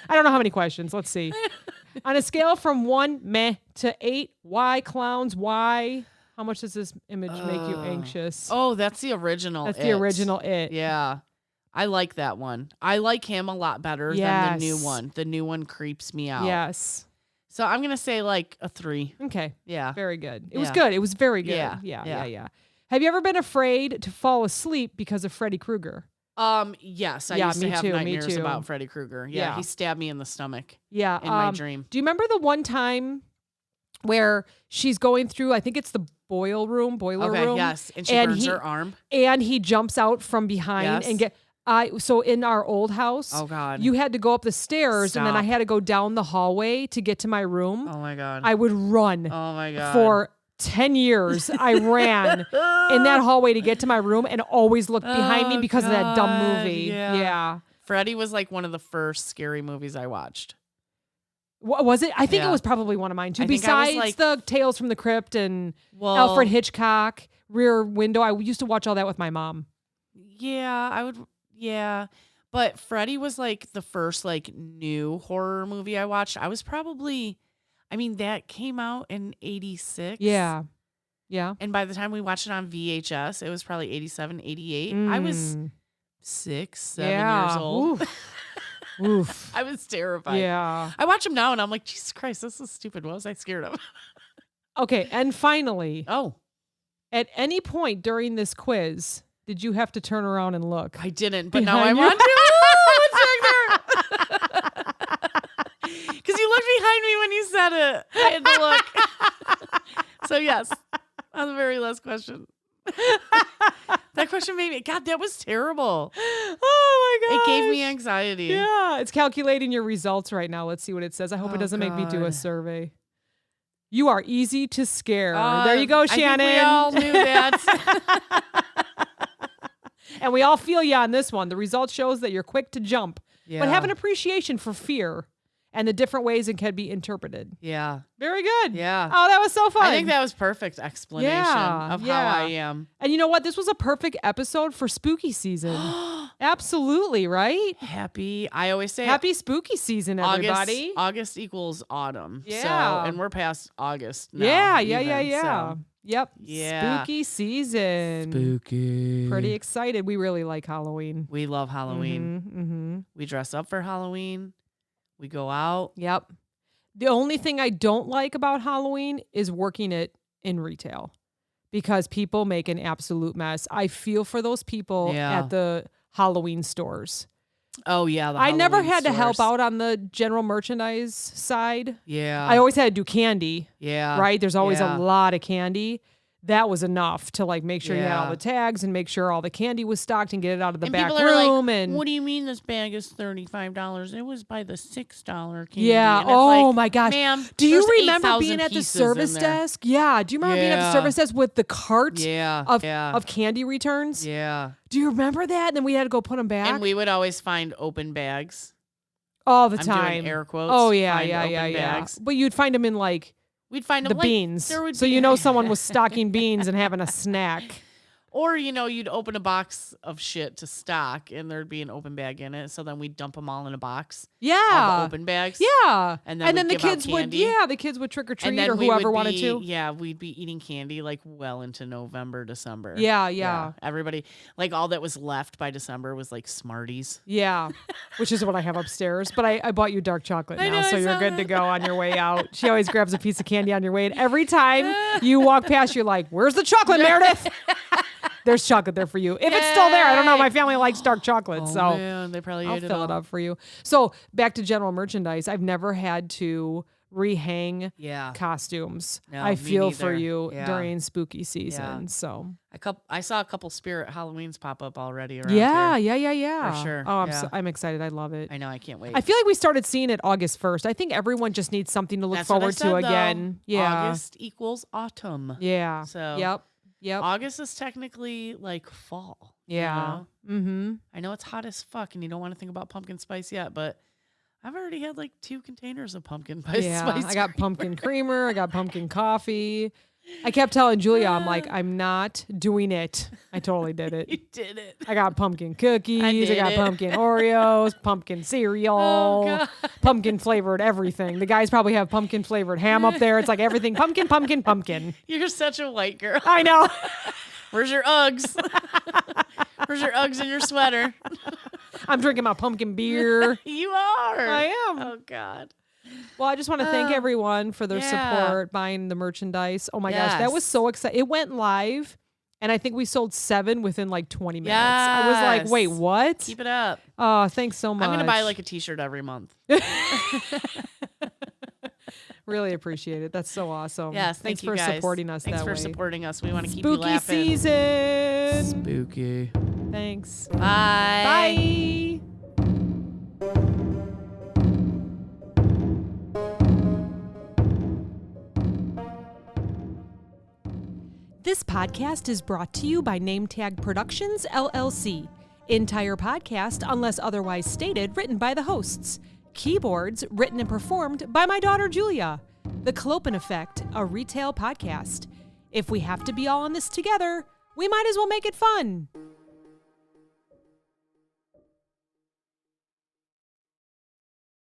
[SPEAKER 1] I don't know how many questions. Let's see. On a scale from 1 meh to 8, why clowns? Why? How much does this image make you anxious?
[SPEAKER 2] Oh, that's the original.
[SPEAKER 1] That's the original It.
[SPEAKER 2] Yeah. I like that one. I like him a lot better than the new
[SPEAKER 1] Yes.
[SPEAKER 2] one. The new one creeps me out.
[SPEAKER 1] Yes.
[SPEAKER 2] So I'm going to say like a 3.
[SPEAKER 1] Okay.
[SPEAKER 2] Yeah.
[SPEAKER 1] Very good. It was
[SPEAKER 2] Yeah.
[SPEAKER 1] good. It was very good.
[SPEAKER 2] Yeah.
[SPEAKER 1] Yeah. Have you ever been afraid to fall asleep because of Freddy Krueger?
[SPEAKER 2] Yes. I
[SPEAKER 1] Yeah,
[SPEAKER 2] used to
[SPEAKER 1] me
[SPEAKER 2] have
[SPEAKER 1] too, me
[SPEAKER 2] nightmares
[SPEAKER 1] too.
[SPEAKER 2] about Freddy Krueger. Yeah,
[SPEAKER 1] Yeah.
[SPEAKER 2] He stabbed me in the stomach
[SPEAKER 1] Yeah.
[SPEAKER 2] in my dream.
[SPEAKER 1] Do you remember the one time where she's going through, I think it's the boiler room,
[SPEAKER 2] Okay, yes. And she
[SPEAKER 1] and
[SPEAKER 2] burns
[SPEAKER 1] he-
[SPEAKER 2] her arm.
[SPEAKER 1] and he jumps out from behind
[SPEAKER 2] Yes.
[SPEAKER 1] and so in our old house,
[SPEAKER 2] Oh, God.
[SPEAKER 1] you had to go up the stairs and then I
[SPEAKER 2] Stop.
[SPEAKER 1] had to go down the hallway to get to my room.
[SPEAKER 2] Oh, my God.
[SPEAKER 1] I would run
[SPEAKER 2] oh, my God.
[SPEAKER 1] for 10 years. I ran in that hallway to get to my room and always looked behind me
[SPEAKER 2] Oh,
[SPEAKER 1] because of that dumb
[SPEAKER 2] God,
[SPEAKER 1] movie.
[SPEAKER 2] yeah.
[SPEAKER 1] Yeah.
[SPEAKER 2] Freddy was like one of the first scary movies I watched.
[SPEAKER 1] What was it? I think it
[SPEAKER 2] Yeah.
[SPEAKER 1] was probably one of mine too.
[SPEAKER 2] I think I was,
[SPEAKER 1] Besides
[SPEAKER 2] like-
[SPEAKER 1] the Tales from the Crypt and
[SPEAKER 2] Well,
[SPEAKER 1] Alfred Hitchcock, Rear Window. I used to watch all that with my mom.
[SPEAKER 2] Yeah, I would. Yeah. But Freddy was like the first like new horror movie I watched. I was probably, I mean, that came out in 86.
[SPEAKER 1] Yeah. Yeah.
[SPEAKER 2] And by the time we watched it on VHS, it was probably 87, 88. I was
[SPEAKER 1] Mm.
[SPEAKER 2] 6, 7 years old.
[SPEAKER 1] Oof. Oof.
[SPEAKER 2] I was terrified.
[SPEAKER 1] Yeah.
[SPEAKER 2] I watch them now and I'm like, Jesus Christ, this is stupid. What was I scared of?
[SPEAKER 1] Okay. And finally,
[SPEAKER 2] Oh,
[SPEAKER 1] at any point during this quiz, did you have to turn around and look?
[SPEAKER 2] I didn't, but now I
[SPEAKER 1] Behind you?
[SPEAKER 2] want to. What's back there? Because you looked behind me when you said it. I had to look. So yes, on the very last question. That question made me. God, that was terrible.
[SPEAKER 1] Oh my god.
[SPEAKER 2] It gave me anxiety.
[SPEAKER 1] Yeah. It's calculating your results right now. Let's see what it says. I hope it
[SPEAKER 2] Oh,
[SPEAKER 1] doesn't make me do a
[SPEAKER 2] God.
[SPEAKER 1] survey. You are easy to scare. There you go,
[SPEAKER 2] I think
[SPEAKER 1] Shannon.
[SPEAKER 2] we all knew that.
[SPEAKER 1] And we all feel you on this one. The result shows that you're quick to jump,
[SPEAKER 2] Yeah.
[SPEAKER 1] but have an appreciation for fear and the different ways it can be interpreted.
[SPEAKER 2] Yeah.
[SPEAKER 1] Very good.
[SPEAKER 2] Yeah.
[SPEAKER 1] Oh, that was so fun.
[SPEAKER 2] I think that was perfect explanation
[SPEAKER 1] Yeah,
[SPEAKER 2] of how
[SPEAKER 1] yeah.
[SPEAKER 2] I am.
[SPEAKER 1] And you know what? This was a perfect episode for spooky season. Absolutely, right?
[SPEAKER 2] Happy. I always say
[SPEAKER 1] Happy spooky season, everybody.
[SPEAKER 2] August equals autumn.
[SPEAKER 1] Yeah.
[SPEAKER 2] So, and we're past August now.
[SPEAKER 1] Yeah.
[SPEAKER 2] even, so.
[SPEAKER 1] Yep.
[SPEAKER 2] Yeah.
[SPEAKER 1] Spooky season.
[SPEAKER 2] Spooky.
[SPEAKER 1] Pretty excited. We really like Halloween.
[SPEAKER 2] We love Halloween.
[SPEAKER 1] Mm-hmm.
[SPEAKER 2] We dress up for Halloween. We go out.
[SPEAKER 1] Yep. The only thing I don't like about Halloween is working it in retail because people make an absolute mess. I feel for those people
[SPEAKER 2] Yeah.
[SPEAKER 1] at the Halloween stores.
[SPEAKER 2] Oh yeah. The
[SPEAKER 1] I never
[SPEAKER 2] Halloween
[SPEAKER 1] had to help
[SPEAKER 2] stores.
[SPEAKER 1] out on the general merchandise side.
[SPEAKER 2] Yeah.
[SPEAKER 1] I always had to do candy,
[SPEAKER 2] yeah.
[SPEAKER 1] right? There's always
[SPEAKER 2] Yeah.
[SPEAKER 1] a lot of candy. That was enough to like make sure you had all
[SPEAKER 2] Yeah.
[SPEAKER 1] the tags and make sure all the candy was stocked and get it out of the
[SPEAKER 2] And
[SPEAKER 1] back
[SPEAKER 2] people are
[SPEAKER 1] room.
[SPEAKER 2] like,
[SPEAKER 1] and
[SPEAKER 2] what do you mean this bag is $35? It was by the $6 candy.
[SPEAKER 1] yeah.
[SPEAKER 2] And it's
[SPEAKER 1] Oh
[SPEAKER 2] like,
[SPEAKER 1] my gosh.
[SPEAKER 2] ma'am,
[SPEAKER 1] Do you
[SPEAKER 2] there's
[SPEAKER 1] remember
[SPEAKER 2] 8,000
[SPEAKER 1] being at the
[SPEAKER 2] pieces in
[SPEAKER 1] service
[SPEAKER 2] there.
[SPEAKER 1] desk? Yeah. Do you remember being at the
[SPEAKER 2] Yeah.
[SPEAKER 1] service desk with the cart
[SPEAKER 2] Yeah.
[SPEAKER 1] of candy returns?
[SPEAKER 2] Yeah.
[SPEAKER 1] Do you remember that? And then we had to go put them back
[SPEAKER 2] And we would always find open bags.
[SPEAKER 1] all the
[SPEAKER 2] I'm
[SPEAKER 1] time.
[SPEAKER 2] doing air quotes.
[SPEAKER 1] Oh yeah,
[SPEAKER 2] find
[SPEAKER 1] yeah,
[SPEAKER 2] open
[SPEAKER 1] yeah, yeah.
[SPEAKER 2] bags.
[SPEAKER 1] But you'd find them in like
[SPEAKER 2] We'd find
[SPEAKER 1] the
[SPEAKER 2] them like,
[SPEAKER 1] beans,
[SPEAKER 2] there would
[SPEAKER 1] so
[SPEAKER 2] be-
[SPEAKER 1] you know someone was stocking beans and having a snack.
[SPEAKER 2] Or, you'd open a box of shit to stock and there'd be an open bag in it. So then we'd dump them all in a box of
[SPEAKER 1] Yeah.
[SPEAKER 2] open bags.
[SPEAKER 1] Yeah.
[SPEAKER 2] And then we'd
[SPEAKER 1] the
[SPEAKER 2] give out
[SPEAKER 1] kids would,
[SPEAKER 2] candy.
[SPEAKER 1] the kids would trick or
[SPEAKER 2] And
[SPEAKER 1] treat
[SPEAKER 2] then
[SPEAKER 1] or
[SPEAKER 2] we
[SPEAKER 1] whoever
[SPEAKER 2] would
[SPEAKER 1] wanted
[SPEAKER 2] be,
[SPEAKER 1] to.
[SPEAKER 2] Yeah, we'd be eating candy like well into November, December.
[SPEAKER 1] Yeah, yeah.
[SPEAKER 2] Everybody, like all that was left by December was like Smarties.
[SPEAKER 1] Yeah. Which is what I have upstairs. But I bought you dark chocolate
[SPEAKER 2] I
[SPEAKER 1] now,
[SPEAKER 2] know,
[SPEAKER 1] so
[SPEAKER 2] I
[SPEAKER 1] you're
[SPEAKER 2] saw
[SPEAKER 1] good to
[SPEAKER 2] that.
[SPEAKER 1] go on your way out. She always grabs a piece of candy on your way. And every time you walk past, you're like, where's the chocolate, Meredith? There's chocolate there for you. If it's still there, I don't know. My family likes dark chocolate,
[SPEAKER 2] Oh,
[SPEAKER 1] so
[SPEAKER 2] man, they probably
[SPEAKER 1] I'll
[SPEAKER 2] ate
[SPEAKER 1] fill
[SPEAKER 2] it
[SPEAKER 1] it
[SPEAKER 2] all.
[SPEAKER 1] up for you. So back to general merchandise. I've never had to rehang
[SPEAKER 2] Yeah.
[SPEAKER 1] costumes.
[SPEAKER 2] No,
[SPEAKER 1] I
[SPEAKER 2] me
[SPEAKER 1] feel for
[SPEAKER 2] neither.
[SPEAKER 1] you
[SPEAKER 2] Yeah.
[SPEAKER 1] during spooky season.
[SPEAKER 2] Yeah.
[SPEAKER 1] So
[SPEAKER 2] I saw a couple Spirit Halloweens pop up already around
[SPEAKER 1] yeah,
[SPEAKER 2] here.
[SPEAKER 1] yeah.
[SPEAKER 2] For sure.
[SPEAKER 1] Oh,
[SPEAKER 2] Yeah.
[SPEAKER 1] I'm excited. I love it.
[SPEAKER 2] I know. I can't wait.
[SPEAKER 1] I feel like we started seeing it August 1st. I think everyone just needs something to look
[SPEAKER 2] That's what I
[SPEAKER 1] forward
[SPEAKER 2] said,
[SPEAKER 1] to again.
[SPEAKER 2] though.
[SPEAKER 1] Yeah.
[SPEAKER 2] August equals autumn.
[SPEAKER 1] Yeah.
[SPEAKER 2] So
[SPEAKER 1] Yep.
[SPEAKER 2] August is technically like fall. you
[SPEAKER 1] Yeah.
[SPEAKER 2] know?
[SPEAKER 1] Mm-hmm.
[SPEAKER 2] I know it's hot as fuck and you don't want to think about pumpkin spice yet, but I've already had like 2 containers of pumpkin spice.
[SPEAKER 1] Yeah. I got pumpkin creamer. I got pumpkin coffee. I kept telling Julia, I'm like, I'm not doing it. I totally did
[SPEAKER 2] You
[SPEAKER 1] it.
[SPEAKER 2] did it.
[SPEAKER 1] I got pumpkin cookies. I
[SPEAKER 2] did
[SPEAKER 1] got
[SPEAKER 2] it.
[SPEAKER 1] pumpkin Oreos, pumpkin cereal,
[SPEAKER 2] Oh, God.
[SPEAKER 1] pumpkin flavored everything. The guys probably have pumpkin flavored ham up there. It's like everything pumpkin, pumpkin, pumpkin.
[SPEAKER 2] You're such a white girl.
[SPEAKER 1] I know.
[SPEAKER 2] Where's your Uggs? Where's your Uggs and your sweater?
[SPEAKER 1] I'm drinking my pumpkin beer.
[SPEAKER 2] You are.
[SPEAKER 1] I am.
[SPEAKER 2] Oh, God.
[SPEAKER 1] Well, I just want to thank everyone for their
[SPEAKER 2] yeah.
[SPEAKER 1] support, buying the merchandise. Oh my gosh, that was
[SPEAKER 2] Yes.
[SPEAKER 1] so exciting. It went live, and I think we sold 7 within like 20 minutes. I was like,
[SPEAKER 2] Yes.
[SPEAKER 1] wait, what?
[SPEAKER 2] Keep it up.
[SPEAKER 1] Oh, thanks so much.
[SPEAKER 2] I'm going to buy like a t-shirt every month.
[SPEAKER 1] Really appreciate it. That's so awesome.
[SPEAKER 2] Yes.
[SPEAKER 1] Thanks
[SPEAKER 2] Thank you
[SPEAKER 1] for
[SPEAKER 2] guys.
[SPEAKER 1] supporting us
[SPEAKER 2] Thanks
[SPEAKER 1] that
[SPEAKER 2] for
[SPEAKER 1] way.
[SPEAKER 2] supporting us. We want to keep you
[SPEAKER 1] Spooky
[SPEAKER 2] laughing.
[SPEAKER 1] season.
[SPEAKER 2] Spooky.
[SPEAKER 1] Thanks.
[SPEAKER 2] Bye.
[SPEAKER 1] Bye. This podcast is brought to you by NameTag Productions, LLC. Entire podcast, unless otherwise stated, written by the hosts. Keyboards, written and performed by my daughter Julia. The Clopen Effect, a retail podcast. If we have to be all in this together, we might as well make it fun.